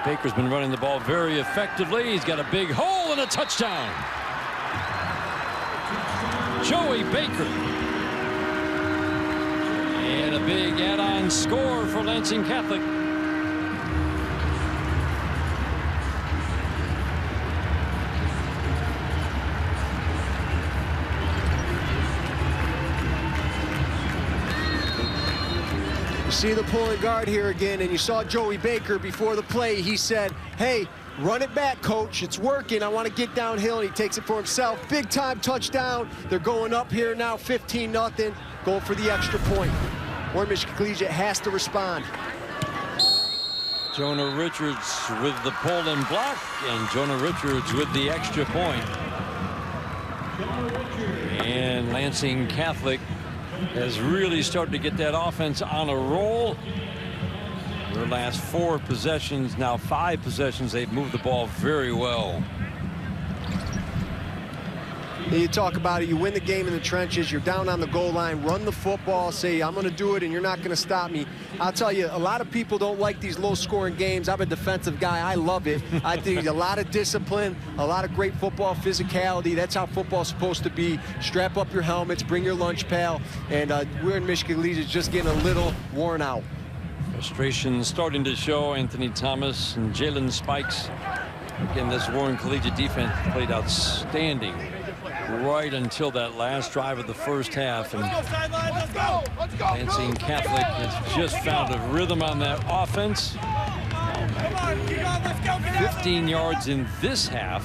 Baker's been running the ball very effectively. He's got a big hole and a touchdown. Joey Baker. And a big add-on score for Lansing Catholic. See the pulling guard here again, and you saw Joey Baker before the play. He said, hey, run it back, coach. It's working. I want to get downhill, and he takes it for himself. Big time touchdown. They're going up here now 15-0, going for the extra point. Warren Michigan Collegiate has to respond. Jonah Richards with the pull and block, and Jonah Richards with the extra point. And Lansing Catholic has really started to get that offense on a roll. Their last 4 possessions, now 5 possessions, they've moved the ball very well. You talk about it, you win the game in the trenches, you're down on the goal line, run the football, say, I'm going to do it and you're not going to stop me. I'll tell you, a lot of people don't like these low-scoring games. I'm a defensive guy. I love it. I think a lot of discipline, a lot of great football physicality. That's how football's supposed to be. Strap up your helmets, bring your lunch pail, and we're in Michigan Collegiate just getting a little worn out. Frustration starting to show. Anthony Thomas and Jalen Spikes. Again, this Warren Collegiate defense played outstanding right until that last drive of the first half. And Lansing Catholic has just found a rhythm on that offense. 15 yards in this half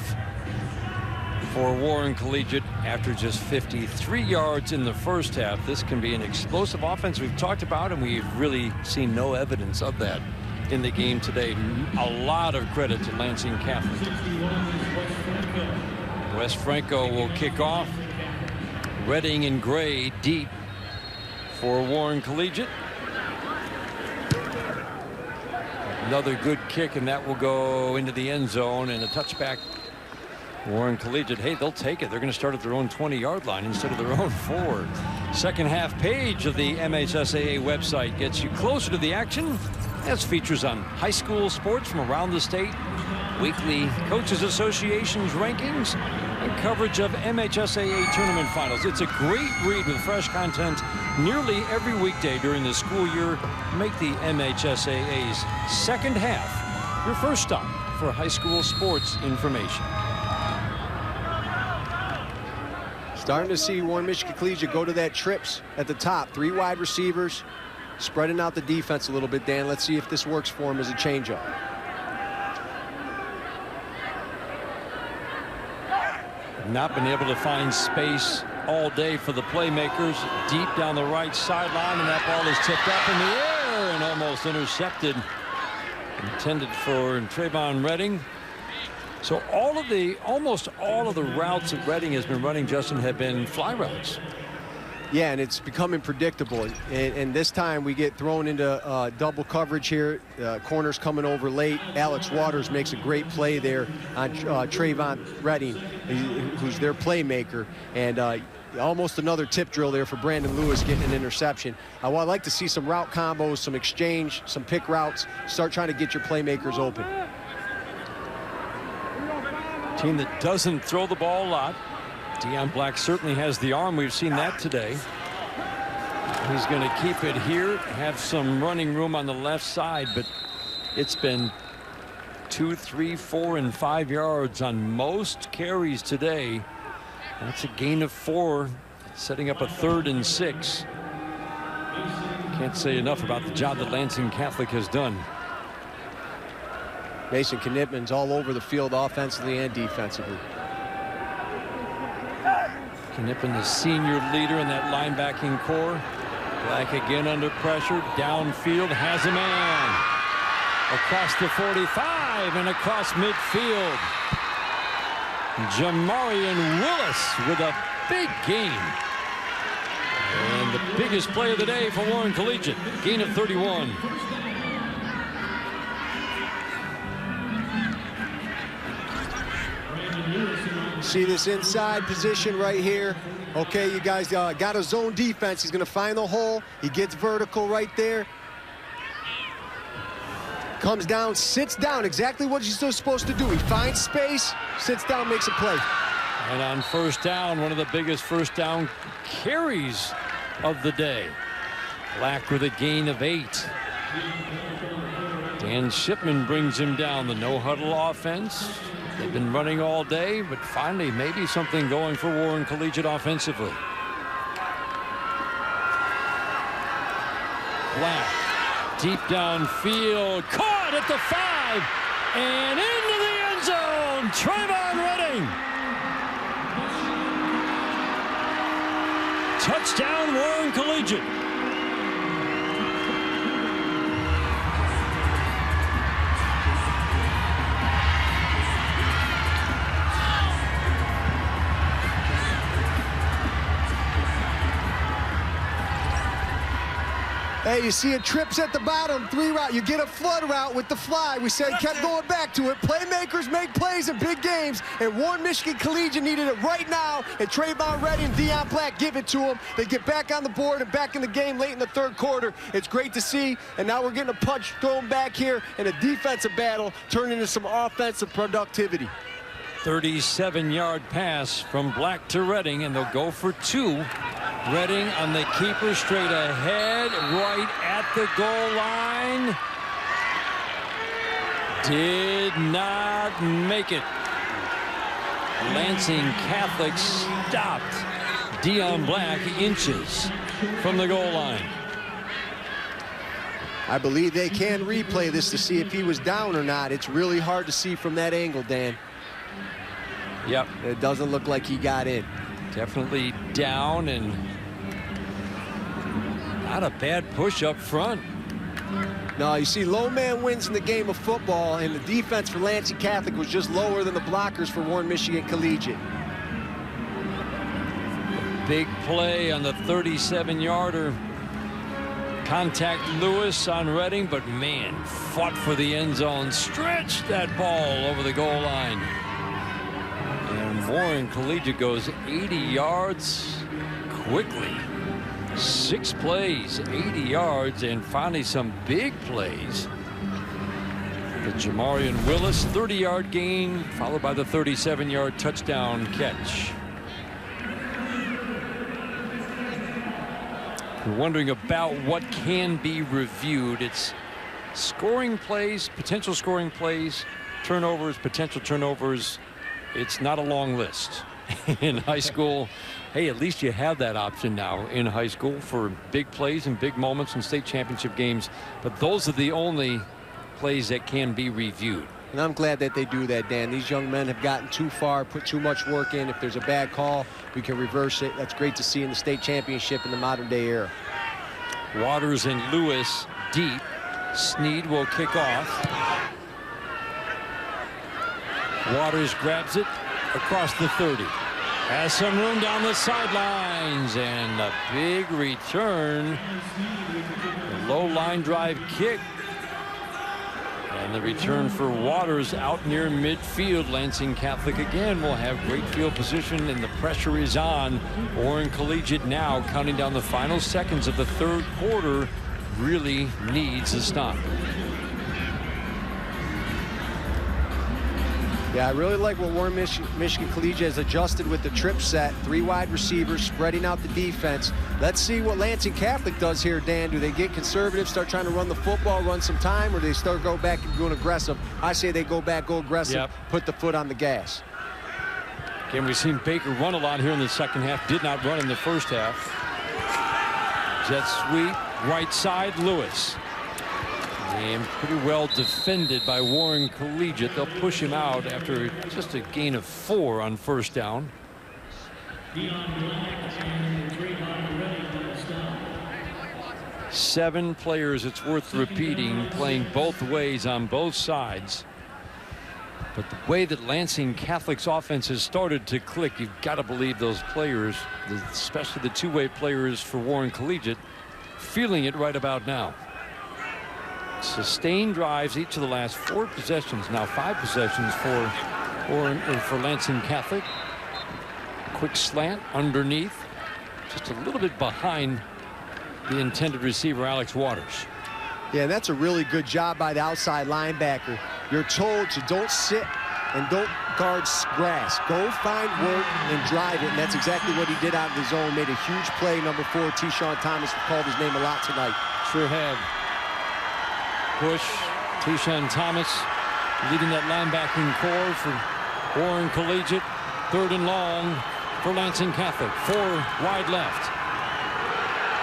for Warren Collegiate after just 53 yards in the first half. This can be an explosive offense we've talked about, and we've really seen no evidence of that in the game today. A lot of credit to Lansing Catholic. Wes Franco will kick off. Redding in gray deep for Warren Collegiate. Another good kick, and that will go into the end zone, and a touchback. Warren Collegiate, hey, they'll take it. They're going to start at their own 20-yard line instead of their own 4. Second half page of the MHSAA website gets you closer to the action. Has features on high school sports from around the state, weekly Coaches Association's rankings, and coverage of MHSAA tournament finals. It's a great read with fresh content nearly every weekday during the school year. Make the MHSAA's second half your first stop for high school sports information. Starting to see Warren Michigan Collegiate go to that trips at the top. 3 wide receivers, spreading out the defense a little bit, Dan. Let's see if this works for him as a changeup. Not been able to find space all day for the playmakers. Deep down the right sideline, and that ball is tipped up in the air and almost intercepted. Intended for Trayvon Redding. So almost all of the routes that Redding has been running, Justin, have been fly routes. Yeah, and it's becoming predictable. And this time we get thrown into double coverage here. Corners coming over late. Alex Waters makes a great play there on Trayvon Redding, who's their playmaker. And almost another tip drill there for Brandon Lewis getting an interception. I'd like to see some route combos, some exchange, some pick routes. Start trying to get your playmakers open. Team that doesn't throw the ball a lot. Deion Black certainly has the arm. We've seen that today. He's going to keep it here, have some running room on the left side, but it's been 2, 3, 4, and 5 yards on most carries today. That's a gain of 4, setting up a 3rd and 6. Can't say enough about the job that Lansing Catholic has done. Mason Knipman's all over the field offensively and defensively. Knippen, the senior leader in that linebacking core. Black again under pressure. Downfield has a man. Across the 45 and across midfield. Jamarian Willis with a big gain. And the biggest play of the day for Warren Collegiate. Gain of 31. See this inside position right here. Okay, you guys got a zone defense. He's going to find the hole. He gets vertical right there. Comes down, sits down. Exactly what he's supposed to do. He finds space, sits down, makes a play. And on first down, one of the biggest first down carries of the day. Black with a gain of 8. Dan Shipman brings him down. The no-huddle offense. They've been running all day, but finally maybe something going for Warren Collegiate offensively. Black, deep downfield, caught at the 5, and into the end zone, Trayvon Redding. Touchdown, Warren Collegiate. Hey, you see it trips at the bottom, 3 route. You get a flood route with the fly. We said kept going back to it. Playmakers make plays in big games, and Warren Michigan Collegiate needed it right now, and Trayvon Reddy and Deion Black give it to them. They get back on the board and back in the game late in the 3rd quarter. It's great to see, and now we're getting a punch thrown back here, and a defensive battle turn into some offensive productivity. 37-yard pass from Black to Redding, and they'll go for 2. Redding on the keeper, straight ahead, right at the goal line. Did not make it. Lansing Catholic stopped Deion Black inches from the goal line. I believe they can replay this to see if he was down or not. It's really hard to see from that angle, Dan. Yep. It doesn't look like he got in. Definitely down, and not a bad push up front. No, you see, low man wins in the game of football, and the defense for Lansing Catholic was just lower than the blockers for Warren Michigan Collegiate. Big play on the 37-yarder. Contact Lewis on Redding, but man, fought for the end zone. Stretched that ball over the goal line. And Warren Collegiate goes 80 yards quickly. 6 plays, 80 yards, and finally some big plays. The Jamarian Willis 30-yard gain, followed by the 37-yard touchdown catch. We're wondering about what can be reviewed. It's scoring plays, potential scoring plays, turnovers, potential turnovers. It's not a long list. In high school, hey, at least you have that option now in high school for big plays and big moments in state championship games. But those are the only plays that can be reviewed. And I'm glad that they do that, Dan. These young men have gotten too far, put too much work in. If there's a bad call, we can reverse it. That's great to see in the state championship in the modern day era. Waters and Lewis deep. Sneed will kick off. Waters grabs it across the 30. Has some room down the sidelines, and a big return. A low line drive kick. And the return for Waters out near midfield. Lansing Catholic again will have great field position, and the pressure is on. Warren Collegiate now counting down the final seconds of the 3rd quarter. Really needs a stop. Yeah, I really like what Warren Michigan Collegiate has adjusted with the trip set. 3 wide receivers, spreading out the defense. Let's see what Lansing Catholic does here, Dan. Do they get conservative, start trying to run the football, run some time, or do they start go back and going aggressive? I say they go back, go aggressive, put the foot on the gas. Again, we've seen Baker run a lot here in the 2nd half. Did not run in the 1st half. Jet sweep, right side, Lewis. And pretty well defended by Warren Collegiate. They'll push him out after just a gain of 4 on 1st down. 7 players, it's worth repeating, playing both ways on both sides. But the way that Lansing Catholic's offense has started to click, you've got to believe those players, especially the 2-way players for Warren Collegiate, feeling it right about now. Sustained drives each of the last 4 possessions. Now 5 possessions for Lansing Catholic. Quick slant underneath, just a little bit behind the intended receiver, Alex Waters. Yeah, that's a really good job by the outside linebacker. You're told to don't sit and don't guard grass. Go find work and drive it, and that's exactly what he did out of the zone. Made a huge play. Number 4, T-Shawn Thomas, called his name a lot tonight. Sure have. Push, T-Shawn Thomas leading that linebacking core for Warren Collegiate. 3rd and long for Lansing Catholic. 4 wide left.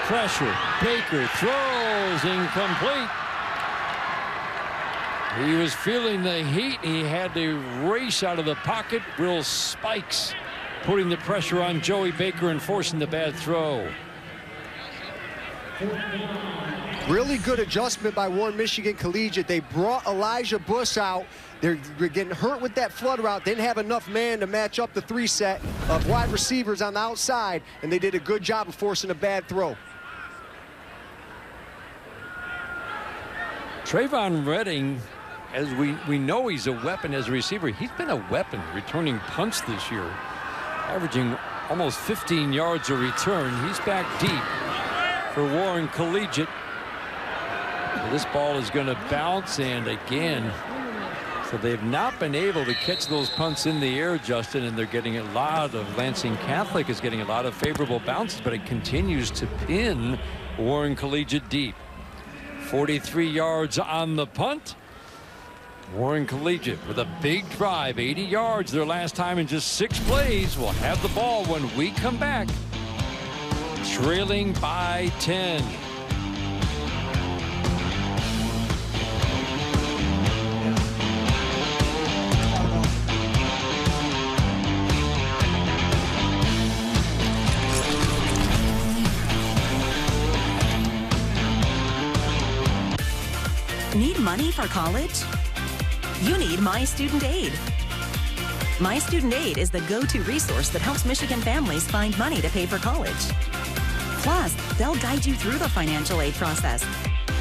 Pressure. Baker throws incomplete. He was feeling the heat. He had to race out of the pocket. Will Spikes putting the pressure on Joey Baker and forcing the bad throw. Really good adjustment by Warren Michigan Collegiate. They brought Elijah Buss out. They're getting hurt with that flood route. They didn't have enough man to match up the 3 set of wide receivers on the outside, and they did a good job of forcing a bad throw. Trayvon Redding, as we know he's a weapon as a receiver. He's been a weapon returning punts this year, averaging almost 15 yards a return. He's back deep for Warren Collegiate. This ball is going to bounce, and again, so they've not been able to catch those punts in the air, Justin, and they're getting a lot of, Lansing Catholic is getting a lot of favorable bounces, but it continues to pin Warren Collegiate deep. 43 yards on the punt. Warren Collegiate with a big drive, 80 yards their last time in just 6 plays. Will have the ball when we come back, trailing by 10. Need money for college? You need My Student Aid. My Student Aid is the go-to resource that helps Michigan families find money to pay for college. Plus, they'll guide you through the financial aid process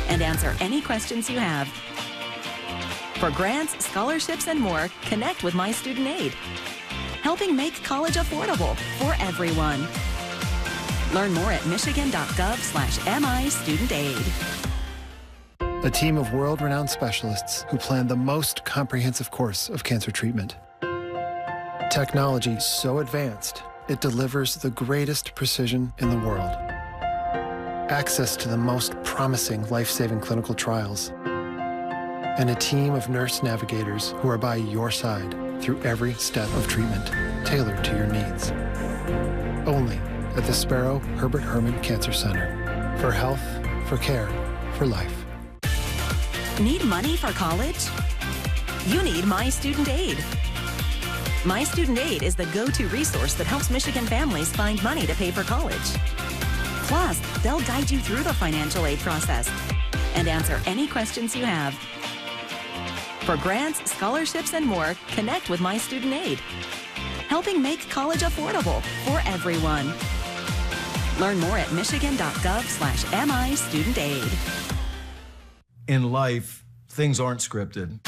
and answer any questions you have. For grants, scholarships, and more, connect with My Student Aid, helping make college affordable for everyone. Learn more at michigan.gov/MIStudentAid. A team of world-renowned specialists who plan the most comprehensive course of cancer treatment. Technology so advanced, it delivers the greatest precision in the world. Access to the most promising life-saving clinical trials. And a team of nurse navigators who are by your side through every step of treatment, tailored to your needs. Only at the Sparrow Herbert Herman Cancer Center. For health, for care, for life. Need money for college? You need My Student Aid. My Student Aid is the go-to resource that helps Michigan families find money to pay for college. Plus, they'll guide you through the financial aid process and answer any questions you have. For grants, scholarships, and more, connect with My Student Aid, helping make college affordable for everyone. Learn more at michigan.gov/MIStudentAid. In life, things aren't scripted.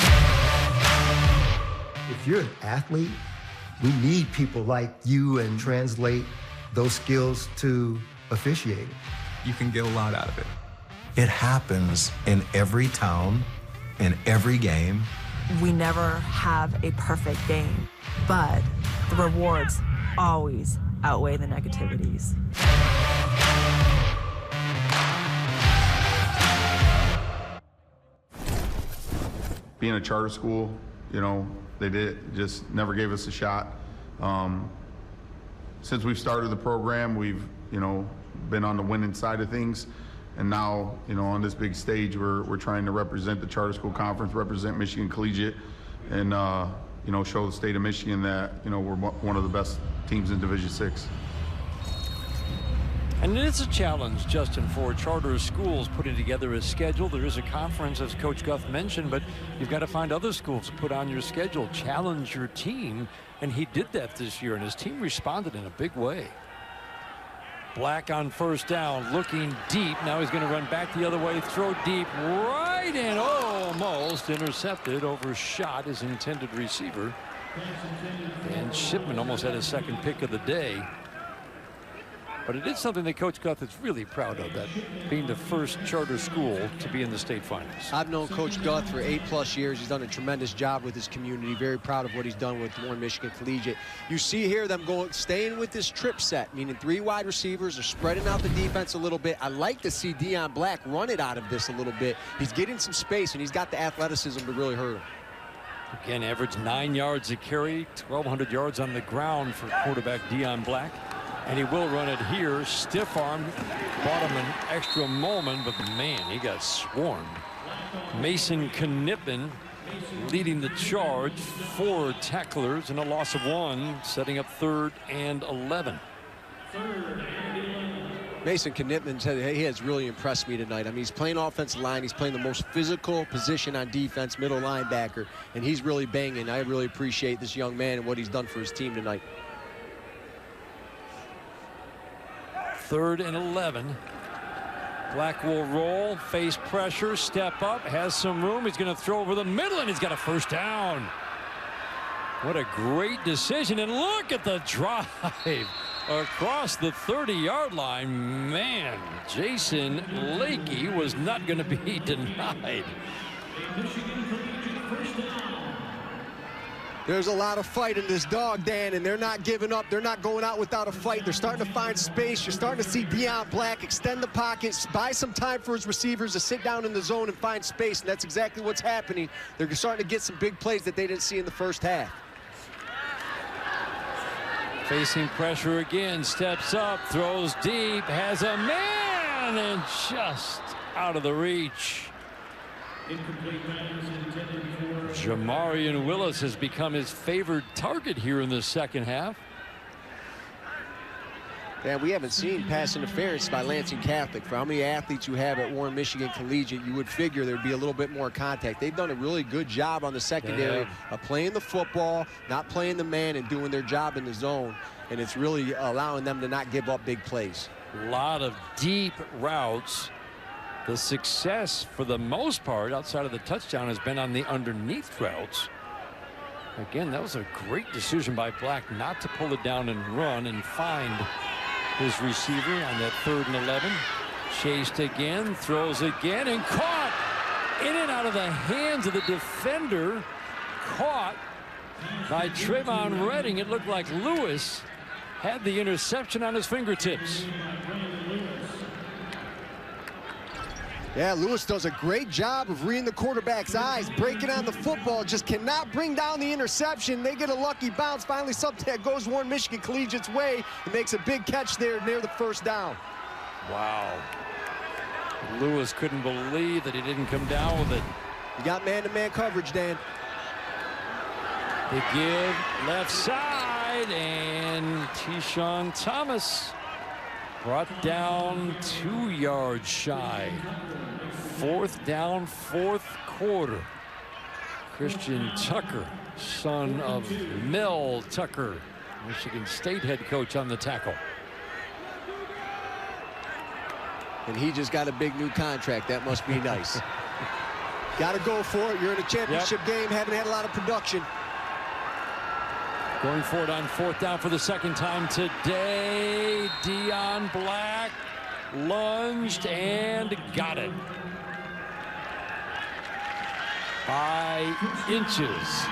If you're an athlete, we need people like you and translate those skills to officiating. You can get a lot out of it. It happens in every town, in every game. We never have a perfect game, but the rewards always outweigh the negativities. Being a charter school, you know, they just never gave us a shot. Since we've started the program, we've, you know, been on the winning side of things. And now, you know, on this big stage, we're trying to represent the Charter School Conference, represent Michigan Collegiate, and, you know, show the state of Michigan that, you know, we're one of the best teams in Division VI. And it's a challenge, Justin, for charter schools putting together a schedule. There is a conference, as Coach Guth mentioned, but you've got to find other schools to put on your schedule, challenge your team, and he did that this year, and his team responded in a big way. Black on first down, looking deep. Now he's going to run back the other way, throw deep, right in, almost intercepted, overshot his intended receiver. And Shipman almost had his second pick of the day. But it is something that Coach Guth is really proud of, that being the first charter school to be in the state finals. I've known Coach Guth for 8+ years. He's done a tremendous job with his community. Very proud of what he's done with Warren Michigan Collegiate. You see here them staying with this trip set, meaning 3 wide receivers are spreading out the defense a little bit. I like to see Deion Black run it out of this a little bit. He's getting some space, and he's got the athleticism to really hurt him. Again, average 9 yards a carry, 1,200 yards on the ground for quarterback Deion Black. And he will run it here. Stiff arm, bought him an extra moment, but man, he got swarmed. Mason Knippen leading the charge. 4 tacklers and a loss of 1, setting up 3rd and 11. Mason Knippen said he has really impressed me tonight. I mean, he's playing offensive line. He's playing the most physical position on defense, middle linebacker, and he's really banging. I really appreciate this young man and what he's done for his team tonight. 3rd and 11. Black will roll, face pressure, step up, has some room. He's going to throw over the middle, and he's got a first down. What a great decision. And look at the drive across the 30-yard line. Man, Jason Lakey was not going to be denied. There's a lot of fight in this dog, Dan, and they're not giving up. They're not going out without a fight. They're starting to find space. You're starting to see Deion Black extend the pockets, buy some time for his receivers to sit down in the zone and find space, and that's exactly what's happening. They're starting to get some big plays that they didn't see in the first half. Facing pressure again, steps up, throws deep, has a man, and just out of the reach. Jamarian Willis has become his favored target here in the second half. Yeah, we haven't seen pass interference by Lansing Catholic. For how many athletes you have at Warren Michigan Collegiate, you would figure there'd be a little bit more contact. They've done a really good job on the secondary of playing the football, not playing the man, and doing their job in the zone. And it's really allowing them to not give up big plays. A lot of deep routes. The success, for the most part, outside of the touchdown, has been on the underneath routes. Again, that was a great decision by Black not to pull it down and run and find his receiver on that 3rd and 11. Chased again, throws again, and caught in and out of the hands of the defender. Caught by Trayvon Redding. It looked like Lewis had the interception on his fingertips. Yeah, Lewis does a great job of reading the quarterback's eyes, breaking on the football, just cannot bring down the interception. They get a lucky bounce. Finally, something that goes Warren Michigan Collegiate's way and makes a big catch there near the first down. Wow. Lewis couldn't believe that he didn't come down with it. You got man-to-man coverage, Dan. The give left side, and Tyshawn Thomas brought down 2 yards shy. 4th down, 4th quarter. Christian Tucker, son of Mel Tucker, Michigan State head coach, on the tackle. And he just got a big new contract. That must be nice. Got to go for it. You're in a championship game, haven't had a lot of production. Going for it on 4th down for the second time today. Deion Black lunged and got it by inches.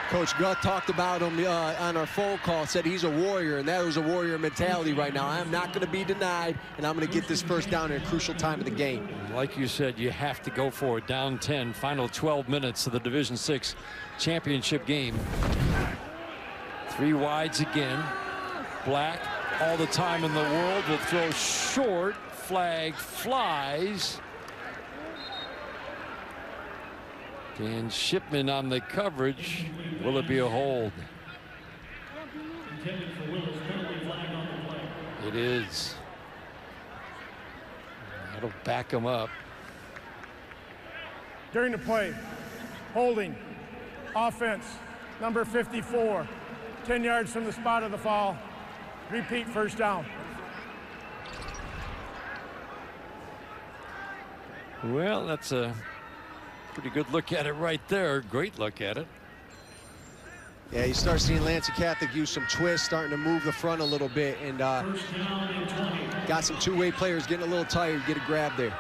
Coach Guth talked about him on our phone call, said he's a warrior, and that was a warrior mentality right now. I'm not going to be denied, and I'm going to get this first down at a crucial time of the game. Like you said, you have to go for it. Down 10, final 12 minutes of the Division VI championship game. 3 wides again. Black, all the time in the world, will throw short. Flag flies. Dan Shipman on the coverage. Will it be a hold? It is. That'll back him up. During the play, holding, offense, number 54, 10 yards from the spot of the foul. Repeat, first down. Well, that's a pretty good look at it right there. Great look at it. Yeah, you start seeing Lansing Catholic use some twists, starting to move the front a little bit, and got some two-way players getting a little tired, get a grab there.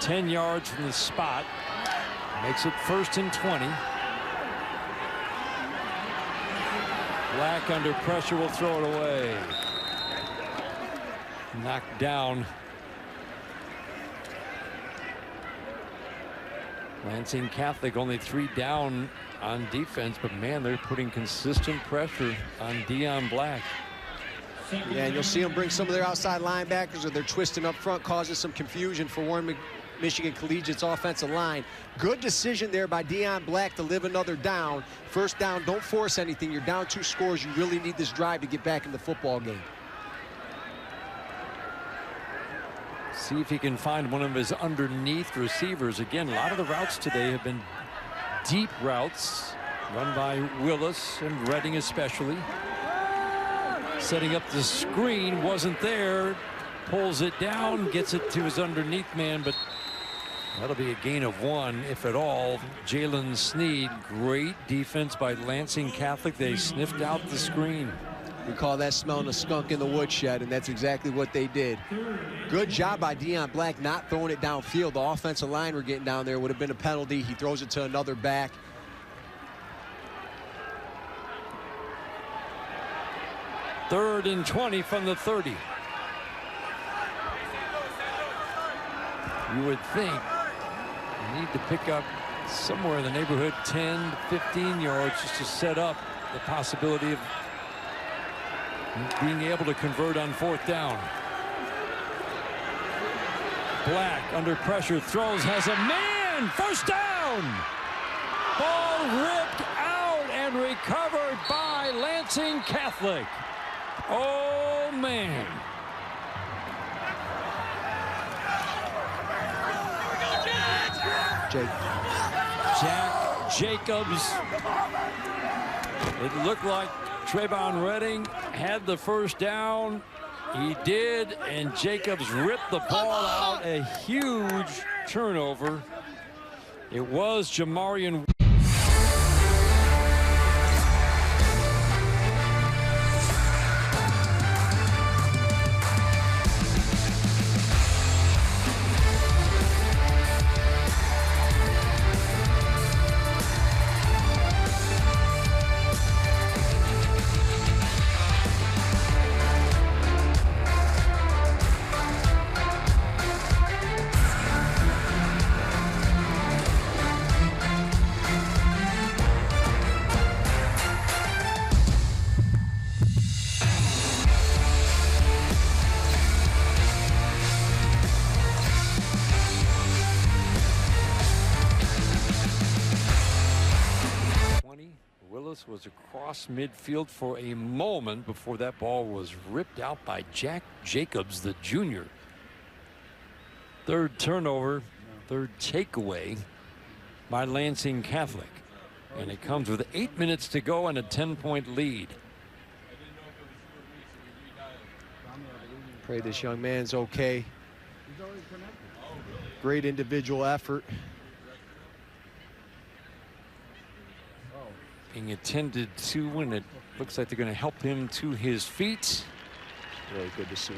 $10 yards from the spot. Makes it 1st and 20. Black under pressure will throw it away. Knocked down. Lansing Catholic only 3 down on defense, but man, they're putting consistent pressure on Deion Black. Yeah, and you'll see them bring some of their outside linebackers, or they're twisting up front, causing some confusion for Warren Michigan Collegiate's offensive line. Good decision there by Deion Black to live another down. First down, don't force anything. You're down 2 scores. You really need this drive to get back in the football game. See if he can find one of his underneath receivers. Again, a lot of the routes today have been deep routes. Run by Willis and Redding especially. Setting up the screen, wasn't there. Pulls it down, gets it to his underneath man, but that'll be a gain of 1, if at all. Jalen Sneed, great defense by Lansing Catholic. They sniffed out the screen. We call that smelling a skunk in the woodshed, and that's exactly what they did. Good job by Deion Black not throwing it downfield. The offensive line were getting down there. Would have been a penalty. He throws it to another back. Third and 20 from the 30. You would think you need to pick up somewhere in the neighborhood 10 to 15 yards just to set up the possibility of being able to convert on 4th down. Black under pressure, throws, has a man, 1st down. Ball ripped out and recovered by Lansing Catholic. Oh man. Jack Jacobs. It looked like Trayvon Redding had the 1st down. He did, and Jacobs ripped the ball out. A huge turnover. It was Jamarian. Was across midfield for a moment before that ball was ripped out by Jack Jacobs, the junior. 3rd turnover, 3rd takeaway by Lansing Catholic. And it comes with 8 minutes to go and a 10-point lead. Pray this young man's okay. Great individual effort. Being attended to, and it looks like they're going to help him to his feet. Really good to see.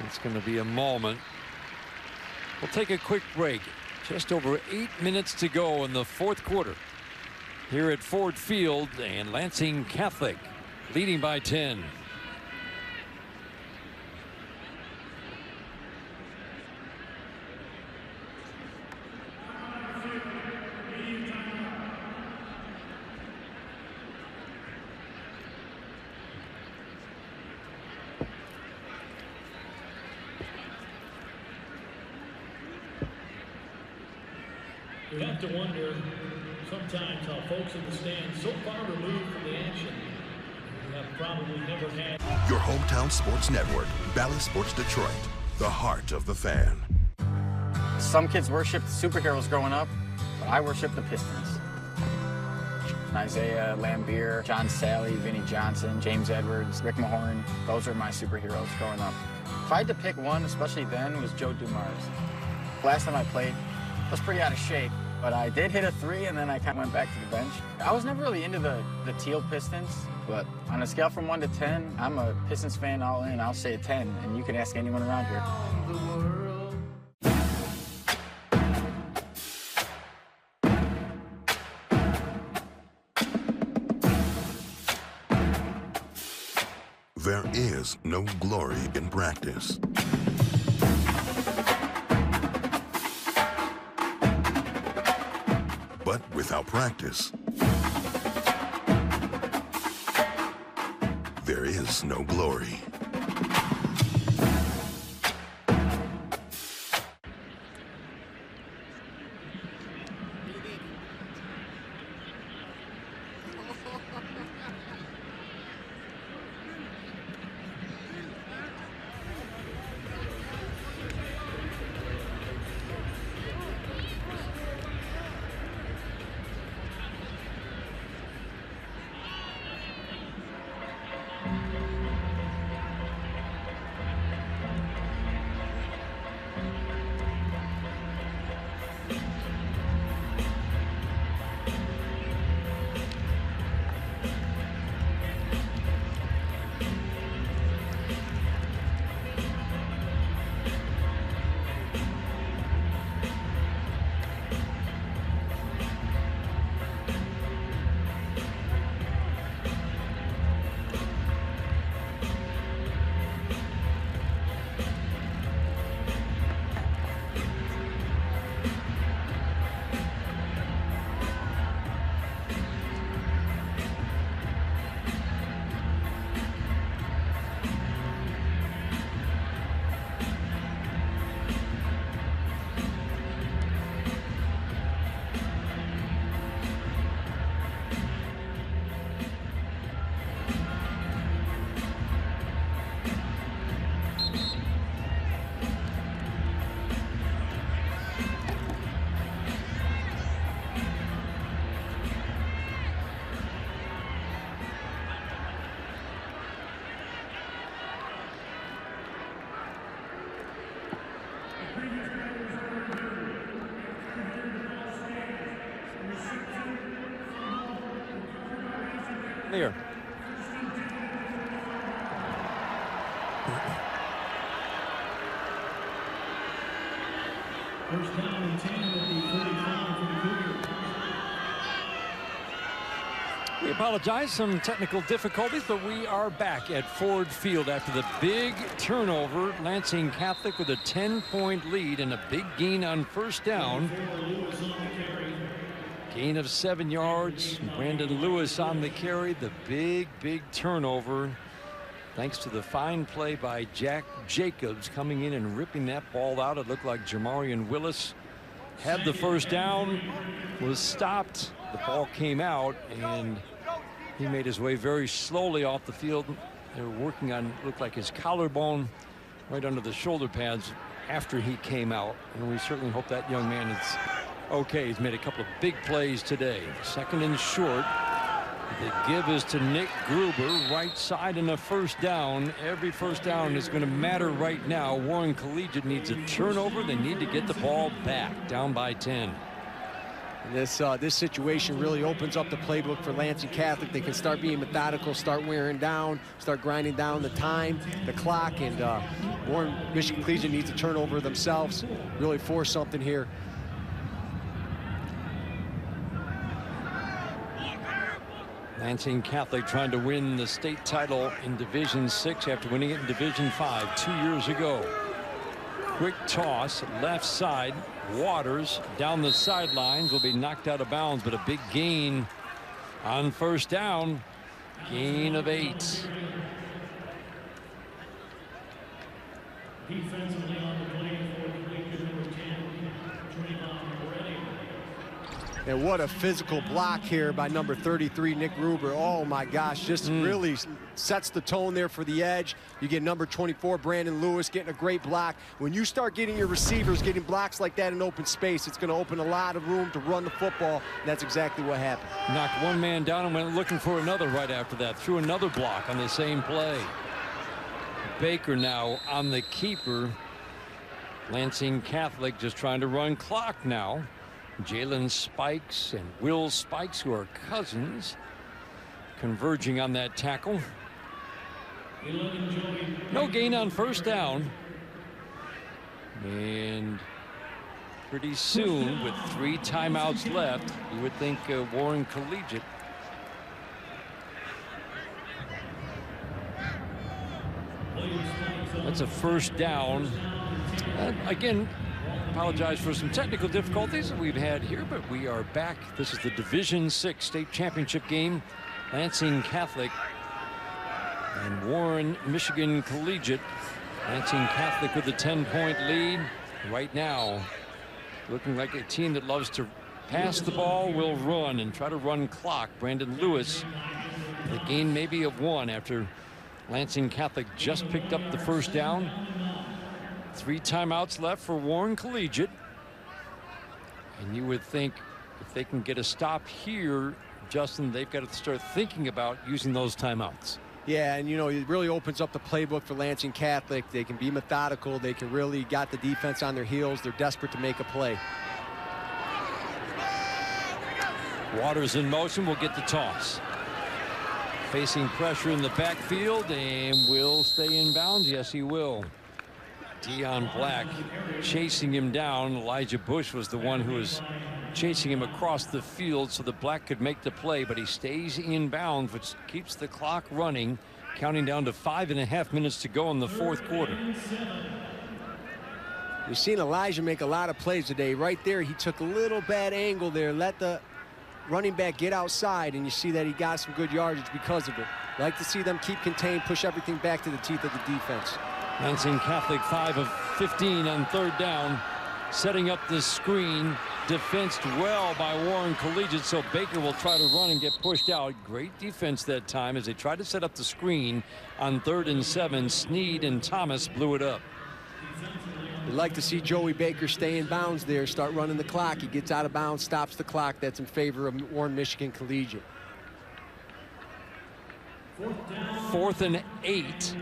It's going to be a moment. We'll take a quick break. Just over 8 minutes to go in the 4th quarter here at Ford Field, and Lansing Catholic leading by 10. You have to wonder sometimes how folks in the stands so far removed from the action have probably never had. Your hometown sports network, Bally Sports Detroit, the heart of the fan. Some kids worship superheroes growing up, but I worship the Pistons. Isaiah Lambeer, John Sally, Vinnie Johnson, James Edwards, Rick Mahorn. Those are my superheroes growing up. If I had to pick one, especially then, was Joe Dumars. Last time I played, I was pretty out of shape, but I did hit a 3, and then I kind of went back to the bench. I was never really into the teal Pistons, but on a scale from 1 to 10, I'm a Pistons fan all in. I'll say a 10, and you can ask anyone around here. There is no glory in practice. But without practice, there is no glory. Here. First down and 10 will be 45 for the Cougars. We apologize, some technical difficulties, but we are back at Ford Field after the big turnover. Lansing Catholic with a 10-point lead and a big gain on first down. Gain of 7 yards. Brandon Lewis on the carry. The big turnover. Thanks to the fine play by Jack Jacobs coming in and ripping that ball out. It looked like Jamarian Willis had the first down, was stopped. The ball came out, and he made his way very slowly off the field. They were working on, looked like his collarbone right under the shoulder pads after he came out. And we certainly hope that young man is okay. He's made a couple of big plays today. Second and short. The give is to Nick Gruber, right side, and a first down. Every first down is going to matter right now. Warren Collegiate needs a turnover. They need to get the ball back, down by 10. This situation really opens up the playbook for Lansing Catholic. They can start being methodical, start wearing down, start grinding down the time, the clock, and Warren Michigan Collegiate needs to turn over themselves, really force something here. Lansing Catholic trying to win the state title in Division 6 after winning it in Division 5 2 years ago. Quick toss, left side. Waters down the sidelines, will be knocked out of bounds, but a big gain on first down. Gain of 8. Defensively on the play for Collegiate number 10, Trayvon Redding. And what a physical block here by number 33, Nick Gruber. Oh my gosh, just really sets the tone there for the edge. You get number 24, Brandon Lewis, getting a great block. When you start getting your receivers getting blocks like that in open space, it's going to open a lot of room to run the football, and that's exactly what happened. Knocked one man down and went looking for another right after that. Threw another block on the same play. Baker now on the keeper. Lansing Catholic just trying to run clock now. Jalen Spikes and Will Spikes, who are cousins, converging on that tackle. No gain on first down. And pretty soon, with 3 timeouts left, you would think Warren Collegiate that's a first down. Again, apologize for some technical difficulties that we've had here, but we are back. This is the Division 6 state championship game. Lansing Catholic and Warren Michigan Collegiate. Lansing Catholic with a 10-point lead right now. Looking like a team that loves to pass the ball, will run and try to run clock. Brandon Lewis, the gain maybe of 1 after Lansing Catholic just picked up the first down. 3 timeouts left for Warren Collegiate. And you would think if they can get a stop here, Justin, they've got to start thinking about using those timeouts. Yeah, and you know, it really opens up the playbook for Lansing Catholic. They can be methodical. They can really got the defense on their heels. They're desperate to make a play. Waters in motion, will get the toss. Facing pressure in the backfield and will stay in bounds. Yes, he will. Dion Black chasing him down. Elijah Bush was the one who was chasing him across the field so that Black could make the play, but he stays in bounds, which keeps the clock running, counting down to 5.5 minutes to go in the 4th quarter. We've seen Elijah make a lot of plays today. Right there, he took a little bad angle there, let the running back get outside, and you see that he got some good yardage because of it. Like to see them keep contained, push everything back to the teeth of the defense. Lansing Catholic 5 of 15 on 3rd down, setting up the screen, defensed well by Warren Collegiate, so Baker will try to run and get pushed out. Great defense that time as they tried to set up the screen on 3rd and 7. Sneed and Thomas blew it up. We'd like to see Joey Baker stay in bounds there, start running the clock. He gets out of bounds, stops the clock. That's in favor of Warren Michigan Collegiate. 4th and 8.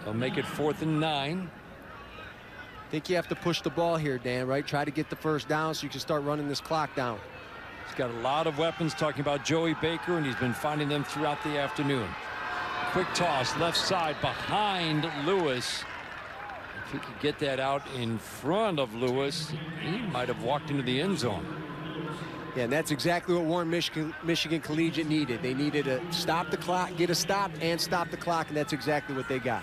They'll make it 4th and 9. I think you have to push the ball here, Dan, right? Try to get the first down so you can start running this clock down. He's got a lot of weapons, talking about Joey Baker, and he's been finding them throughout the afternoon. Quick toss, left side behind Lewis. If he could get that out in front of Lewis, he might have walked into the end zone. Yeah, and that's exactly what Warren Michigan Collegiate needed. They needed to stop the clock, get a stop, and stop the clock, and that's exactly what they got.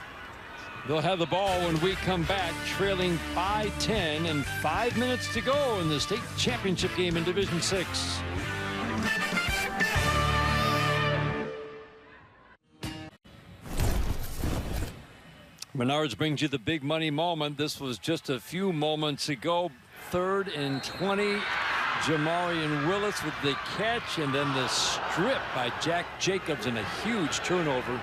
They'll have the ball when we come back, trailing by 10 and 5 minutes to go in the state championship game in Division 6. Menards brings you the big money moment. This was just a few moments ago. 3rd and 20. Jamarian Willis with the catch, and then the strip by Jack Jacobs, and a huge turnover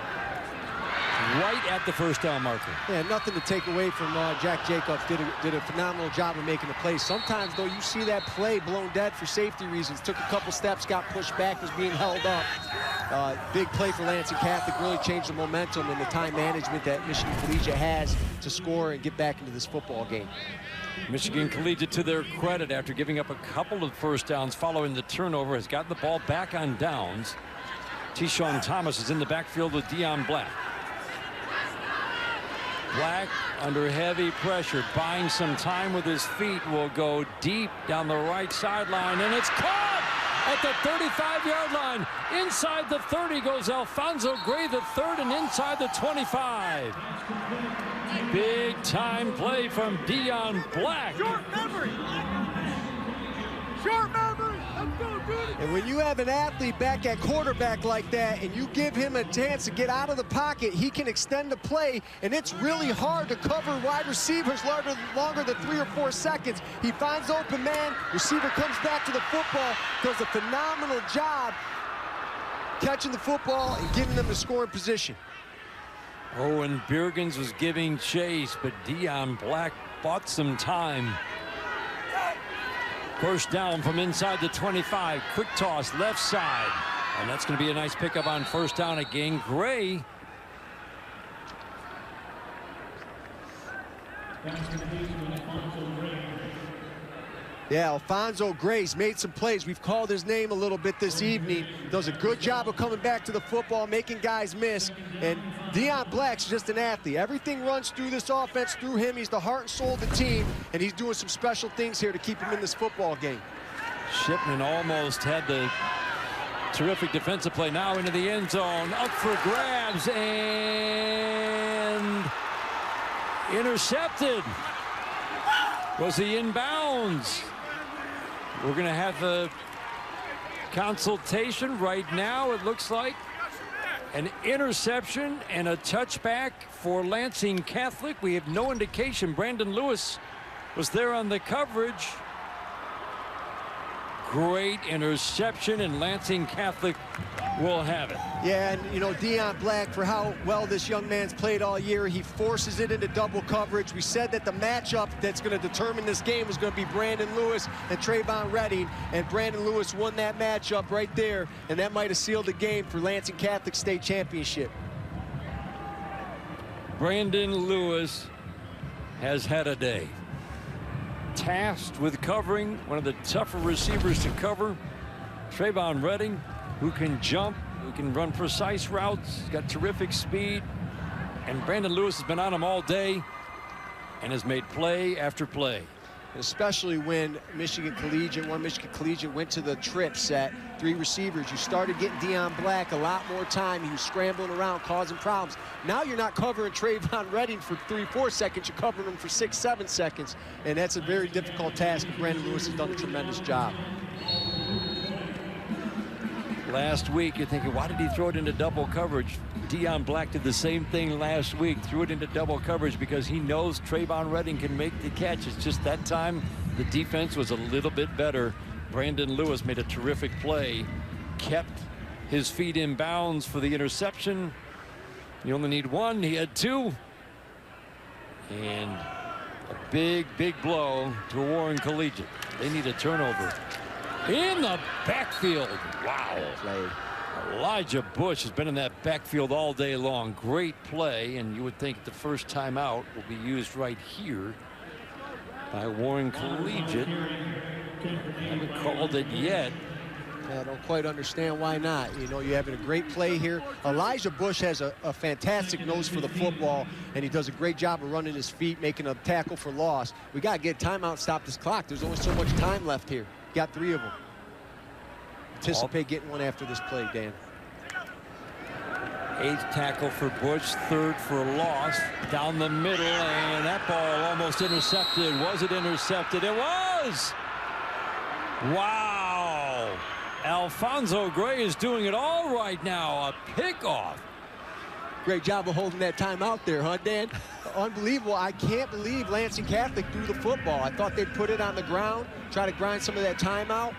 right at the first down marker. Yeah, nothing to take away from Jack Jacobs. Did a phenomenal job of making the play. Sometimes, though, you see that play blown dead for safety reasons. Took a couple steps, got pushed back, was being held up. Big play for Lansing Catholic. Really changed the momentum and the time management that Michigan Collegiate has to score and get back into this football game. Michigan Collegiate, to their credit, after giving up a couple of first downs following the turnover, has gotten the ball back on downs. Tyshawn Thomas is in the backfield with Deion Black. Black under heavy pressure, buying some time with his feet, will go deep down the right sideline, and it's caught at the 35-yard line. Inside the 30 goes Alfonso Gray, the third, and inside the 25. Big time play from Deion Black. Short memory. Short memory. Let's go, dude. And when you have an athlete back at quarterback like that, and you give him a chance to get out of the pocket, he can extend the play, and it's really hard to cover wide receivers longer than 3 or 4 seconds. He finds open man, receiver comes back to the football, does a phenomenal job catching the football and getting them to score in position. Owen Birgens was giving chase, but Deion Black bought some time. First down from inside the 25. Quick toss left side. And that's going to be a nice pickup on first down again. Gray. Yeah, Alfonso Gray's made some plays. We've called his name a little bit this evening. Does a good job of coming back to the football, making guys miss. And Deion Black's just an athlete. Everything runs through this offense, through him. He's the heart and soul of the team, and he's doing some special things here to keep him in this football game. Shipman almost had the terrific defensive play. Now into the end zone, up for grabs, and intercepted. Was he in bounds? We're going to have a consultation right now. It looks like an interception and a touchback for Lansing Catholic. We have no indication. Brandon Lewis was there on the coverage. Great interception, and Lansing Catholic will have it. Yeah, and you know, Deion Black, for how well this young man's played all year, he forces it into double coverage. We said that the matchup that's going to determine this game was going to be Brandon Lewis and Trayvon Redding, and Brandon Lewis won that matchup right there, and that might have sealed the game for Lansing Catholic State Championship. Brandon Lewis has had a day. Tasked with covering one of the tougher receivers to cover, Trayvon Redding, who can jump, who can run precise routes, he's got terrific speed, and Brandon Lewis has been on him all day and has made play after play. Especially when Warren Michigan Collegiate went to the trip set, 3 receivers. You started getting Deion Black a lot more time. He was scrambling around, causing problems. Now you're not covering Trayvon Redding for 3-4 seconds. You're covering him for 6-7 seconds. And that's a very difficult task. Brandon Lewis has done a tremendous job. Last week, you're thinking, why did he throw it into double coverage? Deion Black did the same thing last week, threw it into double coverage because he knows Trayvon Redding can make the catch. It's just that time the defense was a little bit better. Brandon Lewis made a terrific play, kept his feet in bounds for the interception. You only need 1, he had 2. And a big, big blow to Warren Collegiate. They need a turnover. In the backfield. Wow. Play. Elijah Bush has been in that backfield all day long. Great play, and you would think the first time out will be used right here by Warren Collegiate. Haven't called it yet. I don't quite understand why not. You know, you're having a great play here. Elijah Bush has a fantastic nose for the football, and he does a great job of running his feet, making a tackle for loss. We got to get timeout, stop this clock. There's only so much time left here. Got 3 of them. Anticipate getting one after this play, Dan. 8th tackle for Bush, 3rd for loss. Down the middle, and that ball almost intercepted. Was it intercepted? It was! Wow! Alfonso Gray is doing it all right now. A pickoff. Great job of holding that time out there, huh, Dan? Unbelievable. I can't believe Lansing Catholic threw the football. I thought they'd put it on the ground, try to grind some of that time out.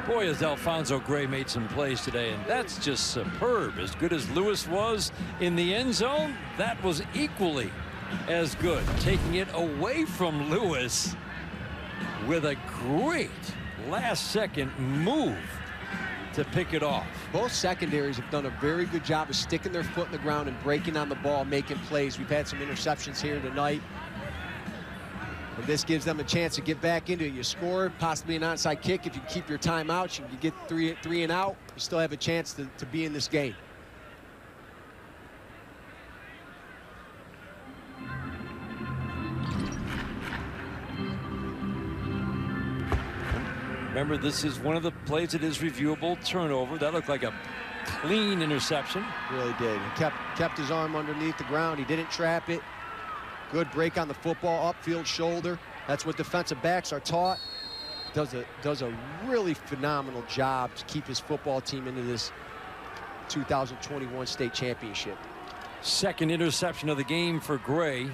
Boy, has Alfonso Gray made some plays today, and that's just superb. As good as Lewis was in the end zone, that was equally as good. Taking it away from Lewis with a great last-second move to pick it off. Both secondaries have done a very good job of sticking their foot in the ground and breaking on the ball, making plays. We've had some interceptions here tonight. And this gives them a chance to get back into it. You score, possibly an onside kick. If you keep your time out, you can get three and out. You still have a chance to be in this game. Remember, this is one of the plays that is reviewable. Turnover. That looked like a clean interception. Really did. He kept his arm underneath the ground. He didn't trap it. Good break on the football, upfield shoulder. That's what defensive backs are taught. Does a really phenomenal job to keep his football team into this 2021 state championship. 2nd interception of the game for Gray.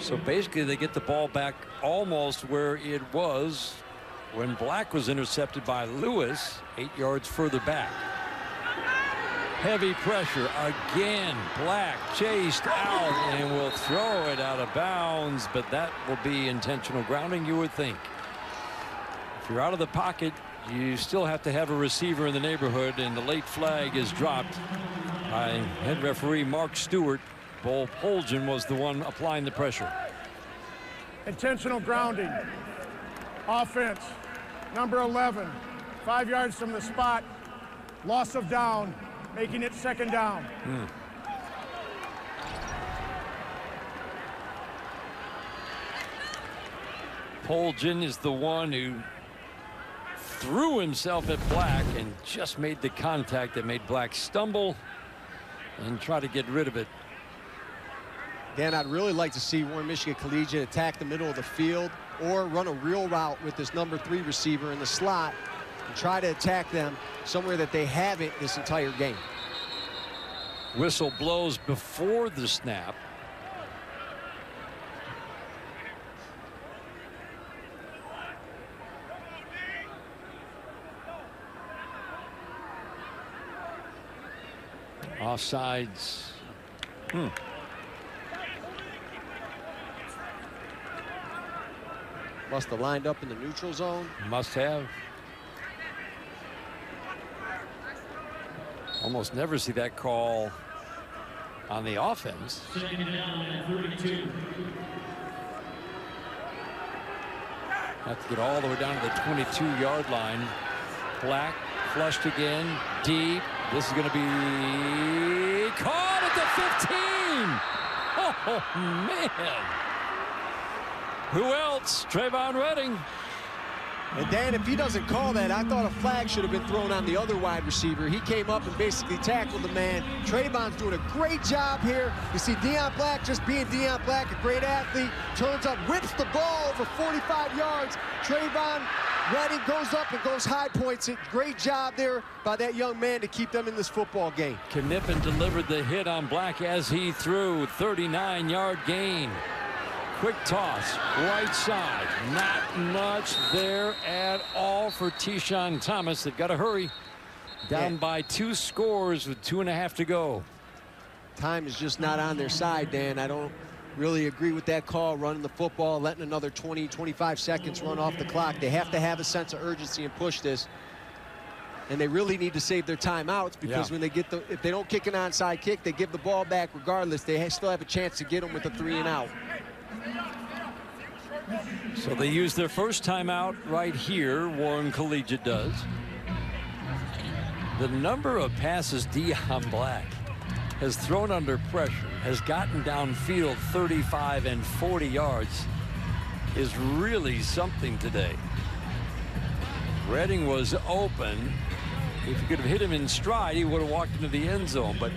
So basically they get the ball back almost where it was when Black was intercepted by Lewis, 8 yards further back. Heavy pressure again. Black chased out and will throw it out of bounds, but that will be intentional grounding, you would think. If you're out of the pocket, you still have to have a receiver in the neighborhood, and the late flag is dropped by head referee Mark Stewart. Bo Poljan was the one applying the pressure. Intentional grounding. Offense, number 11, 5 yards from the spot. Loss of down, making it 2nd down. Poljan is the one who threw himself at Black and just made the contact that made Black stumble and try to get rid of it. Dan, I'd really like to see Warren Michigan Collegiate attack the middle of the field or run a real route with this number 3 receiver in the slot and try to attack them somewhere that they haven't this entire game. Whistle blows before the snap. Offsides. Must have lined up in the neutral zone. Must have. Almost never see that call on the offense. 2nd down and 32. Have to get all the way down to the 22-yard line. Black flushed again, deep. This is going to be caught at the 15. Oh, man. Who else? Trayvon Redding. And Dan, if he doesn't call that, I thought a flag should have been thrown on the other wide receiver. He came up and basically tackled the man. Trayvon's doing a great job here. You see Deion Black just being Deion Black, a great athlete, turns up, whips the ball over 45 yards. Trayvon Redding goes up and goes high points it. Great job there by that young man to keep them in this football game. Knippen delivered the hit on Black as he threw. 39-yard gain. Quick toss, right side. Not much there at all for Tyshawn Thomas. They've got to hurry. Down by 2 scores with 2.5 to go. Time is just not on their side, Dan. I don't really agree with that call, running the football, letting another 20, 25 seconds run off the clock. They have to have a sense of urgency and push this. And they really need to save their timeouts because when they get if they don't kick an onside kick, they give the ball back regardless. They still have a chance to get them with a 3 and out. So they use their first timeout right here. Warren Collegiate does. The number of passes Dion Black has thrown under pressure, has gotten downfield 35 and 40 yards, is really something today. Redding was open. If you could have hit him in stride, he would have walked into the end zone, but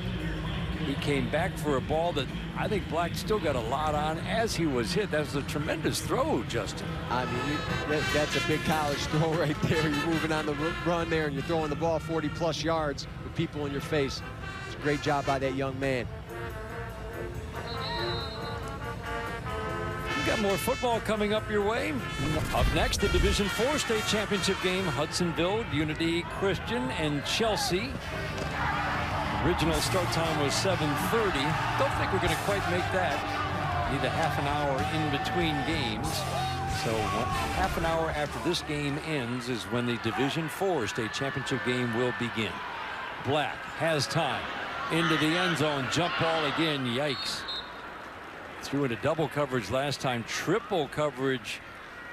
he came back for a ball that I think Black still got a lot on as he was hit. That was a tremendous throw, Justin. I mean, that's a big college throw right there. You're moving on the run there, and you're throwing the ball 40-plus yards with people in your face. It's a great job by that young man. We've got more football coming up your way. Up next, the Division IV state championship game. Hudsonville, Unity Christian, and Chelsea. Original start time was 7:30. Don't think we're going to quite make that. Need a half an hour in between games. So half an hour after this game ends is when the Division IV state championship game will begin. Black has time. Into the end zone. Jump ball again. Yikes. Threw into double coverage last time. Triple coverage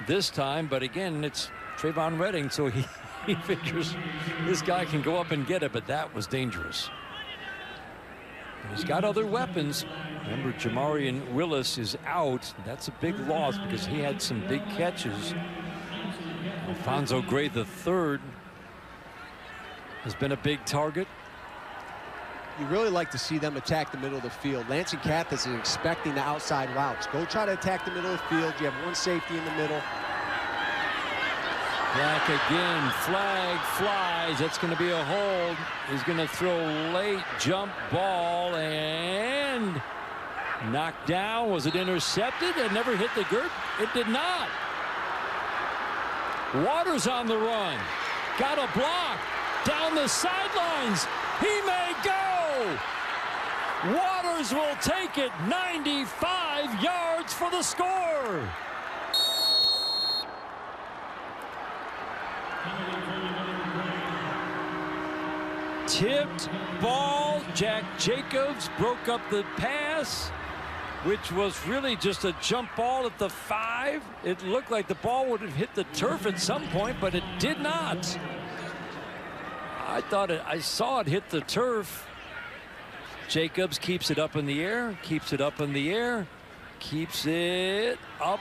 this time. But again, it's Trayvon Redding. So he figures this guy can go up and get it. But that was dangerous. He's got other weapons. Remember, Jamarian Willis is out. That's a big loss because he had some big catches. Alfonso Gray III has been a big target. You really like to see them attack the middle of the field. Lansing Catholic is expecting the outside routes. Go try to attack the middle of the field. You have one safety in the middle. Black again, flag flies. That's going to be a hold. He's going to throw late jump ball and knocked down. Was it intercepted? It never hit the girth. It did not. Waters on the run. Got a block down the sidelines. He may go. Waters will take it. 95 yards for the score. Tipped ball. Jack Jacobs broke up the pass, which was really just a jump ball at the 5. It looked like the ball would have hit the turf at some point, but it did not. I saw it hit the turf. Jacobs keeps it up in the air, keeps it up in the air, keeps it up.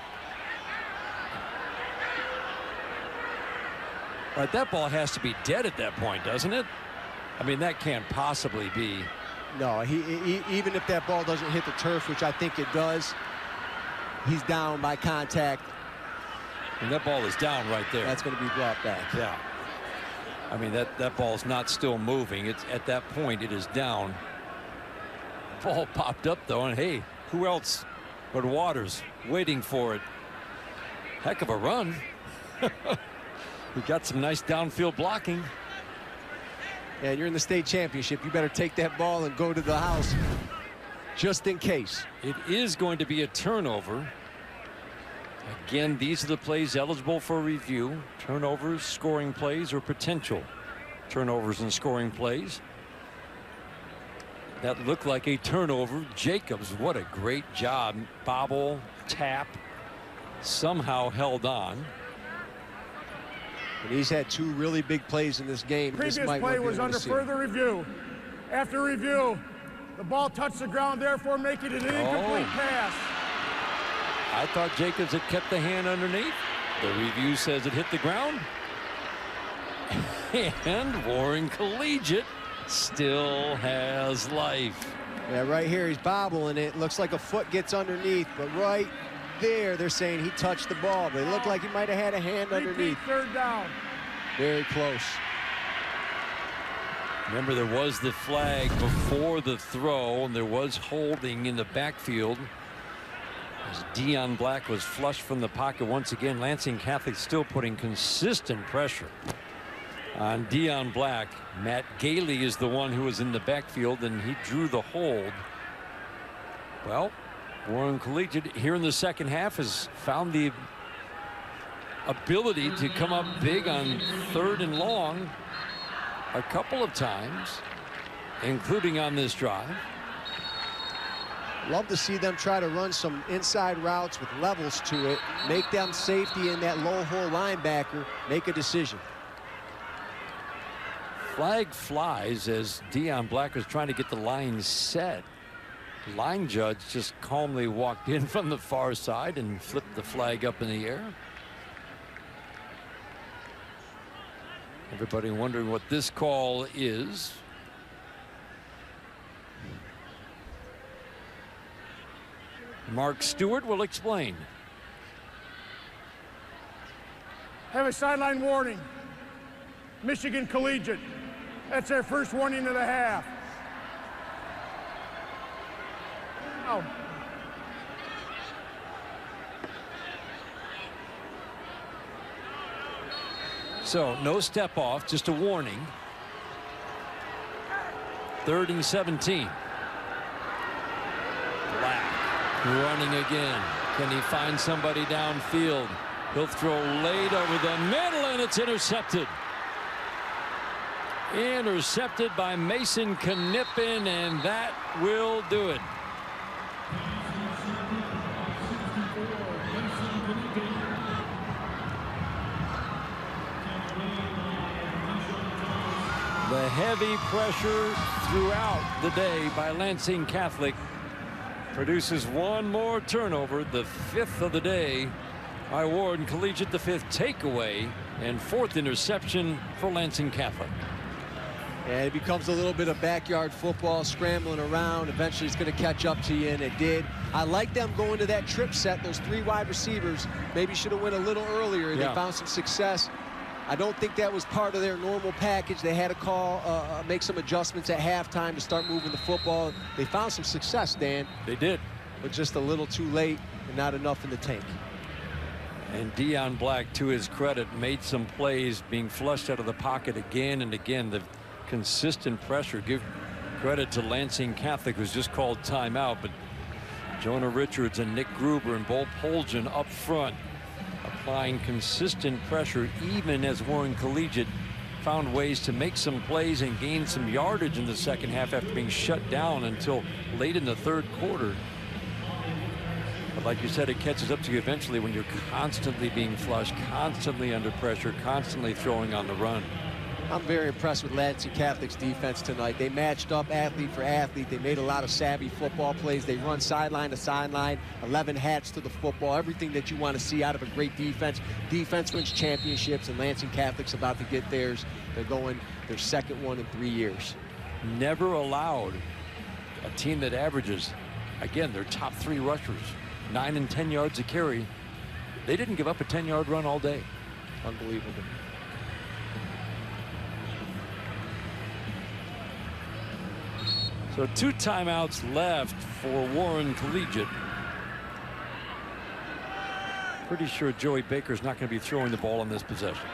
All right, that ball has to be dead at that point, doesn't it? I mean, that can't possibly be. No, even if that ball doesn't hit the turf, which I think it does, he's down by contact. And that ball is down right there. That's going to be brought back. Yeah. I mean, that ball's not still moving. It's at that point, it is down. Ball popped up, though, and hey, who else but Waters waiting for it? Heck of a run. We got some nice downfield blocking. And you're in the state championship. You better take that ball and go to the house just in case. It is going to be a turnover. Again, these are the plays eligible for review. Turnovers, scoring plays, or potential turnovers and scoring plays. That looked like a turnover. Jacobs, what a great job. Bobble, tap, somehow held on. And he's had 2 really big plays in this game. Previous play was under further review. After review, the ball touched the ground, therefore making it an incomplete pass. I thought Jacobs had kept the hand underneath. The review says it hit the ground. And Warren Collegiate still has life. Yeah, right here he's bobbling it. Looks like a foot gets underneath, but right there they're saying he touched the ball. But it looked like he might have had a hand underneath. Third down. Very close. Remember, there was the flag before the throw, and there was holding in the backfield as Dion Black was flushed from the pocket once again. Lansing Catholic still putting consistent pressure on Dion Black. Matt Gailey is the one who was in the backfield, and he drew the hold. Well, Warren Collegiate here in the second half has found the ability to come up big on 3rd and long a couple of times, including on this drive. Love to see them try to run some inside routes with levels to it, make them safety in that low hole linebacker, make a decision. Flag flies as Deion Black was trying to get the line set. Line judge just calmly walked in from the far side and flipped the flag up in the air. Everybody wondering what this call is. Mark Stewart will explain. Have a sideline warning. Michigan Collegiate. That's their first warning of the half. Oh. So no step off, just a warning. 3rd and 17. Black running again. Can he find somebody downfield? He'll throw late over the middle, and it's intercepted. Intercepted by Mason Knippen, and that will do it. The heavy pressure throughout the day by Lansing Catholic produces one more turnover, the 5th of the day by Warren Collegiate, the 5th takeaway and 4th interception for Lansing Catholic. And it becomes a little bit of backyard football, scrambling around. Eventually it's going to catch up to you, and it did. I like them going to that trip set. Those 3 wide receivers maybe should have went a little earlier. They found some success. I don't think that was part of their normal package. They had to call, make some adjustments at halftime to start moving the football. They found some success, Dan. They did. But just a little too late and not enough in the tank. And Deion Black, to his credit, made some plays being flushed out of the pocket again and again. The consistent pressure. Give credit to Lansing Catholic, who's just called timeout, but Jonah Richards and Nick Gruber and Bo Poljan up front, applying consistent pressure, even as Warren Collegiate found ways to make some plays and gain some yardage in the second half after being shut down until late in the 3rd quarter. But like you said, it catches up to you eventually when you're constantly being flushed, constantly under pressure, constantly throwing on the run. I'm very impressed with Lansing Catholic's defense tonight. They matched up athlete for athlete. They made a lot of savvy football plays. They run sideline to sideline, 11 hats to the football, everything that you want to see out of a great defense. Defense wins championships, and Lansing Catholic's about to get theirs. They're going their 2nd one in 3 years. Never allowed a team that averages, again, their top 3 rushers, 9 and 10 yards a carry. They didn't give up a 10-yard run all day. Unbelievable. So 2 timeouts left for Warren Collegiate. Pretty sure Joey Baker's not going to be throwing the ball in this possession.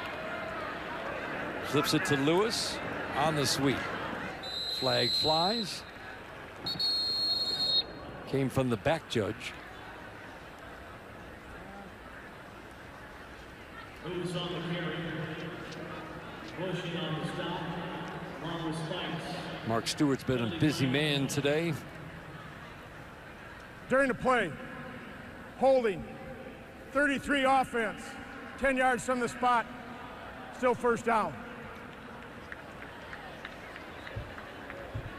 Flips it to Lewis on the sweep. Flag flies. Came from the back judge. Lewis on the carry. Motion on the stop. Along with Spikes. Mark Stewart's been a busy man today. During the play, holding, 33 offense, 10 yards from the spot, still 1st down.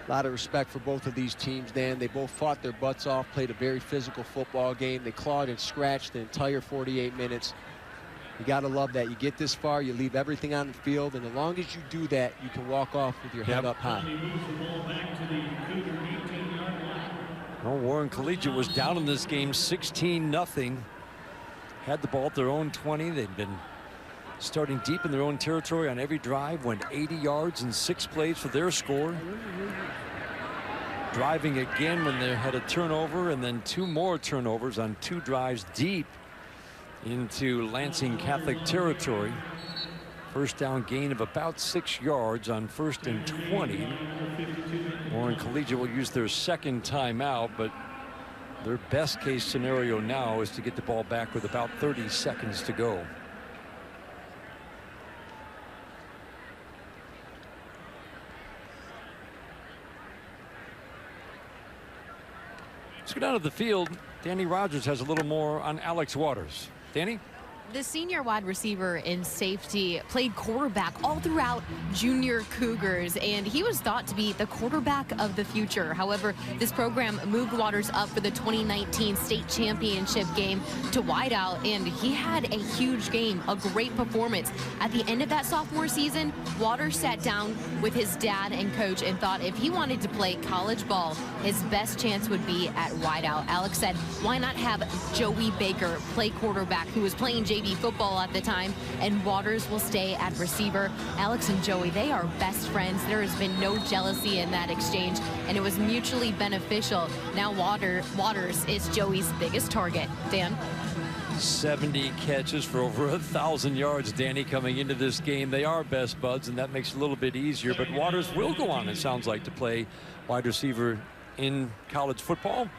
A lot of respect for both of these teams, Dan. They both fought their butts off, played a very physical football game. They clawed and scratched the entire 48 minutes. You got to love that. You get this far, you leave everything on the field, and as long as you do that, you can walk off with your head up high. Well, Warren Collegiate was down in this game 16-0. Had the ball at their own 20. They'd been starting deep in their own territory on every drive, went 80 yards in 6 plays for their score. Driving again when they had a turnover, and then 2 more turnovers on 2 drives deep into Lansing Catholic territory. 1st down gain of about 6 yards on 1st and 20. Warren Collegiate will use their 2nd timeout, but their best case scenario now is to get the ball back with about 30 seconds to go. Let's go down to the field. Dannie Rogers has a little more on Alex Waters. Danny? The senior wide receiver in safety played quarterback all throughout junior Cougars, and he was thought to be the quarterback of the future. However, this program moved Waters up for the 2019 state championship game to wideout, and he had a huge game, a great performance. At the end of that sophomore season, Waters sat down with his dad and coach and thought if he wanted to play college ball, his best chance would be at wideout. Alex said, why not have Joey Baker play quarterback, who was playing JV football at the time, and Waters will stay at receiver. Alex and Joey, they are best friends. There has been no jealousy in that exchange, and it was mutually beneficial. Now Waters is Joey's biggest target. Dan? 70 catches for over 1,000 yards, Danny, coming into this game. They are best buds, and that makes it a little bit easier, but Waters will go on, it sounds like, to play wide receiver in college football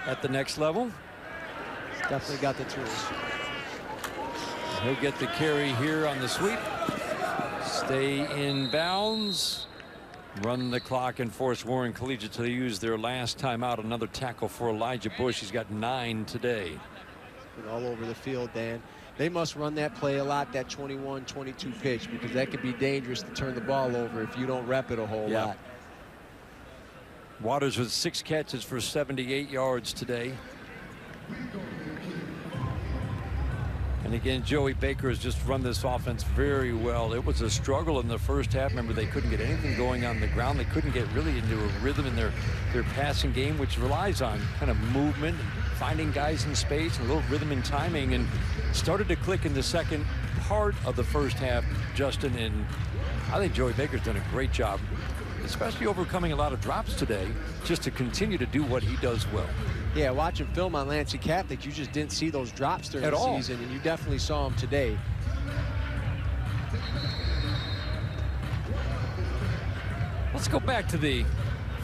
at the next level. Definitely got the tools. He'll get the carry here on the sweep. Stay in bounds. Run the clock and force Warren Collegiate to use their last timeout. Another tackle for Elijah Bush. He's got 9 today. And all over the field, Dan. They must run that play a lot, that 21-22 pitch, because that could be dangerous to turn the ball over if you don't rep it a whole lot. Waters with 6 catches for 78 yards today. And again, Joey Baker has just run this offense very well. It was a struggle in the first half. Remember, they couldn't get anything going on the ground. They couldn't get really into a rhythm in their passing game, which relies on kind of movement, finding guys in space, and a little rhythm and timing, and started to click in the second part of the first half, Justin. And I think Joey Baker's done a great job, especially overcoming a lot of drops today, just to continue to do what he does well. Yeah, watching film on Lansing Catholic, you just didn't see those drops during the season, and you definitely saw them today. Let's go back to the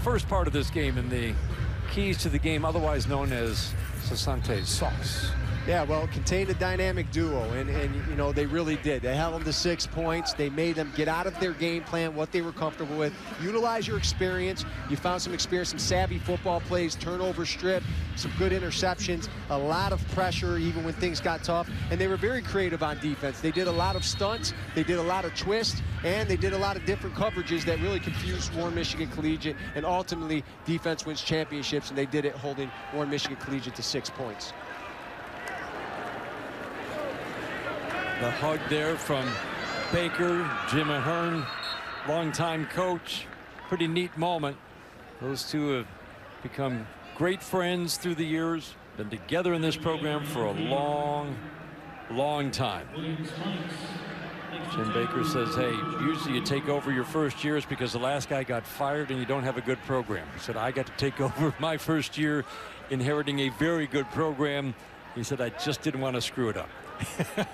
first part of this game and the keys to the game, otherwise known as Cessante's sauce. Yeah, well, contained a dynamic duo, and you know, they really did. They held them to 6 points. They made them get out of their game plan, what they were comfortable with. Utilize your experience. You found some experience, some savvy football plays, turnover strip, some good interceptions, a lot of pressure even when things got tough, and they were very creative on defense. They did a lot of stunts, they did a lot of twists, and they did a lot of different coverages that really confused Warren Michigan Collegiate, and ultimately defense wins championships, and they did it holding Warren Michigan Collegiate to 6 points. The hug there from Baker, Jim Ahern, longtime coach. Pretty neat moment. Those two have become great friends through the years, been together in this program for a long, long time. Jim Baker says, hey, usually you take over your first years because the last guy got fired and you don't have a good program. He said, I got to take over my first year inheriting a very good program. He said, I just didn't want to screw it up.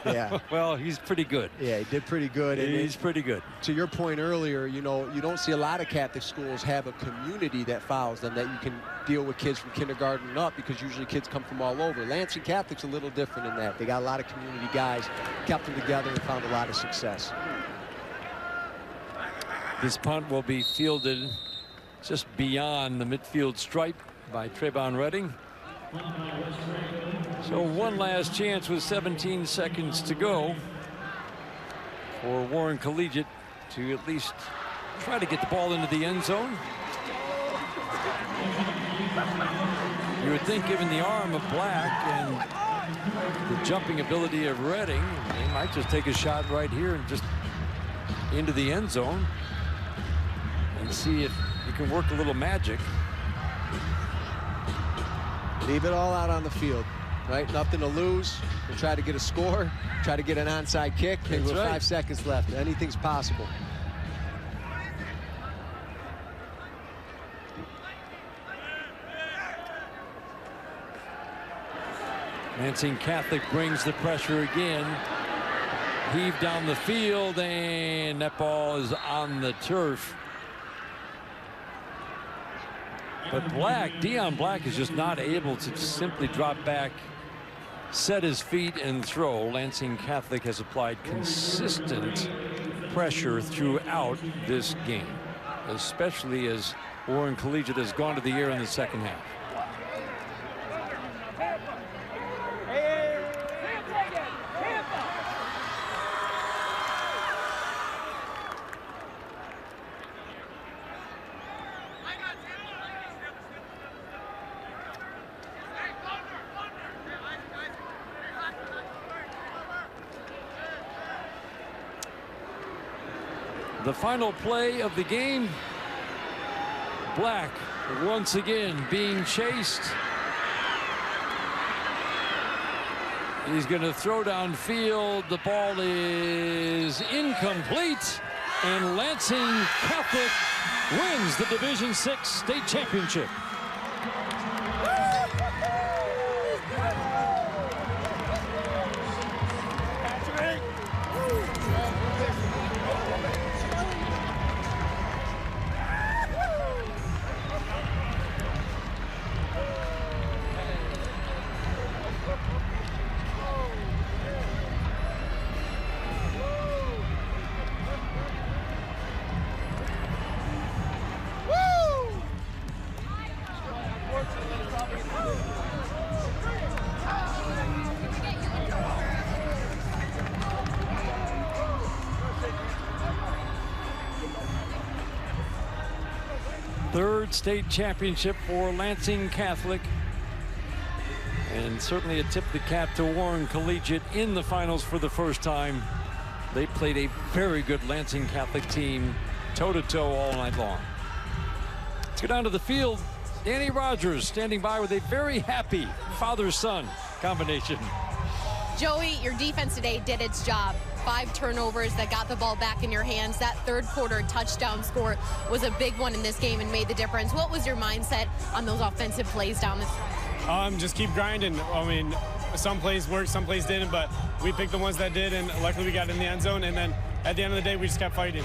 Yeah. Well, he's pretty good. Yeah, he did pretty good. He's pretty good. To your point earlier, you know, you don't see a lot of Catholic schools have a community that follows them, that you can deal with kids from kindergarten and up, because usually kids come from all over. Lansing Catholic's a little different in that. They got a lot of community guys, kept them together, and found a lot of success. This punt will be fielded just beyond the midfield stripe by Trayvon Redding. So one last chance with 17 seconds to go for Warren Collegiate to at least try to get the ball into the end zone. You would think, given the arm of Black and the jumping ability of Redding, they might just take a shot right here and just into the end zone and see if you can work a little magic. Leave it all out on the field, right? Nothing to lose. We'll try to get a score, try to get an onside kick, and with 5 seconds left. Anything's possible. Lansing Catholic brings the pressure again. Heave down the field, and that ball is on the turf. But Black, Deion Black, is just not able to simply drop back, set his feet, and throw. Lansing Catholic has applied consistent pressure throughout this game, especially as Warren Collegiate has gone to the air in the second half. The final play of the game. Black once again being chased. He's going to throw downfield. The ball is incomplete. And Lansing Catholic wins the Division VI state championship. Third state championship for Lansing Catholic. And certainly a tip the cap to Warren Collegiate in the finals for the first time. They played a very good Lansing Catholic team, toe-to-toe all night long. Let's go down to the field. Dannie Rogers standing by with a very happy father-son combination. Joey, your defense today did its job. 5 turnovers that got the ball back in your hands. That third quarter touchdown score was a big one in this game and made the difference. What was your mindset on those offensive plays down the stretch? Just keep grinding. I mean, some plays worked, some plays didn't, but we picked the ones that did, and luckily we got in the end zone, and then at the end of the day, we just kept fighting.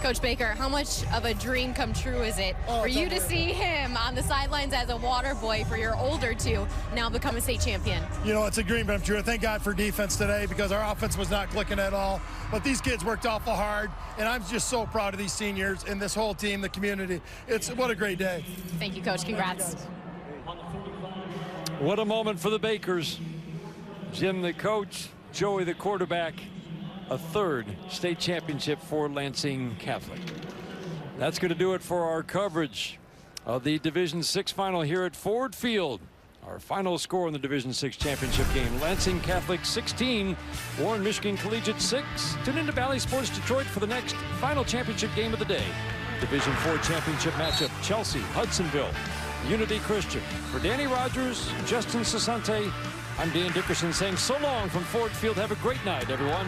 Coach Baker, how much of a dream come true is it for you to see him on the sidelines as a water boy for your older two now become a state champion? You know, it's a dream come true. Thank God for defense today because our offense was not clicking at all. But these kids worked awful hard, and I'm just so proud of these seniors and this whole team, the community. What a great day. Thank you, Coach. Congrats. What a moment for the Bakers. Jim, the coach, Joey, the quarterback. A third state championship for Lansing Catholic. That's going to do it for our coverage of the Division VI final here at Ford Field. Our final score in the Division VI championship game, Lansing Catholic 16, Warren Michigan Collegiate 6. Tune into Bally Sports Detroit for the next final championship game of the day. Division IV championship matchup, Chelsea, Hudsonville, Unity Christian. For Dannie Rogers, Justin Cessante, I'm Dan Dickerson saying so long from Ford Field. Have a great night, everyone.